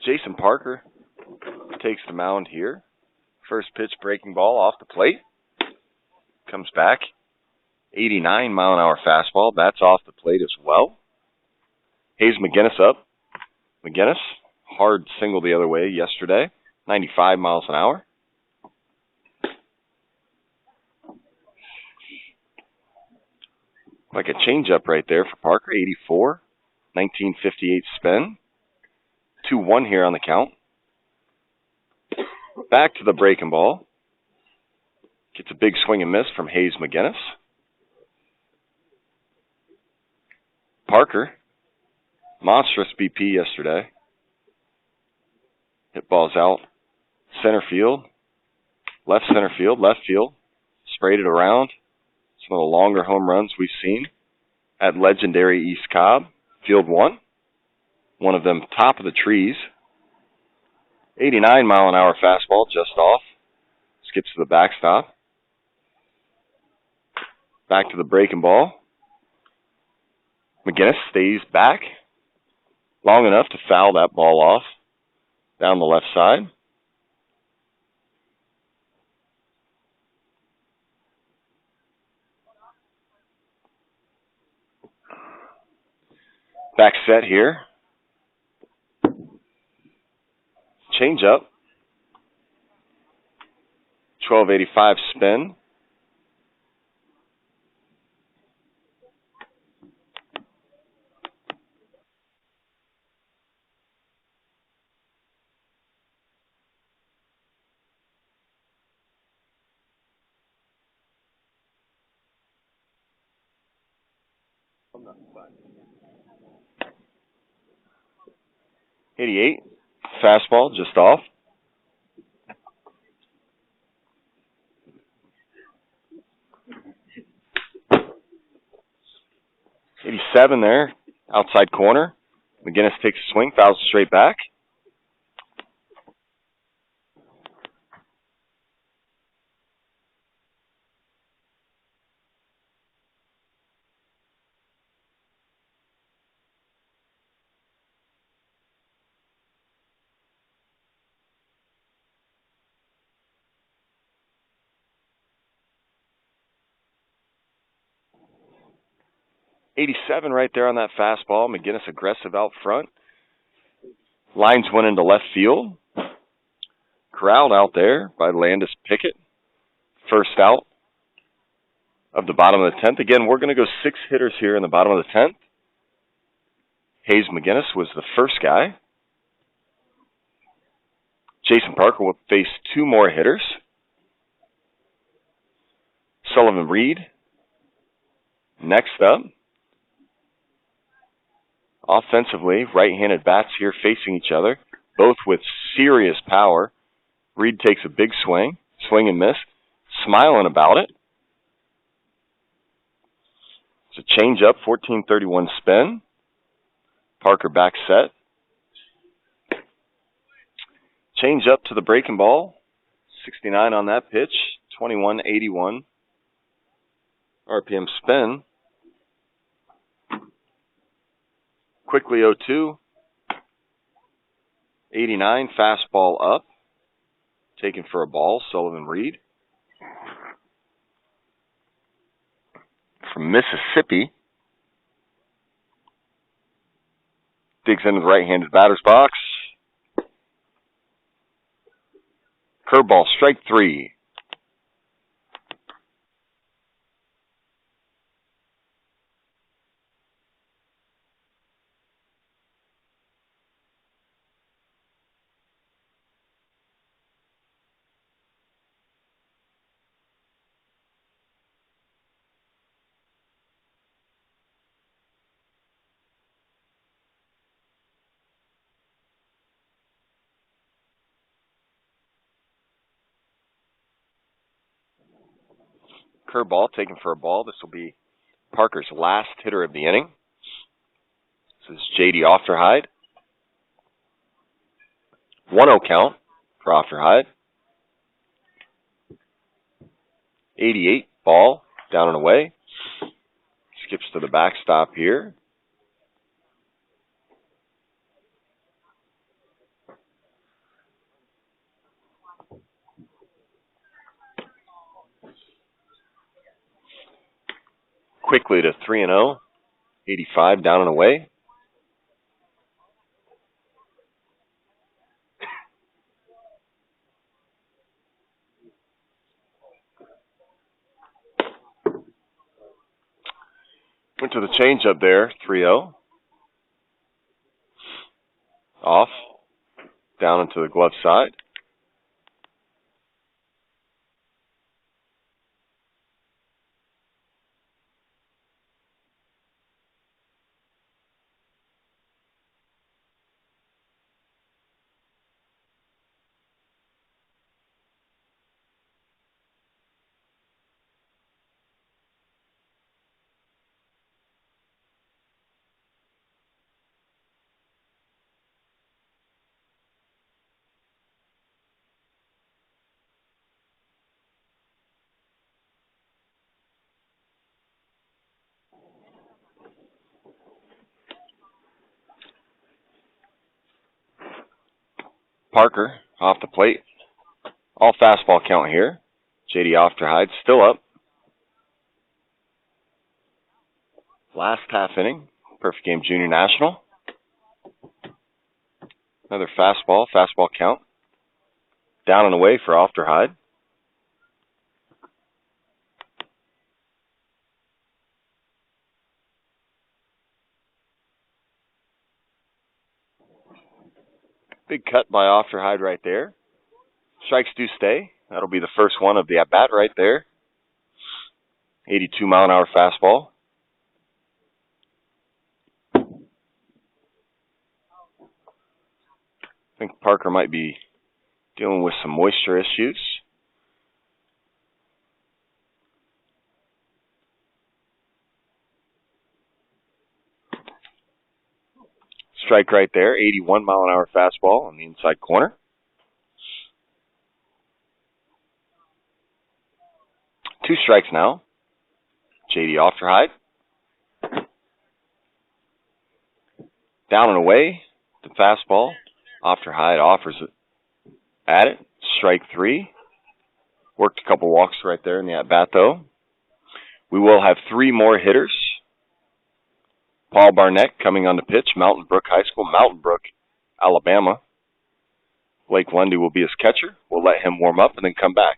S1: Jason Parker takes the mound here. First pitch breaking ball off the plate. Comes back. 89 mile an hour fastball. That's off the plate as well. Hayes McGinnis up. McGinnis, hard single the other way yesterday. 95 miles an hour. Like a changeup right there for Parker. 84. 1958 spin. 2-1 here on the count. Back to the breaking ball. Gets a big swing and miss from Hayes McGinnis. Parker, monstrous BP yesterday. Hit balls out center field, left field. Sprayed it around. Some of the longer home runs we've seen at legendary East Cobb. Field 1. One of them top of the trees. 89 mile an hour fastball just off. Skips to the backstop. Back to the breaking ball. McGinnis stays back long enough to foul that ball off. Down the left side. Back set here. Change up. 1285 spin. .88. Fastball just off. .87 there, outside corner. McGinnis takes a swing, fouls it straight back. .87 right there on that fastball. McGinnis aggressive out front. Lines went into left field. Corralled out there by Landis Pickett. First out of the bottom of the 10th. Again, we're going to go 6 hitters here in the bottom of the 10th. Hayes McGinnis was the first guy. Jason Parker will face 2 more hitters. Sullivan Reed next up. Offensively, right-handed bats here facing each other, both with serious power. Reed takes a big swing and miss, smiling about it. It's a change-up, 1431 spin. Parker back set. Change up to the breaking ball, 69 on that pitch, 2181 RPM spin. Quickly 0-2. 89, fastball up. Taken for a ball, Sullivan Reed. From Mississippi. Digs into the right-handed batter's box. Curveball, strike 3. Curveball taken for a ball. This will be Parker's last hitter of the inning. This is J.D. Ofterhide. 1-0 count for Ofterhide. 88, ball, down and away. Skips to the backstop here. Quickly to 3-0. 85, down and away. Went to the changeup there, 3-0. Off, down into the glove side. Parker off the plate. All fastball count here. J.D. Ofterhide still up. Last half inning. Perfect game junior national. Another fastball count. Down and away for Ofterhide. Big cut by Ofterhide right there. Strikes do stay. That'll be the first one of the at-bat right there. 82-mile-an-hour fastball. I think Parker might be dealing with some moisture issues. Strike right there, 81-mile-an-hour fastball on the inside corner. Two strikes now. J.D. Ofterhide. Down and away, the fastball. Ofterhide offers it at it. Strike three. Worked a couple walks right there in the at-bat, though. We will have three more hitters. Paul Barnett coming on the pitch, Mountain Brook High School, Mountain Brook, Alabama. Blake Lundy will be his catcher. We'll let him warm up and then come back.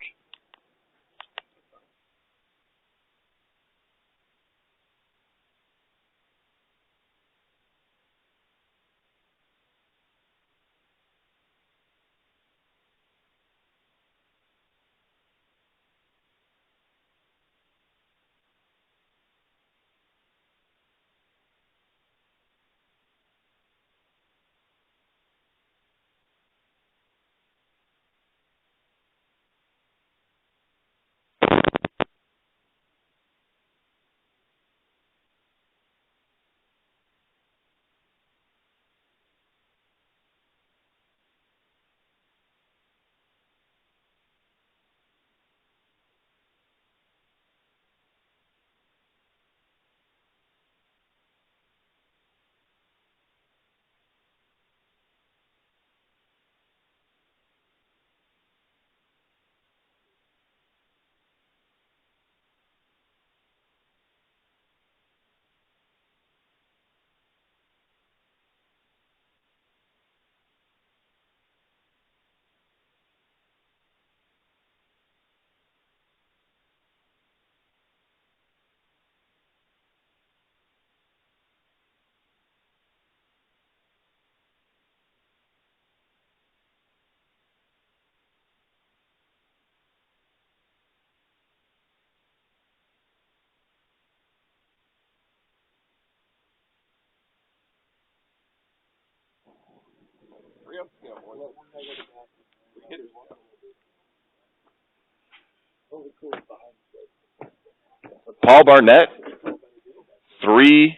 S1: Paul Barnett, three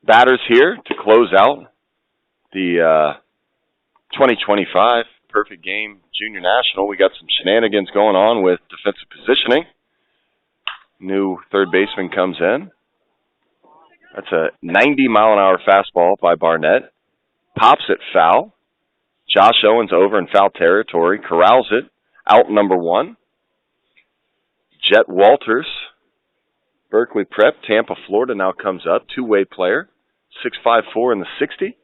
S1: batters here to close out the 2025 Perfect Game Junior National. We got some shenanigans going on with defensive positioning. New third baseman comes in. That's a 90-mile-an-hour fastball by Barnett. Pops it foul. Josh Owens over in foul territory. Corrals it. Out number one. Jet Walters, Berkeley Prep, Tampa, Florida, now comes up. Two-way player. 6'5", in the 60.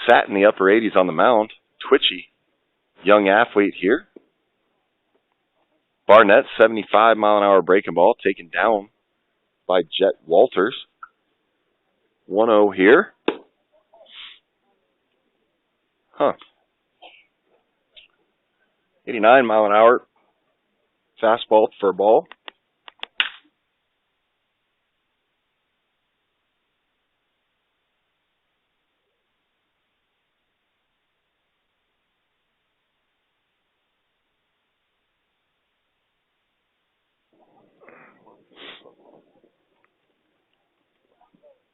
S1: Sat in the upper 80s on the mound. Twitchy. Young athlete here. Barnett, 75-mile-an-hour breaking ball, taken down by Jet Walters. 1-0 here. 89-mile-an-hour fastball for a ball.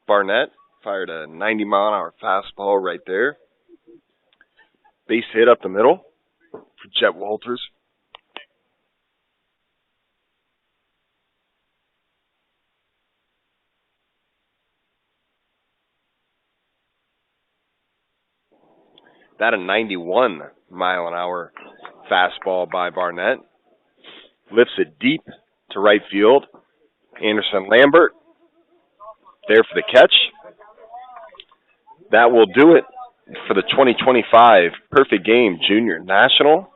S1: Barnett fired a 90-mile-an-hour fastball right there. Base hit up the middle for Jet Walters. That a 91-mile-an-hour fastball by Barnett. Lifts it deep to right field. Anderson Lambert there for the catch. That will do it for the 2025 Perfect Game Junior National.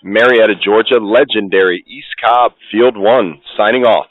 S1: Marietta, Georgia, legendary East Cobb, Field 1, signing off.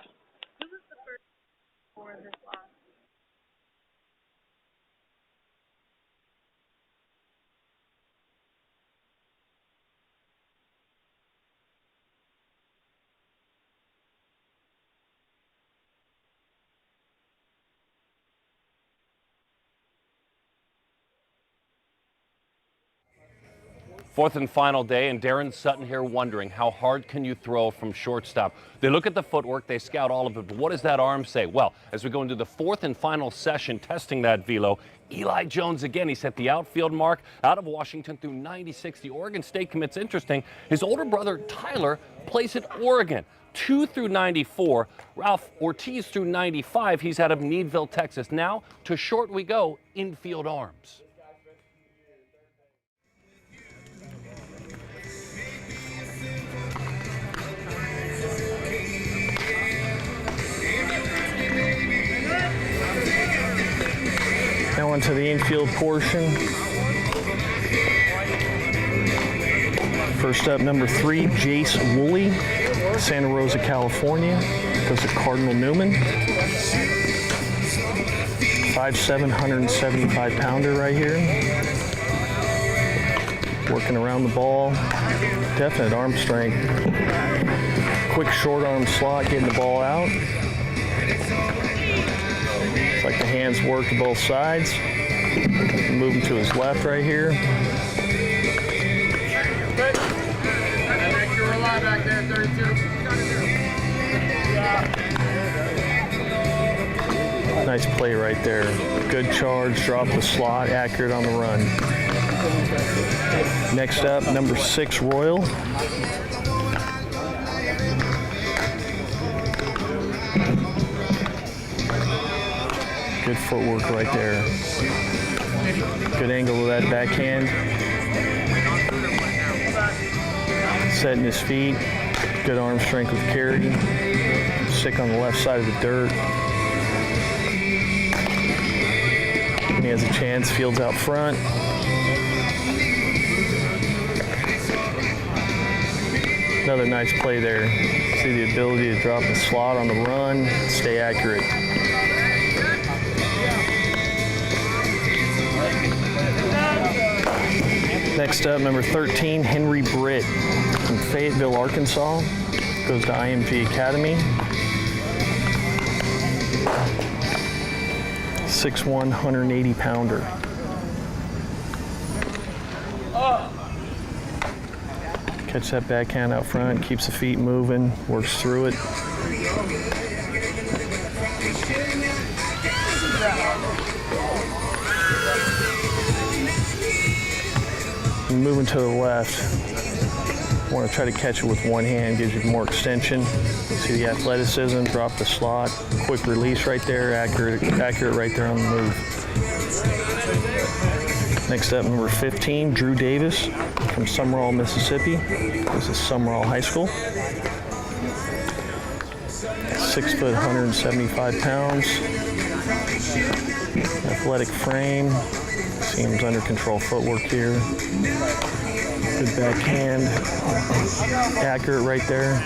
S4: Fourth and final day, and Darren Sutton here wondering, how hard can you throw from shortstop? They look at the footwork, they scout all of it, but what does that arm say? Well, as we go into the fourth and final session testing that velo, Eli Jones again, he set the outfield mark out of Washington through 96. The Oregon State commits interesting. His older brother, Tyler, plays at Oregon. 2 through 94. Ralph Ortiz through 95. He's out of Needville, Texas. Now to short we go, Infield Arms.
S6: Now onto the infield portion. First up, number 3, Jace Woolley, Santa Rosa, California. Goes to Cardinal Newman. 5'7", 175-pounder right here. Working around the ball. Definite arm strength. Quick short arm slot, getting the ball out. It's like the hands work to both sides. Moving to his left right here. Nice play right there. Good charge, drop the slot, accurate on the run. Next up, number 6, Royal. Good footwork right there. Good angle of that backhand. Setting his feet. Good arm strength with carry. Stick on the left side of the dirt. And he has a chance, fields out front. Another nice play there. See the ability to drop the slot on the run, stay accurate. Next up, number 13, Henry Britt from Fayetteville, Arkansas. Goes to IMG Academy. 6'1", 180-pounder. Catch that backhand out front, keeps the feet moving, works through it. And moving to the left, want to try to catch it with one hand, gives you more extension. See the athleticism, drop the slot, quick release right there, accurate right there on the move. Next up, number 15, Drew Davis from Summerall, Mississippi. This is Summerall High School. 6 foot, 175 pounds. Athletic frame. Seems under control footwork here. Good backhand. Accurate right there.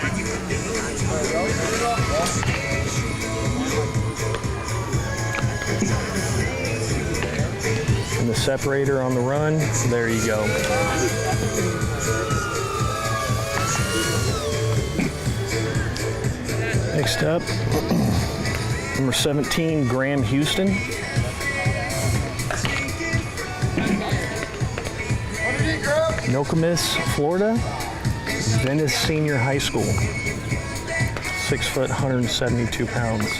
S6: And the separator on the run. There you go. Next up, number 17, Graham Houston. Nokomis, Florida. Venice Senior High School. 6 foot, 172 pounds.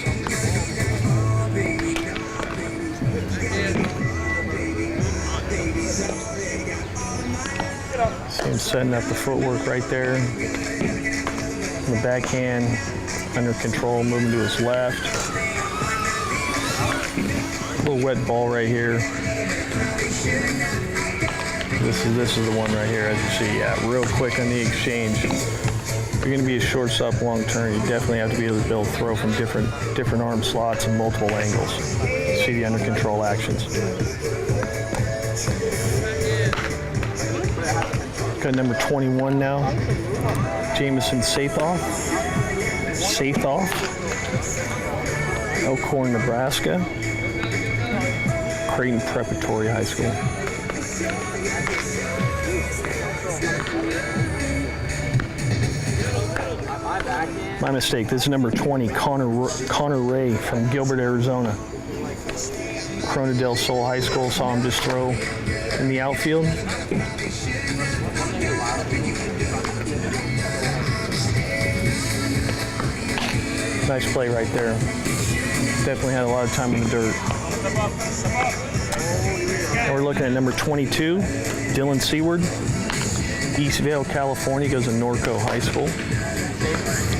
S6: See him setting up the footwork right there. The backhand under control, moving to his left. A little wet ball right here. This is the one right here, as you see. Yeah, real quick on the exchange. If you're going to be a shortstop long term, you definitely have to be able to throw from different arm slots and multiple angles. See the under control actions. Got number 21 now, Jamison Sathoff, Elkhorn, Nebraska, Creighton Preparatory High School. My mistake, this is number 20, Connor Ray from Gilbert, Arizona. Corona del Sol High School, saw him just throw in the outfield. Nice play right there. Definitely had a lot of time in the dirt. We're looking at number 22, Dylan Seward. Eastvale, California, goes to Norco High School.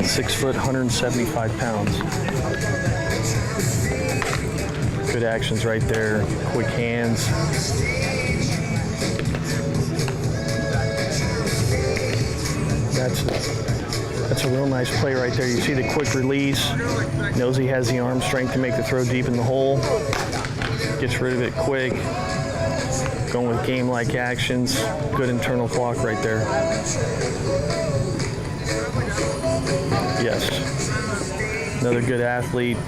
S6: 6 foot, 175 pounds. Good actions right there. Quick hands. That's a real nice play right there. You see the quick release. Knows he has the arm strength to make the throw deep in the hole. Gets rid of it quick. Going with game-like actions. Good internal clock right there. Yes. Another good athlete.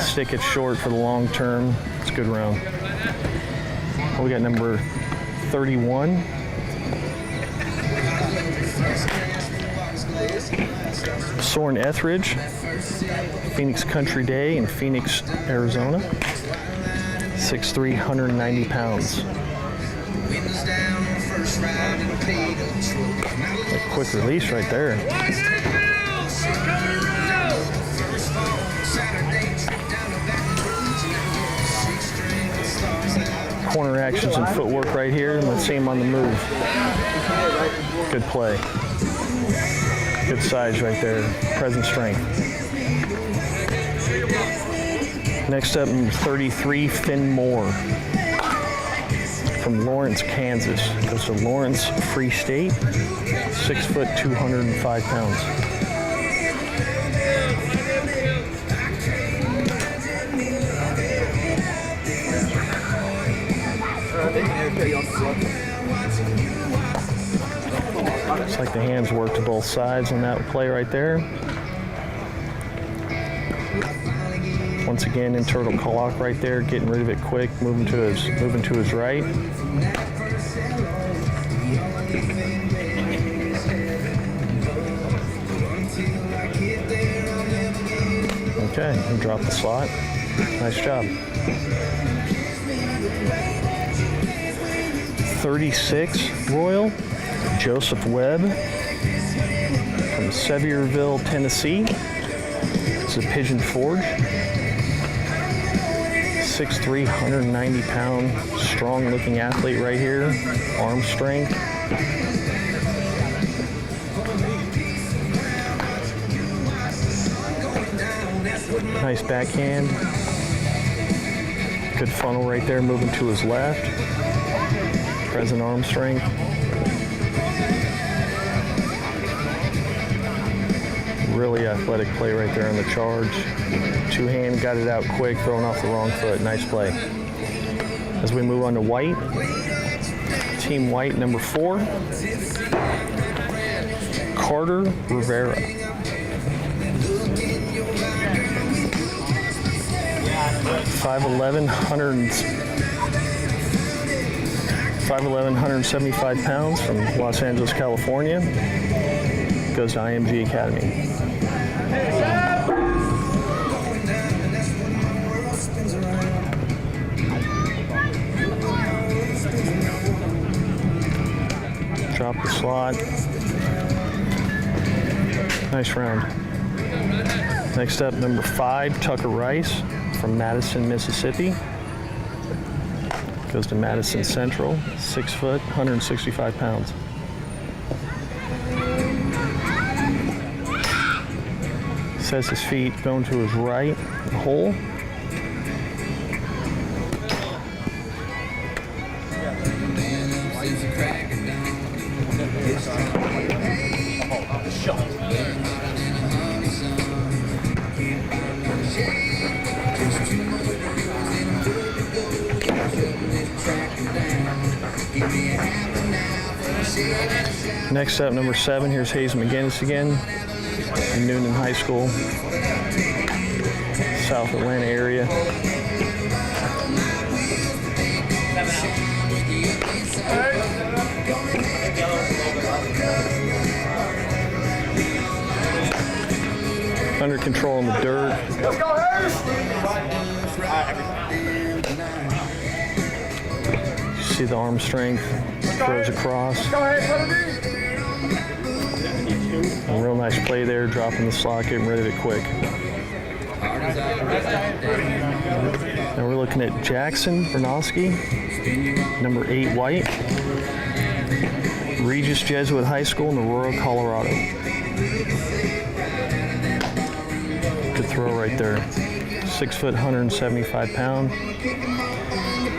S6: Stick it short for the long term. It's a good round. We got number 31. Soren Etheridge, Phoenix Country Day in Phoenix, Arizona. 6'3", 190 pounds. A quick release right there. Corner actions and footwork right here. Let's see him on the move. Good play. Good size right there. Present strength. Next up, 33, Finn Moore. From Lawrence, Kansas. Goes to Lawrence Free State. 6 foot, 205 pounds. Looks like the hands work to both sides on that play right there. Once again, internal clock right there, getting rid of it quick, moving to his right. Okay, and drop the slot. Nice job. 36, Royal, Joseph Webb from Sevierville, Tennessee. It's a Pigeon Forge. 6'3", 190 pound, strong looking athlete right here. Arm strength. Nice backhand. Good funnel right there, moving to his left. Present arm strength. Really athletic play right there on the charge. Two hand, got it out quick, throwing off the wrong foot. Nice play. As we move on to White. Team White, number 4. Carter Rivera. 5'11", 175 pounds from Los Angeles, California. Goes to IMG Academy. Drop the slot. Nice round. Next up, number 5, Tucker Rice from Madison, Mississippi. Goes to Madison Central, 6 foot, 165 pounds. Sets his feet, going to his right, hole. Next up, number 7, here's Hayes McGinnis again, in Noonan High School, South Atlanta area. Under control in the dirt.
S10: Let's go, Hayes!
S6: See the arm strength, throws across.
S10: Let's go, Hayes, let it
S6: A real nice play there, dropping the slot, getting rid of it quick. Now we're looking at Jackson Bernowski, number 8 white, Regis Jesuit High School in Aurora, Colorado. Good throw right there. 6 foot, 175 pound.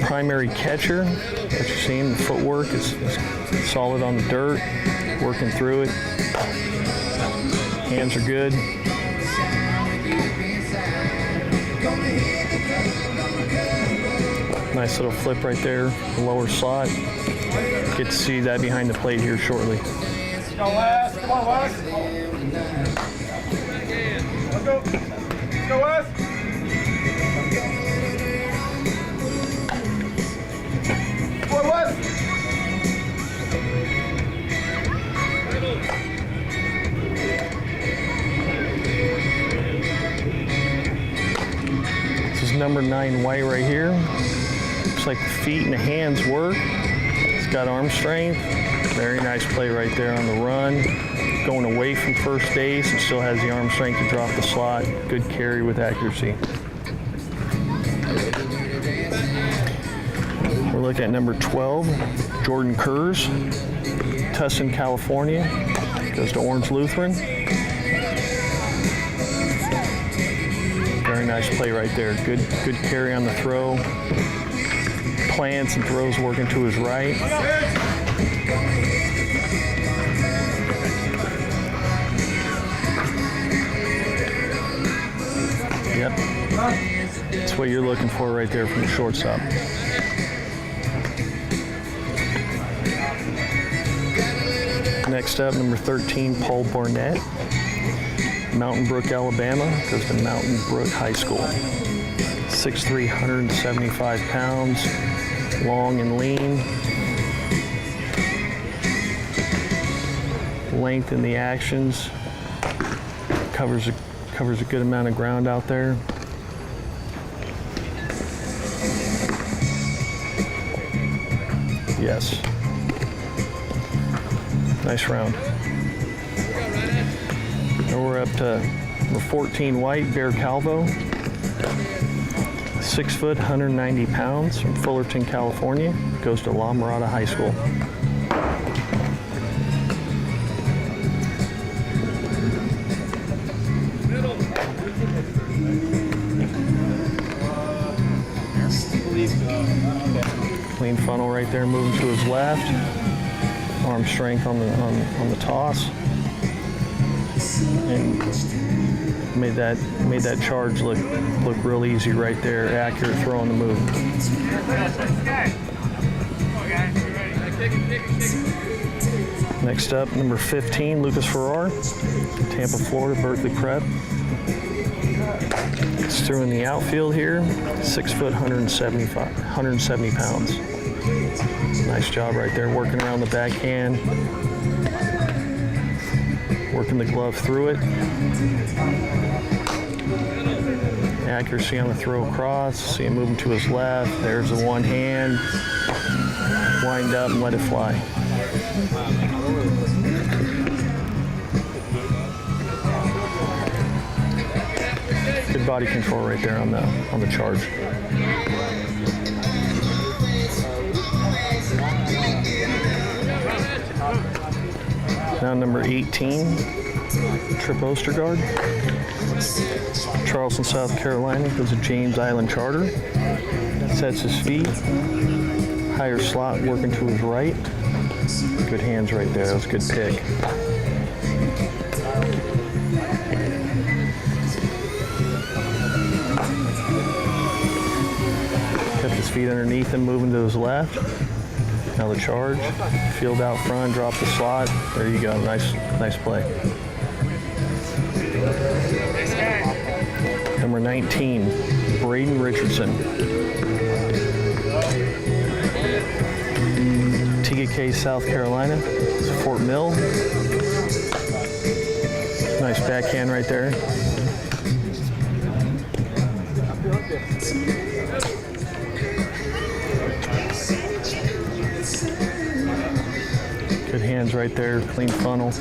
S6: Primary catcher, what you're seeing, the footwork is solid on the dirt, working through it. Hands are good. Nice little flip right there, lower slot. Get to see that behind the plate here shortly.
S10: Let's go, Wes. Come on, Wes. Let's go. Let's go, Wes. Come on, Wes.
S6: This is number 9 white right here. Looks like the feet and the hands work. It's got arm strength. Very nice play right there on the run. Going away from first base and still has the arm strength to drop the slot. Good carry with accuracy. We're looking at number 12, Jordan Kurz, Tustin, California. Goes to Orange Lutheran. Very nice play right there. Good carry on the throw. Plants and throws working to his right. Yep. That's what you're looking for right there from the shortstop. Next up, number 13, Paul Barnett. Mountain Brook, Alabama. Goes to Mountain Brook High School. 6'3", 175 pounds. Long and lean. Length in the actions. Covers a good amount of ground out there. Yes. Nice round. Now we're up to number 14 white, Bear Calvo. 6 foot, 190 pounds from Fullerton, California. Goes to La Mirada High School. Clean funnel right there, moving to his left. Arm strength on the toss. And made that charge look real easy right there. Accurate throw on the move. Next up, number 15, Lucas Farrar, Tampa, Florida, Berkeley Prep. It's through in the outfield here. 6 foot, 170 pounds. Nice job right there, working around the backhand. Working the glove through it. Accuracy on the throw across. See him moving to his left. There's the one hand. Wind up and let it fly. Good body control right there on the charge. Now number 18, Trip Ostergaard, Charleston, South Carolina, goes to James Island Charter. Sets his feet, Higher slot working to his right. Good hands right there. That was a good pick. Kept his feet underneath him, moving to his left. Now the charge. Field out front, drop the slot. There you go. Nice play. Number 19, Braden Richardson. TKK, South Carolina, Fort Mill. Nice backhand right there. Good hands right there, clean funnel.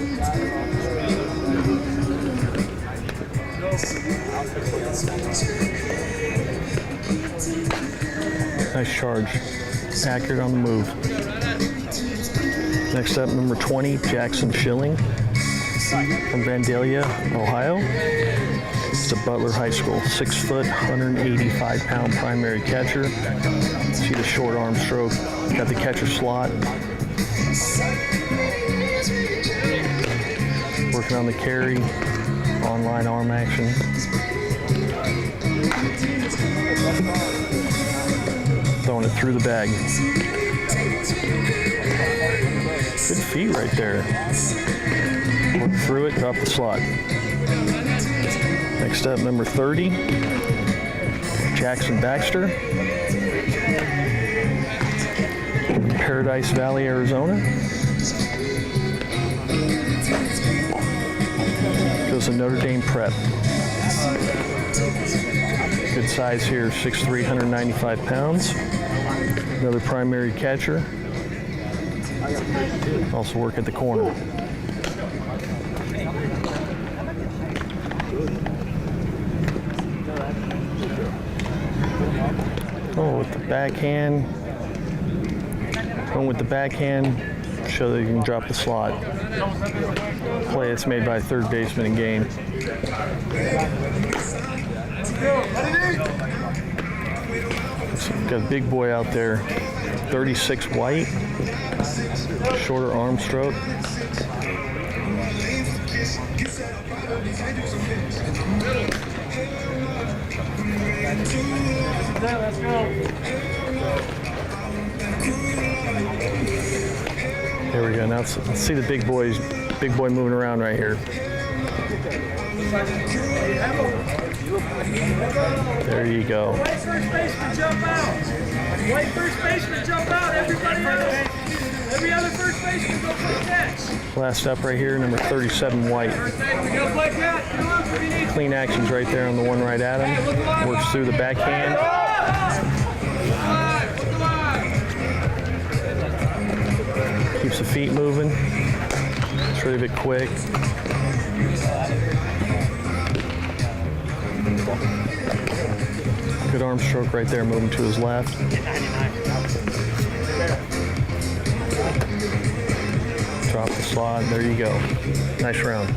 S6: Nice charge. Accurate on the move. Next up, number 20, Jackson Schilling from Vandalia, Ohio. It's a Butler High School. 6 foot, 185-pound primary catcher. See the short arm stroke. Got the catcher slot. Working on the carry. Online arm action. Throwing it through the bag. Good feet right there. Work through it, drop the slot. Next up, number 30, Jackson Baxter. Paradise Valley, Arizona. Goes to Notre Dame Prep. Good size here, 6'3", 195 pounds. Another primary catcher. Also work at the corner. Oh, with the backhand. Going with the backhand, show that you can drop the slot. Play that's made by a third baseman in game. Got a big boy out there, 36 white, shorter arm stroke.
S10: Let's go.
S6: There we go. Now let's see the big boy moving around right here. There you go.
S10: White first baseman jump out. White first baseman jump out. Everybody else. Every other first baseman go play catch.
S6: Last up right here, number 37 white. Clean actions right there on the one right at him. Works through the backhand. Keeps the feet moving. It's really a bit quick. Good arm stroke right there, moving to his left. Drop the slot. There you go. Nice round.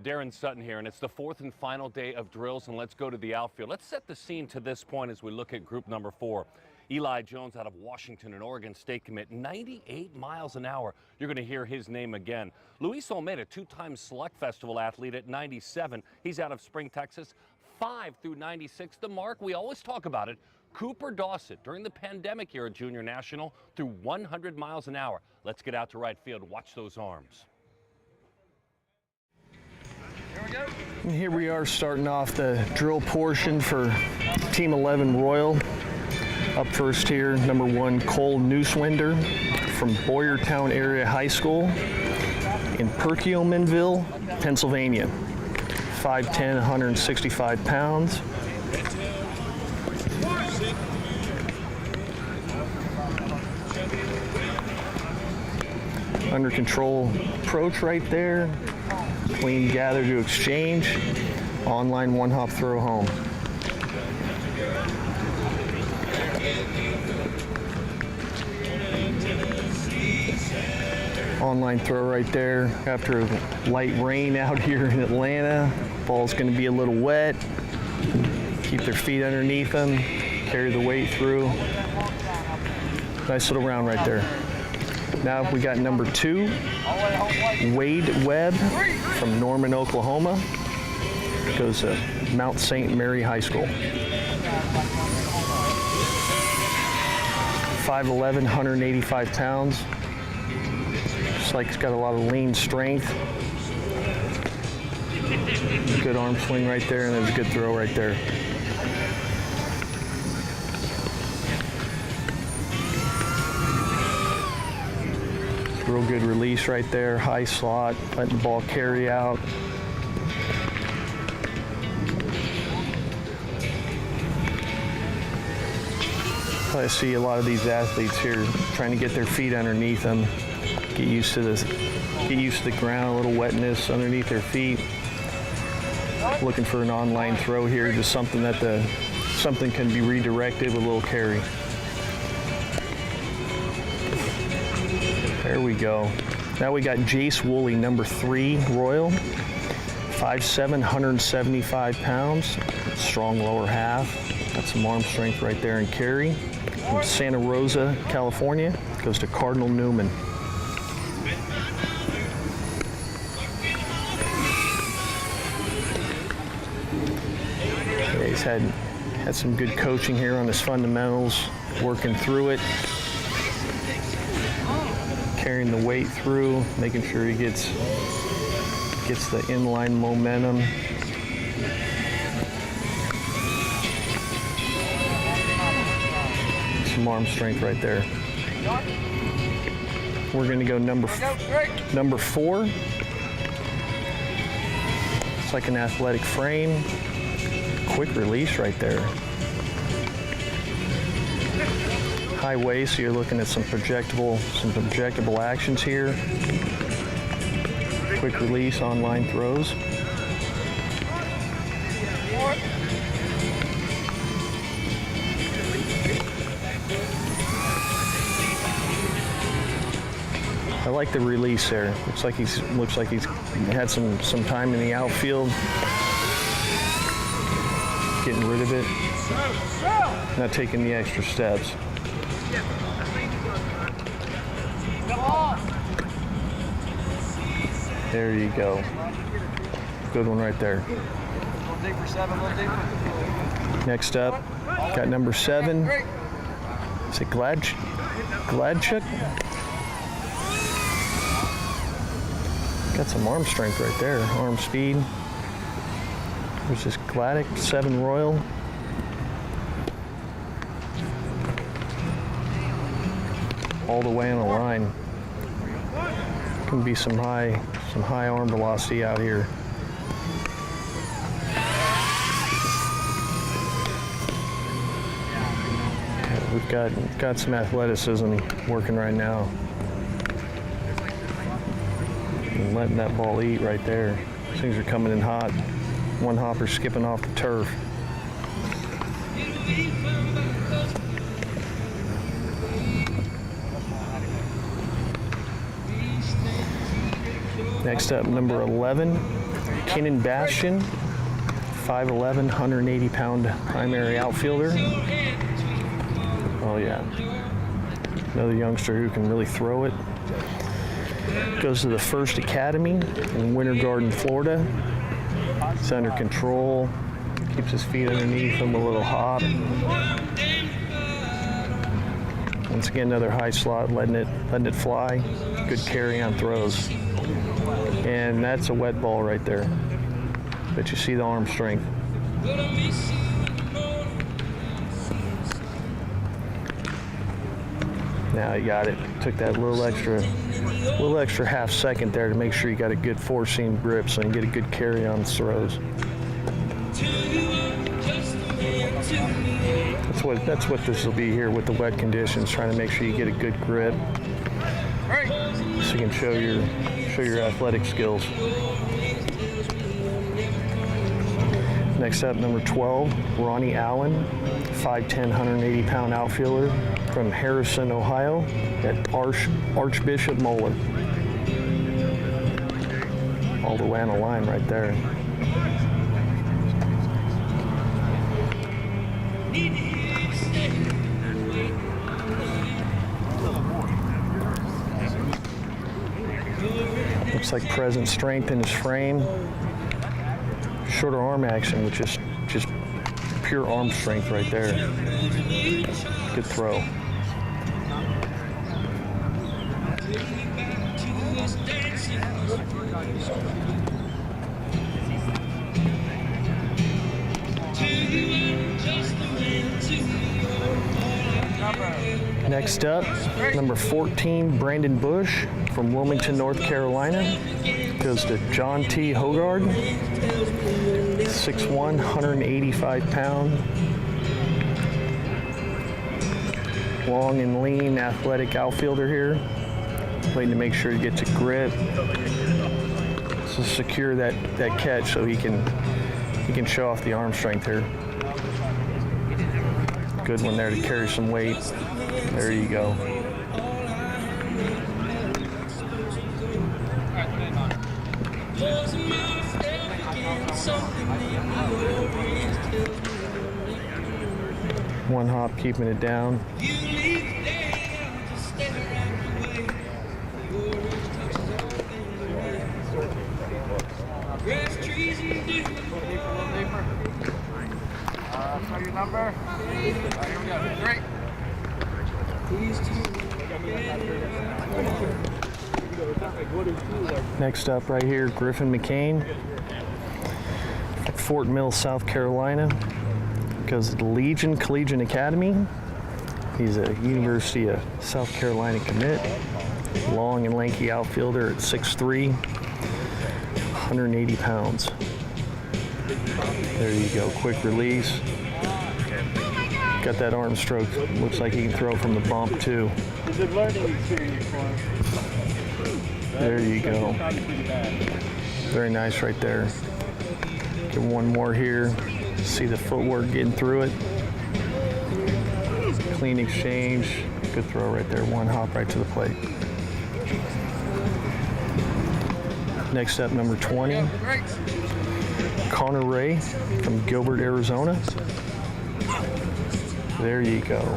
S4: Darren Sutton here, and it's the 4th and final day of drills, and let's go to the outfield. Let's set the scene to this point as we look at group number 4. Eli Jones out of Washington, an Oregon State commit, 98 miles an hour. You're going to hear his name again. Luis Olmeda, 2-time Select Festival athlete at 97. He's out of Spring, Texas. 5 through 96, the mark. We always talk about it. Cooper Dawson, during the pandemic here at Junior National, threw 100 miles an hour. Let's get out to right field. Watch those arms.
S6: And here we are starting off the drill portion for Team 11 Royal. Up first here, number 1, Cole Newswinder from Boyertown Area High School in Perkiomenville, Pennsylvania. 5'10", 165 pounds. Under control approach right there. Clean gather to exchange. Online one-hop throw home. Online throw right there. After a light rain out here in Atlanta, ball's going to be a little wet. Keep their feet underneath them. Carry the weight through. Nice little round right there. Now we got number 2, Wade Webb from Norman, Oklahoma. Goes to Mount St. Mary High School. 5'11", 185 pounds. Looks like he's got a lot of lean strength. Good arm swing right there, and there's a good throw right there. Real good release right there, high slot, letting the ball carry out. I see a lot of these athletes here trying to get their feet underneath them, get used to the ground, a little wetness underneath their feet. Looking for an online throw here, just something something can be redirected with a little carry. There we go. Now we got Jace Woolley, number 3 Royal, 5'7", 175 pounds, strong lower half. Got some arm strength right there and carry. From Santa Rosa, California, goes to Cardinal Newman. Yeah, he's had some good coaching here on his fundamentals, working through it, carrying the weight through, making sure he gets the inline momentum. Some arm strength right there. We're going to go number 4. It's like an athletic frame. Quick release right there. High waist, so you're looking at some projectable actions here. Quick release, online throws. I like the release there. Looks like he's had some time in the outfield, getting rid of it, not taking the extra steps. There you go. Good one right there. Next up, got number 7. Is it Gladchuk? Got some arm strength right there, arm speed. There's this Gladdick, 7 Royal. All the way on the line. Can be some high arm velocity out here. Yeah, we've got some athleticism working right now. And letting that ball eat right there. Things are coming in hot. One hopper skipping off the turf. Next up, number 11, Kinnan Bastion, 5'11", 180-pound primary outfielder. Oh yeah, another youngster who can really throw it. Goes to the First Academy in Winter Garden, Florida. He's under control, keeps his feet underneath him, a little hop. Once again, another high slot, letting it fly. Good carry on throws. And that's a wet ball right there. But you see the arm strength. Now you got it. Took that little extra half second there to make sure you got a good four-seam grip so you can get a good carry on the throws. That's what this will be here with the wet conditions, trying to make sure you get a good grip so you can show your athletic skills. Next up, number 12, Ronnie Allen, 5'10", 180-pound outfielder from Harrison, Ohio, at Archbishop Moeller. All the way on the line right there. Looks like present strength in his frame. Shorter arm action, which is just pure arm strength right there. Good throw. Next up, number 14, Brandon Bush from Wilmington, North Carolina. Goes to John T. Hogard, 6'1", 185-pound. Long and lean, athletic outfielder here. Waiting to make sure he gets a grip. So secure that catch so he can show off the arm strength here. Good one there to carry some weight. There you go. One hop, keeping it down.
S10: So your number? Here we go. Great.
S6: Next up right here, Griffin McCain, Fort Mill, South Carolina. Goes to the Legion Collegiate Academy. He's a University of South Carolina commit. Long and lanky outfielder at 6'3", 180 pounds. There you go, quick release. Got that arm stroke. Looks like he can throw from the bump too. There you go. Very nice right there. Get one more here. See the footwork getting through it. Clean exchange. Good throw right there. One hop right to the plate. Next up, number 20. Connor Ray from Gilbert, Arizona. There you go.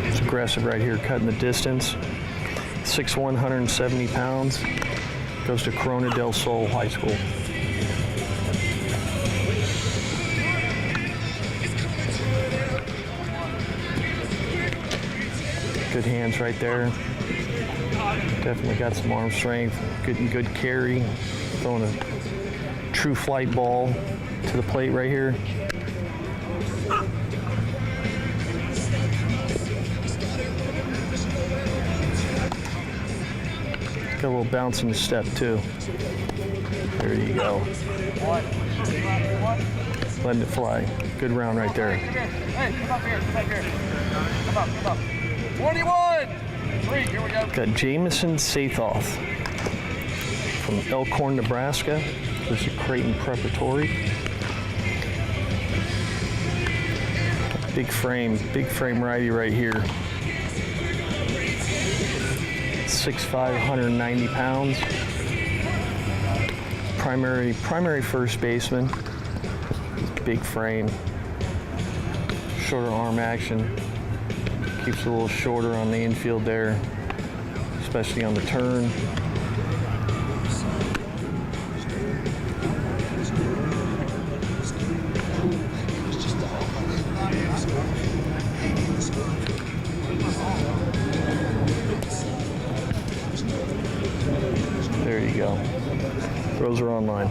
S6: It's aggressive right here, cutting the distance. 6'1", 170 pounds. Goes to Corona del Sol High School. Good hands right there. Definitely got some arm strength. Good carry. Throwing a true flight ball to the plate right here. Got a little bounce in the step too. There you go. Letting it fly. Good round right there.
S10: Hey, come up here, come up here. Come up. 21! 3, here we go.
S6: Got Jamison Sathoff from Elkhorn, Nebraska. There's a Creighton Preparatory. Big frame righty right here. 6'5", 190 pounds. Primary first baseman. Big frame. Shorter arm action. Keeps a little shorter on the infield there, especially on the turn. There you go. Throws are online.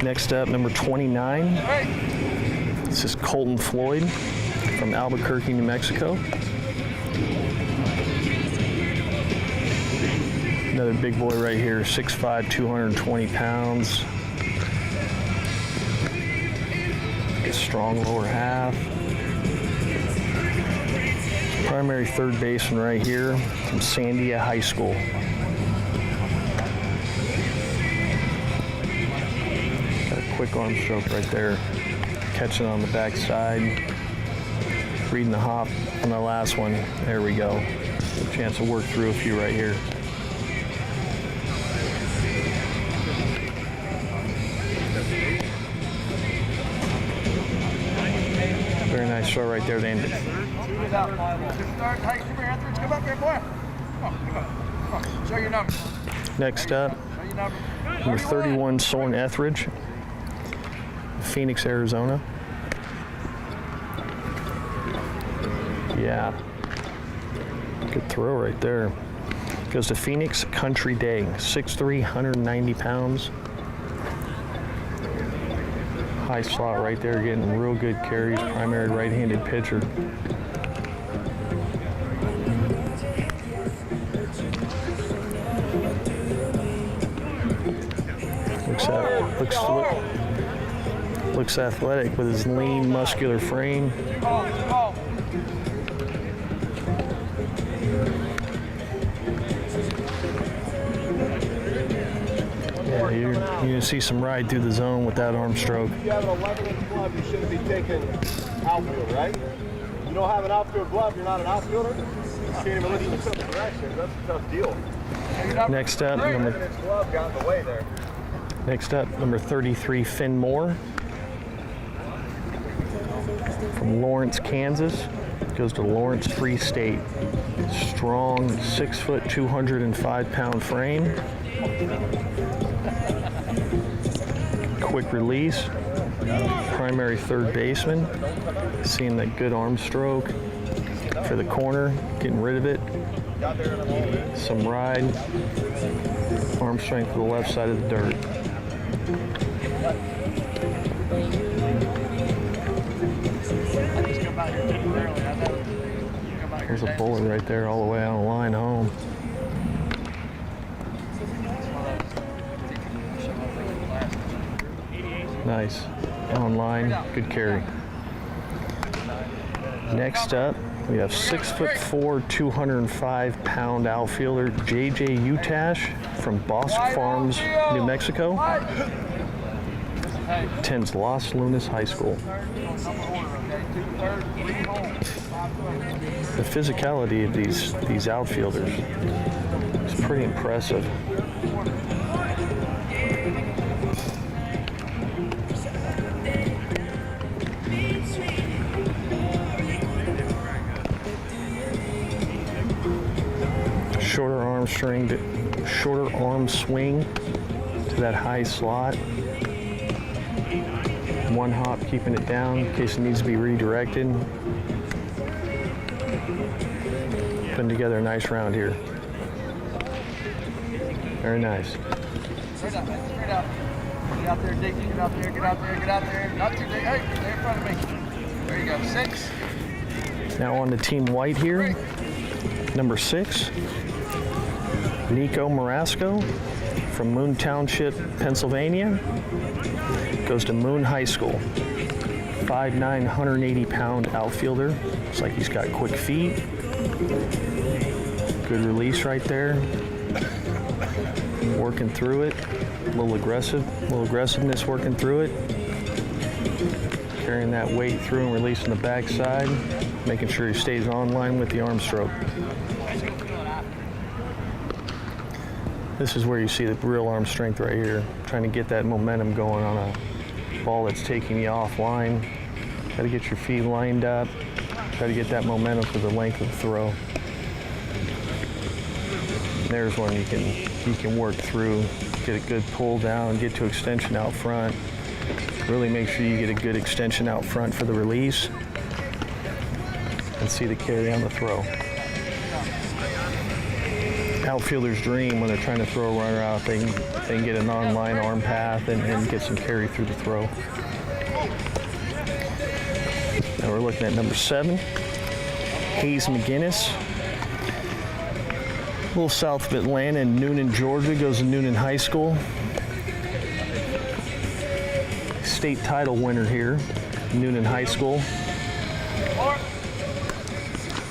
S6: Next up, number 29. This is Colton Floyd from Albuquerque, New Mexico. Another big boy right here, 6'5", 220 pounds. A strong lower half. Primary third baseman right here from Sandia High School. Got a quick arm stroke right there. Catching on the backside. Reading the hop on the last one. There we go. A chance to work through a few right here. Very nice throw right there to end it.
S10: Show your number.
S6: Next up, number 31, Soren Etheridge, Phoenix, Arizona. Yeah, good throw right there. Goes to Phoenix Country Day, 6'3", 190 pounds. High slot right there, getting real good carries, primary right-handed pitcher. Looks athletic with his lean, muscular frame. Yeah, you're gonna see some ride through the zone with that arm stroke.
S11: If you have an 11-inch glove, you shouldn't be taking outfield, right? You don't have an outfield glove, you're not an outfielder. You can't even look in some direction. That's a tough deal.
S6: Next up,
S11: glove got in the way there.
S6: Next up, number 33, Finn Moore from Lawrence, Kansas. Goes to Lawrence Free State. Strong, 6 foot, 205 pound frame. Quick release. Primary third baseman. Seeing that good arm stroke for the corner, getting rid of it. Some ride. Arm strength to the left side of the dirt. There's a bullet right there all the way on the line home. Nice. On line, good carry. Next up, we have 6'4", 205 pound outfielder JJ Utash from Bosque Farms, New Mexico. Attends Los Lunas High School. The physicality of these outfielders is pretty impressive. Shorter arm swing to that high slot. One hop keeping it down in case it needs to be redirected. Putting together a nice round here. Very nice.
S10: Straight up. Get out there, Dick. Get out there. Not too big. Hey, stay in front of me. There you go. 6.
S6: Now on to Team White here. Number 6. Nico Marasco from Moon Township, Pennsylvania. Goes to Moon High School. 5'9", 180 pound outfielder. Looks like he's got quick feet. Good release right there. Working through it. A little aggressiveness working through it. Carrying that weight through and releasing the backside. making sure he stays on line with the arm stroke. This is where you see the real arm strength right here. Trying to get that momentum going on a ball that's taking you offline. Got to get your feet lined up. Try to get that momentum for the length of the throw. There's one you can work through, get a good pull down, get to extension out front. Really make sure you get a good extension out front for the release and see the carry on the throw. Outfielder's dream when they're trying to throw a runner out, they can get an on-line arm path and get some carry through the throw. Now we're looking at number 7, Hayes McGinnis. A little south of Atlanta in Noonan, Georgia, goes to Noonan High School. State title winner here, Noonan High School.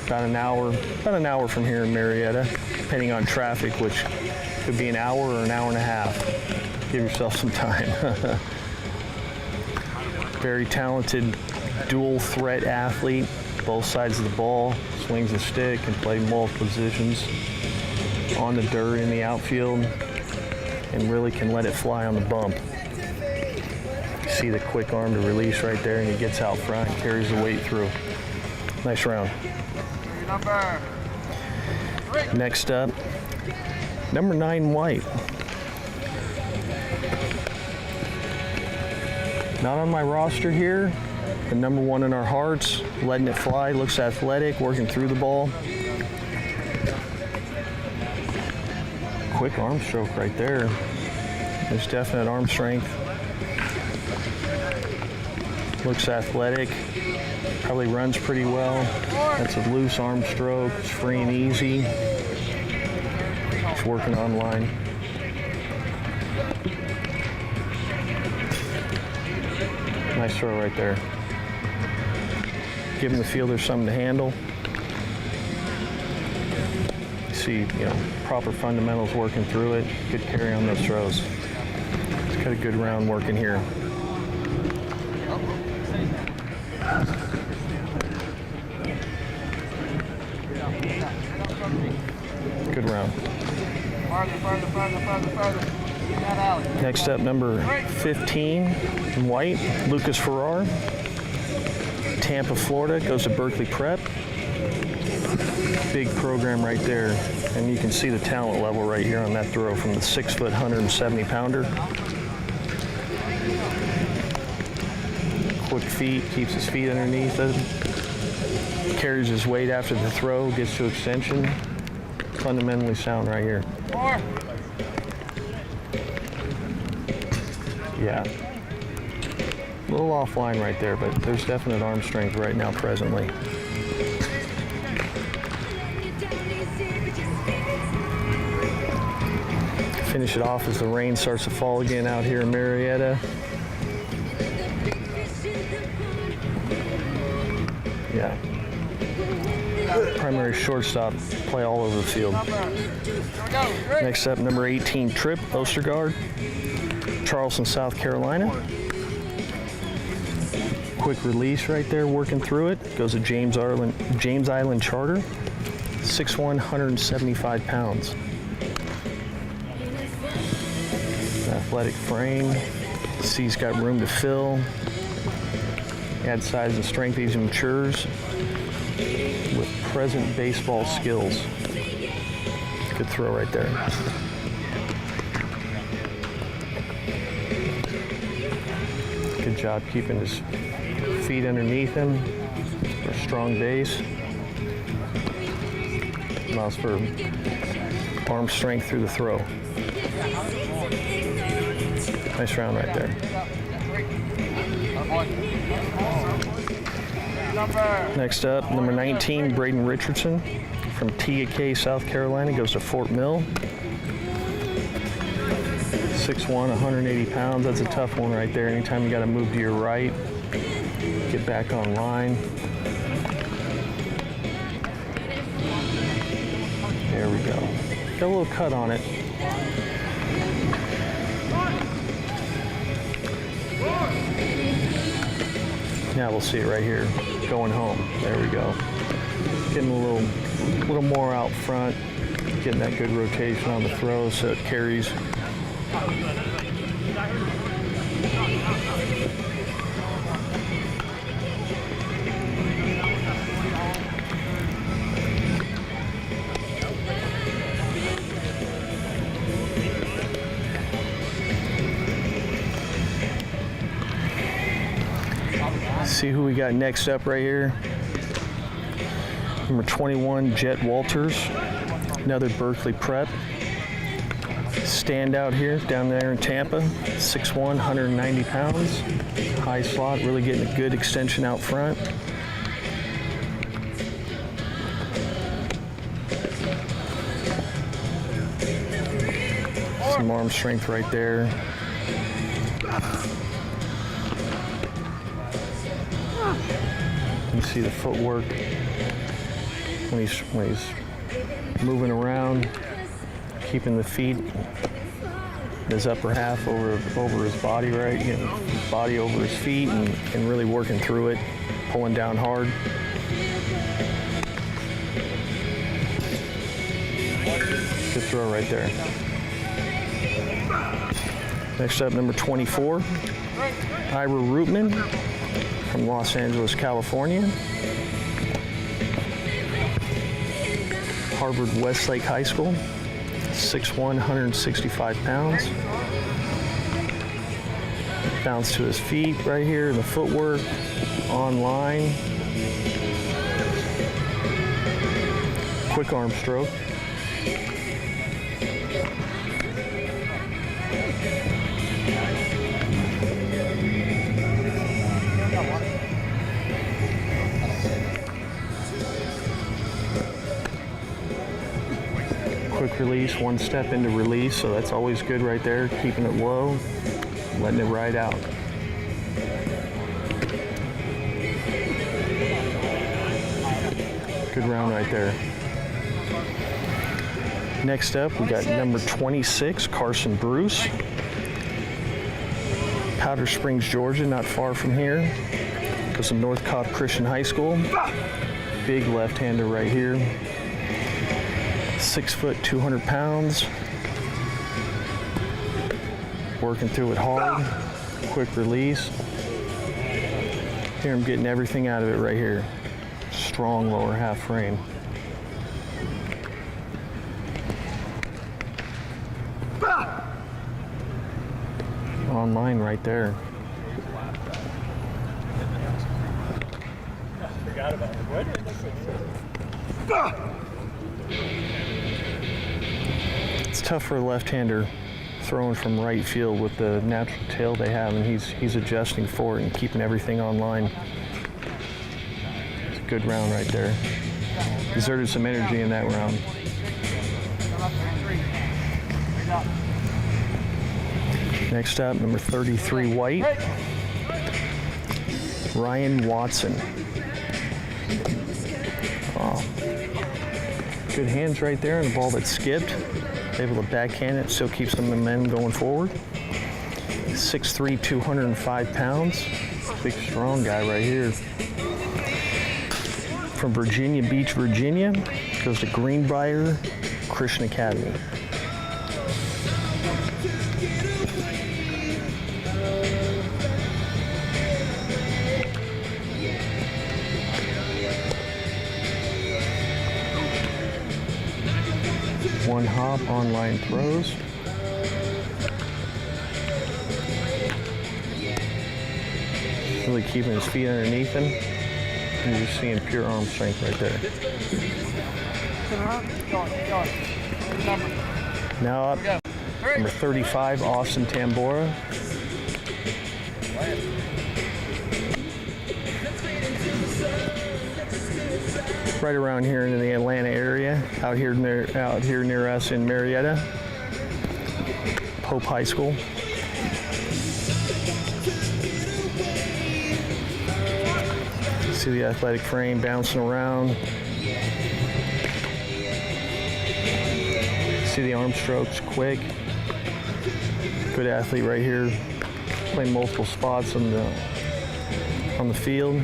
S6: About an hour from here in Marietta, depending on traffic, which could be an hour or an hour and a half. Give yourself some time. Very talented dual threat athlete, both sides of the ball, swings a stick, can play multiple positions on the dirt in the outfield, and really can let it fly on the bump. You see the quick arm to release right there, and he gets out front, carries the weight through. Nice round. Next up, number 9, White. Not on my roster here, but number 1 in our hearts, letting it fly, looks athletic, working through the ball. Quick arm stroke right there. There's definite arm strength. Looks athletic, probably runs pretty well. That's a loose arm stroke, it's free and easy. It's working online. Nice throw right there. Giving the fielder something to handle. See, proper fundamentals working through it. Good carry on those throws. It's got a good round working here. Good round. Next up, number 15, White, Lucas Farrar. Tampa, Florida, goes to Berkeley Prep. Big program right there, and you can see the talent level right here on that throw from the 6-foot, 170-pounder. Quick feet, keeps his feet underneath it, carries his weight after the throw, gets to extension. Fundamentally sound right here. Yeah. A little offline right there, but there's definite arm strength right now presently. Finish it off as the rain starts to fall again out here in Marietta. Yeah. Primary shortstop, play all over the field. Next up, number 18, Tripp Ostergaard, Charleston, South Carolina. Quick release right there, working through it. Goes to James Island Charter, 6'1", 175 pounds. Athletic frame. See he's got room to fill. Add size and strength as he matures with present baseball skills. Good throw right there. Good job keeping his feet underneath him for a strong base. Allows for arm strength through the throw. Nice round right there. Next up, number 19, Braden Richardson from TK, South Carolina, goes to Fort Mill. 6'1", 180 pounds. That's a tough one right there. Anytime you got to move to your right, get back on line. There we go. Got a little cut on it. Now we'll see it right here, going home. There we go. Getting a little more out front, getting that good rotation on the throw so it carries. See who we got next up right here. Number 21, Jet Walters, another Berkeley prep. Standout here down there in Tampa, 6'1", 190 pounds. High slot, really getting a good extension out front. Some arm strength right there. You see the footwork when he's moving around, keeping the feet, his upper half over his body, right? Getting his body over his feet and really working through it, pulling down hard. Good throw right there. Next up, number 24, Ira Rootman from Los Angeles, California. Harvard Westlake High School, 6'1", 165 pounds. Bounce to his feet right here, the footwork, on line. Quick arm stroke. Quick release, one step into release, so that's always good right there, keeping it low, letting it ride out. Good round right there. Next up, we got number 26, Carson Bruce. Powder Springs, Georgia, not far from here. Goes to North Cobb Christian High School. Big left-hander right here. 6 foot, 200 pounds. Working through it hard. Quick release. Here I'm getting everything out of it right here. Strong lower half frame. On line right there. It's tough for a left-hander throwing from right field with the natural tail they have, and he's adjusting for it and keeping everything on line. It's a good round right there. Exerted some energy in that round. Next up, number 33, White. Ryan Watson. Oh. Good hands right there on the ball that skipped. Able to backhand it, still keeps the momentum going forward. 6'3", 205 pounds. Big, strong guy right here. From Virginia Beach, Virginia. Goes to Greenbrier Christian Academy. One hop, on-line throws. Really keeping his feet underneath him. And you're just seeing pure arm strength right there. Now up, number 35, Austin Tambora. Right around here in the Atlanta area, out here near us in Marietta, Pope High School. See the athletic frame bouncing around. See the arm strokes, quick. Good athlete right here. Playing multiple spots on on the field.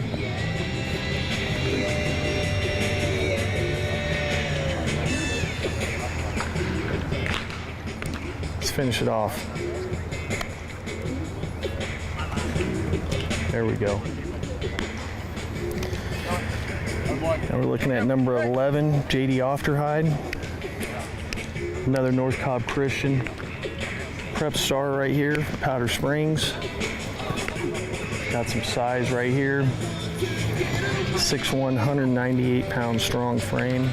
S6: Let's finish it off. There we go. Now we're looking at number 11, J.D. Ofterhide. Another North Cobb Christian prep star right here, Powder Springs. Got some size right here. 6'1", 198-pound strong frame.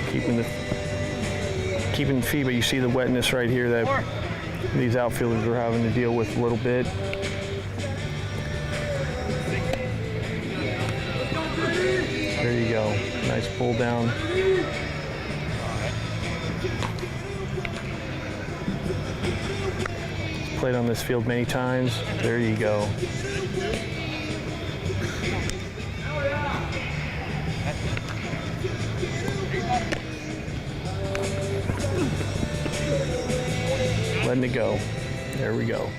S6: Keeping the feet, but you see the wetness right here that these outfielders are having to deal with a little bit. There you go. Nice pull down. Played on this field many times. There you go. Letting it go. There we go.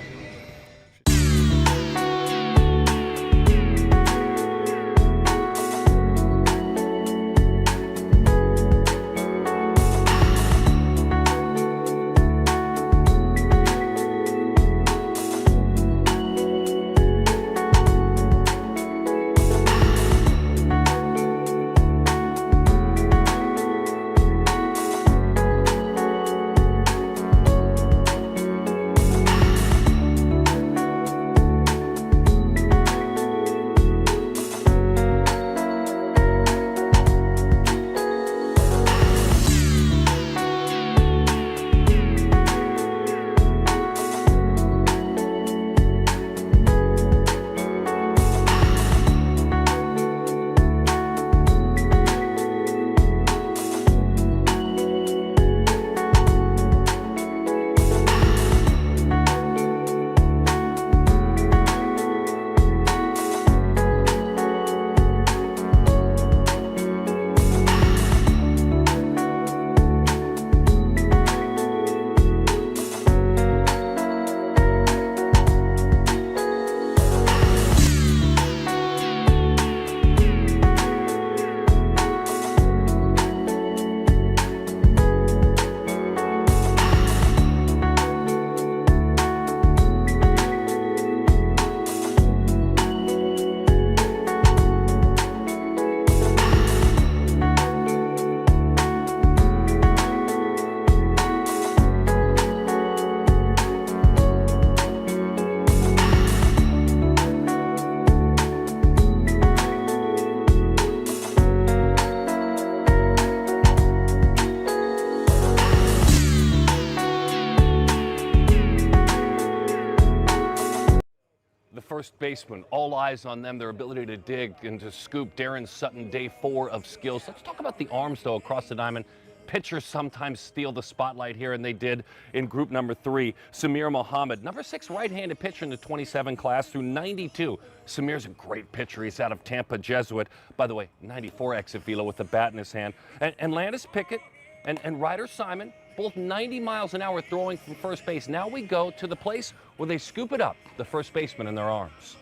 S4: First baseman, all eyes on them, their ability to dig and to scoop. Darren Sutton, day 4 of skills. Let's talk about the arms, though, across the diamond. Pitchers sometimes steal the spotlight here, and they did in group number 3. Samir Mohammed, number 6 right-handed pitcher in the 27 class through 92. Samir's a great pitcher. He's out of Tampa Jesuit. By the way, 94 exit velo with the bat in his hand. And Landis Pickett and Ryder Simon, both 90 miles an hour throwing from first base. Now we go to the place where they scoop it up, the first baseman in their arms.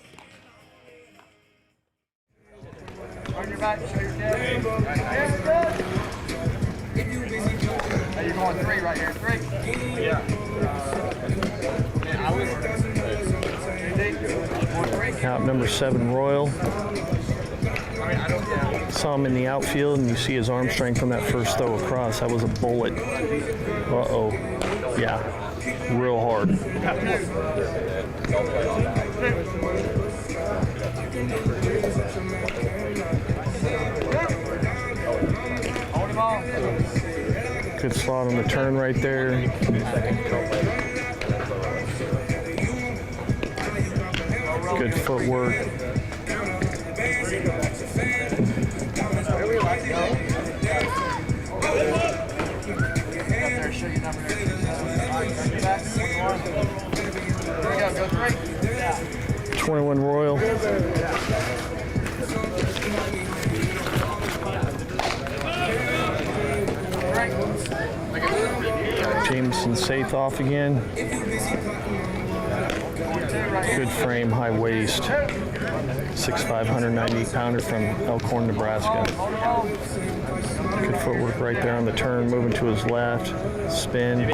S10: On your back, show your dad. Hey, you're going 3 right here. 3. Yeah.
S6: Out number 7, Royal. Saw him in the outfield, and you see his arm strength on that first throw across. That was a bullet. Uh-oh. Yeah, real hard. Good slot on the turn right there. Good footwork.
S10: Show your number there. Back, 21. There we go, go 3.
S6: 21 Royal. Jameson Sathoff again. Good frame, high waist. 6'5", 190-pounder from Elkhorn, Nebraska. Good footwork right there on the turn, moving to his left. Spin.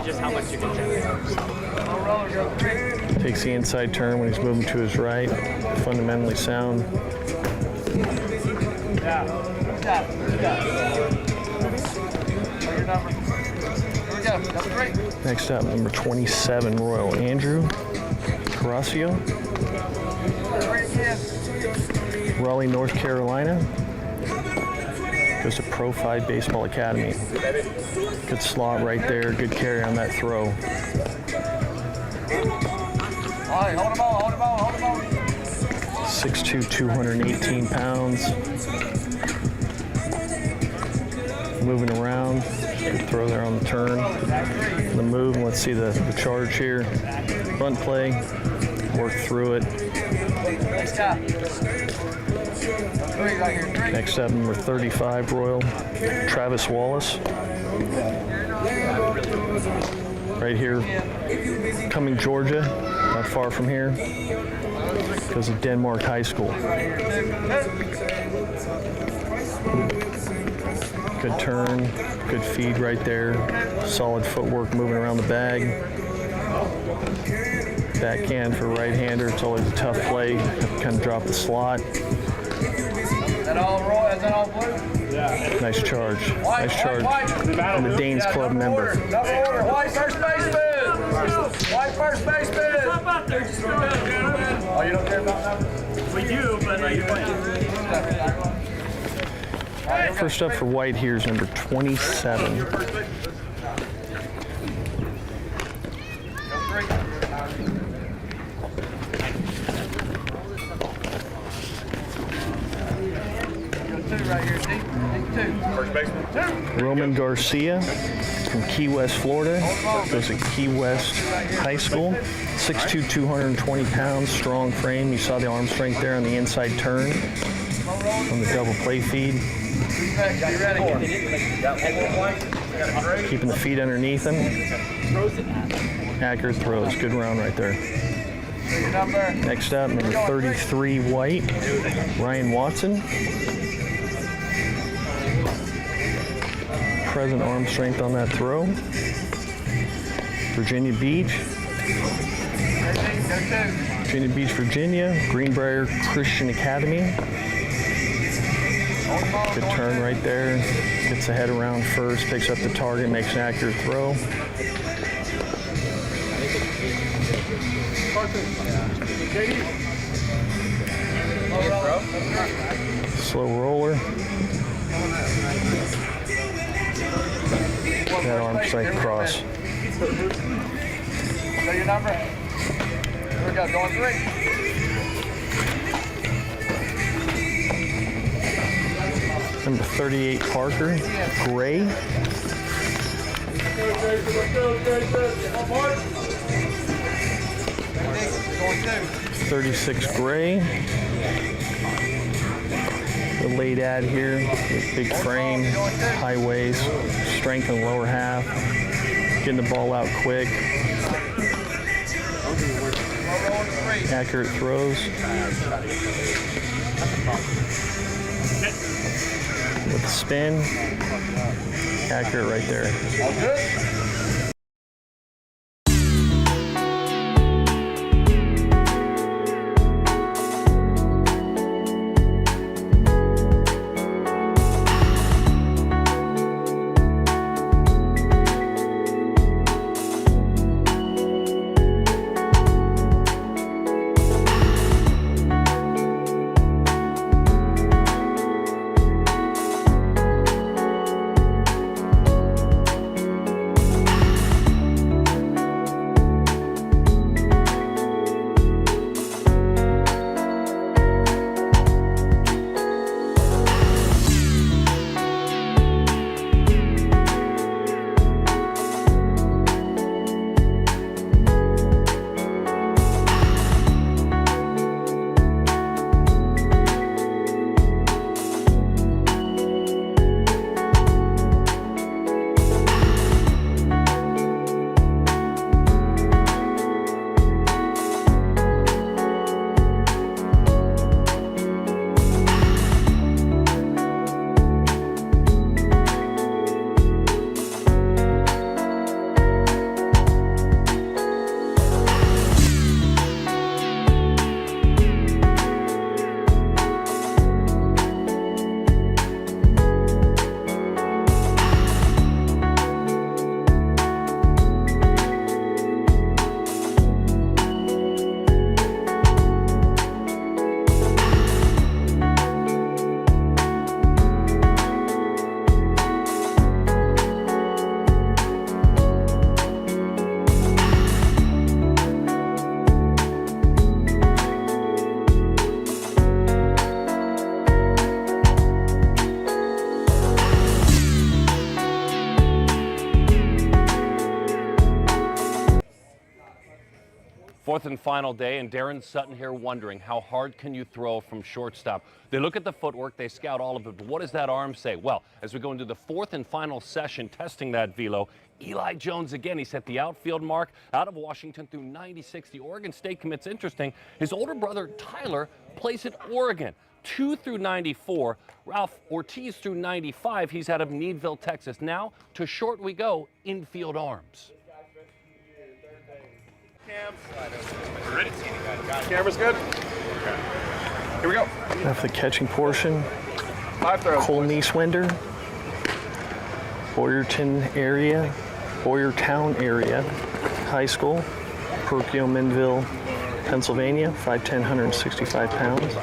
S6: Takes the inside turn when he's moving to his right. Fundamentally sound. Next up, number 27, Royal Andrew Carrasio. Raleigh, North Carolina. Goes to Pro 5 Baseball Academy. Good slot right there. Good carry on that throw.
S10: All right, hold him on.
S6: 6'2", 218 pounds. Moving around. Good throw there on the turn. The move. Let's see the charge here. Front play. Work through it. Next up, number 35, Royal Travis Wallace. Right here, Cumming, Georgia, not far from here. Goes to Denmark High School. Good turn, good feed right there. Solid footwork moving around the bag. Backhand for right-hander. It's always a tough play. Kind of drop the slot.
S10: Is that all blue? Yeah.
S6: Nice charge. Nice charge. And the Danes Club member.
S10: Double order. White first baseman. White first baseman. Oh, you don't care about numbers?
S12: We do, but like.
S6: First up for White here is number 27. Roman Garcia from Key West, Florida. Goes to Key West High School. 6'2", 220 pounds, strong frame. You saw the arm strength there on the inside turn on the double play feed. Keeping the feet underneath him. Accurate throws. Good round right there. Next up, number 33, White, Ryan Watson. Present arm strength on that throw. Virginia Beach, Virginia. Greenbrier Christian Academy. Good turn right there. Gets the head around first, picks up the target, makes an accurate throw. Slow roller. That arm strike cross.
S10: Is that your number? Here we go, going 3.
S6: Number 38, Parker Gray. 36 Gray. The late ad here, big frame, high waist, strength in the lower half, getting the ball out quick. Accurate throws. With the spin, accurate right there.
S4: Fourth and final day, and Darren Sutton here wondering, how hard can you throw from shortstop? They look at the footwork, they scout all of it, but what does that arm say? Well, as we go into the fourth and final session testing that velo, Eli Jones again, he set the outfield mark out of Washington through 96. The Oregon State commits interesting. His older brother Tyler plays at Oregon. 2 through 94. Ralph Ortiz through 95. He's out of Needville, Texas. Now to short we go, Infield arms.
S11: Ready? Camera's good? Here we go.
S6: After the catching portion,
S11: 5 throws.
S6: Cole Nieswender, Boyertown area High School, Perkio Minville, Pennsylvania, 5'10", 165 pounds.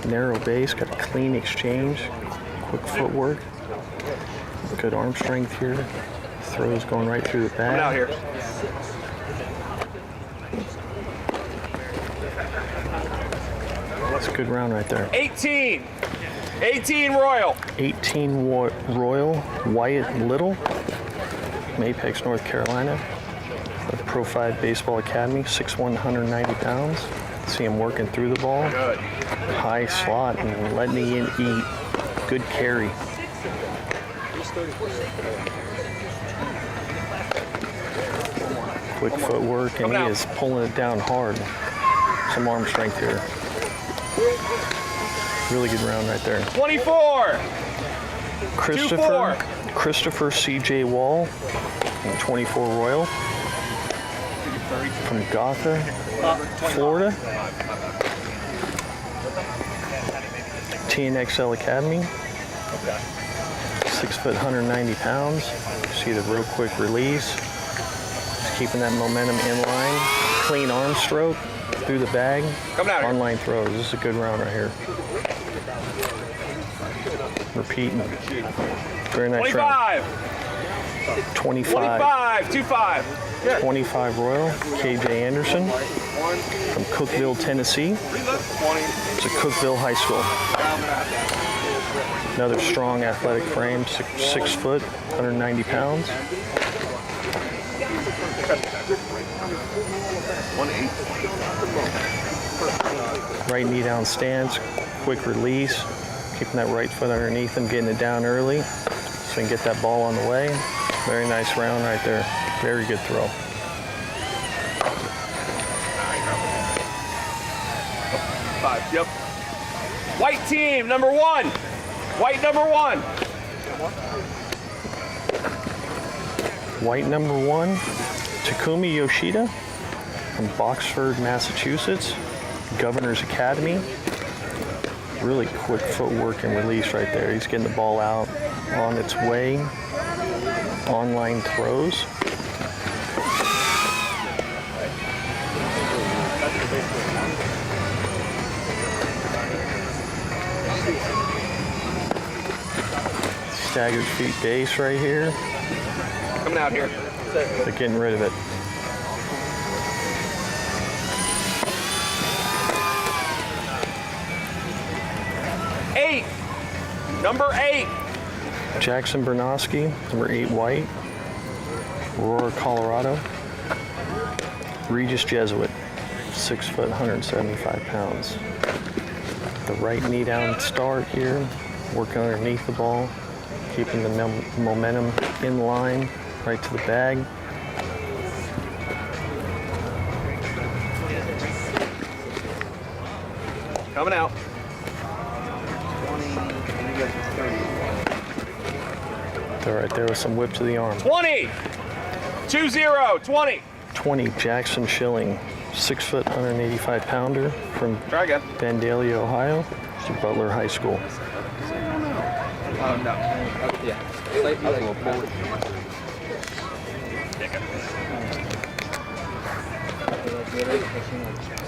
S6: Narrow base, got a clean exchange, quick footwork, good arm strength here. Throws going right through the bag.
S11: Coming out here.
S6: That's a good round right there.
S11: 18 Royal.
S6: 18 Royal, Wyatt Little, from Apex, North Carolina. The Pro 5 Baseball Academy, 6'1", 190 pounds. See him working through the ball.
S11: Good.
S6: High slot and letting it eat. Good carry. Quick footwork, and he is pulling it down hard. Some arm strength here. Really good round right there.
S11: 24.
S6: Christopher C.J. Wall, 24 Royal, from Gotha, Florida. TNXL Academy, 6', 190 pounds. See the real quick release. Just keeping that momentum in line. Clean arm stroke through the bag. On-line throws. This is a good round right here. Repeating. Very nice
S11: 25.
S6: round. 25. 25 Royal, KJ Anderson, from Cookeville, Tennessee. It's a Cookeville High School. Another strong athletic frame, 6 foot, 190 pounds.
S11: 1-8.
S6: Right knee down stance, quick release, keeping that right foot underneath him, getting it down early so he can get that ball on the way. Very nice round right there. Very good throw.
S11: Yep. White team, number 1. White number 1.
S6: White number 1, Takumi Yoshida, from Boxford, Massachusetts, Governor's Academy. Really quick footwork and release right there. He's getting the ball out on its way. On-line throws. Staggered feet base right here.
S11: Coming out here.
S6: They're getting rid of it.
S11: Number 8.
S6: Jackson Bernosky, number 8 White, Aurora, Colorado. Regis Jesuit, 6 foot, 175 pounds. The right knee down start here, working underneath the ball, keeping the momentum in line, right to the bag.
S11: Coming out.
S6: They're right there with some whip to the arm.
S11: 20. 2-0. 20.
S6: 20 Jackson Schilling, 6 foot, 185 pounder from Vandalia, Ohio, to Butler High School.
S10: Oh, no. Yeah. Slightly a little forward.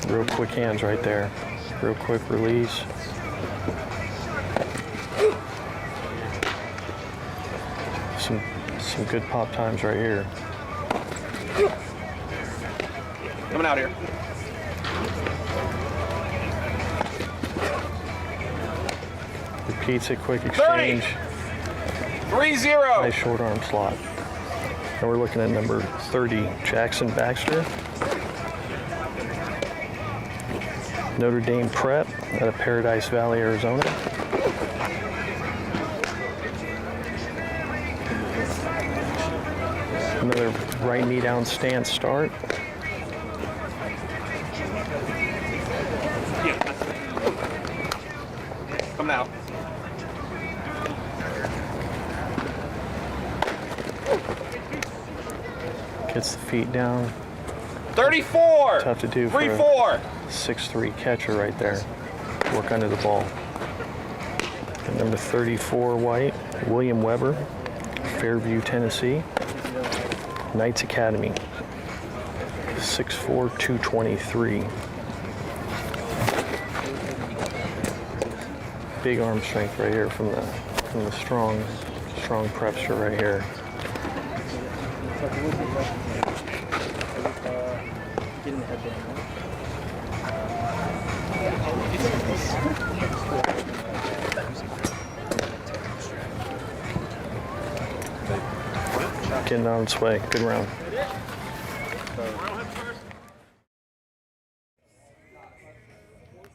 S6: Real quick hands right there. Real quick release. Some good pop times right here.
S11: Coming out here.
S6: Repeats it, quick exchange.
S11: 3-0.
S6: Nice short arm slot. And we're looking at number 30, Jackson Baxter, Notre Dame Prep out of Paradise Valley, Arizona. Another right knee down stance start.
S10: Come out.
S6: Gets the feet down.
S10: 34.
S6: Tough to do for
S10: 3-4.
S6: 6'3" catcher right there. Work under the ball. And number 34 white, William Weber, Fairview, Tennessee. Knights Academy. 6'4", 223. Big arm strength right here from the strong prepster right here. Getting on its way. Good round.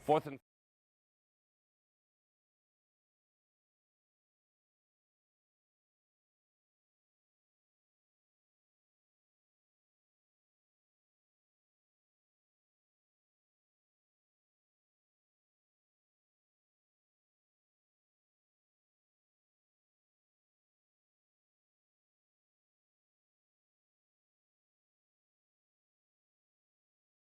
S10: Fourth and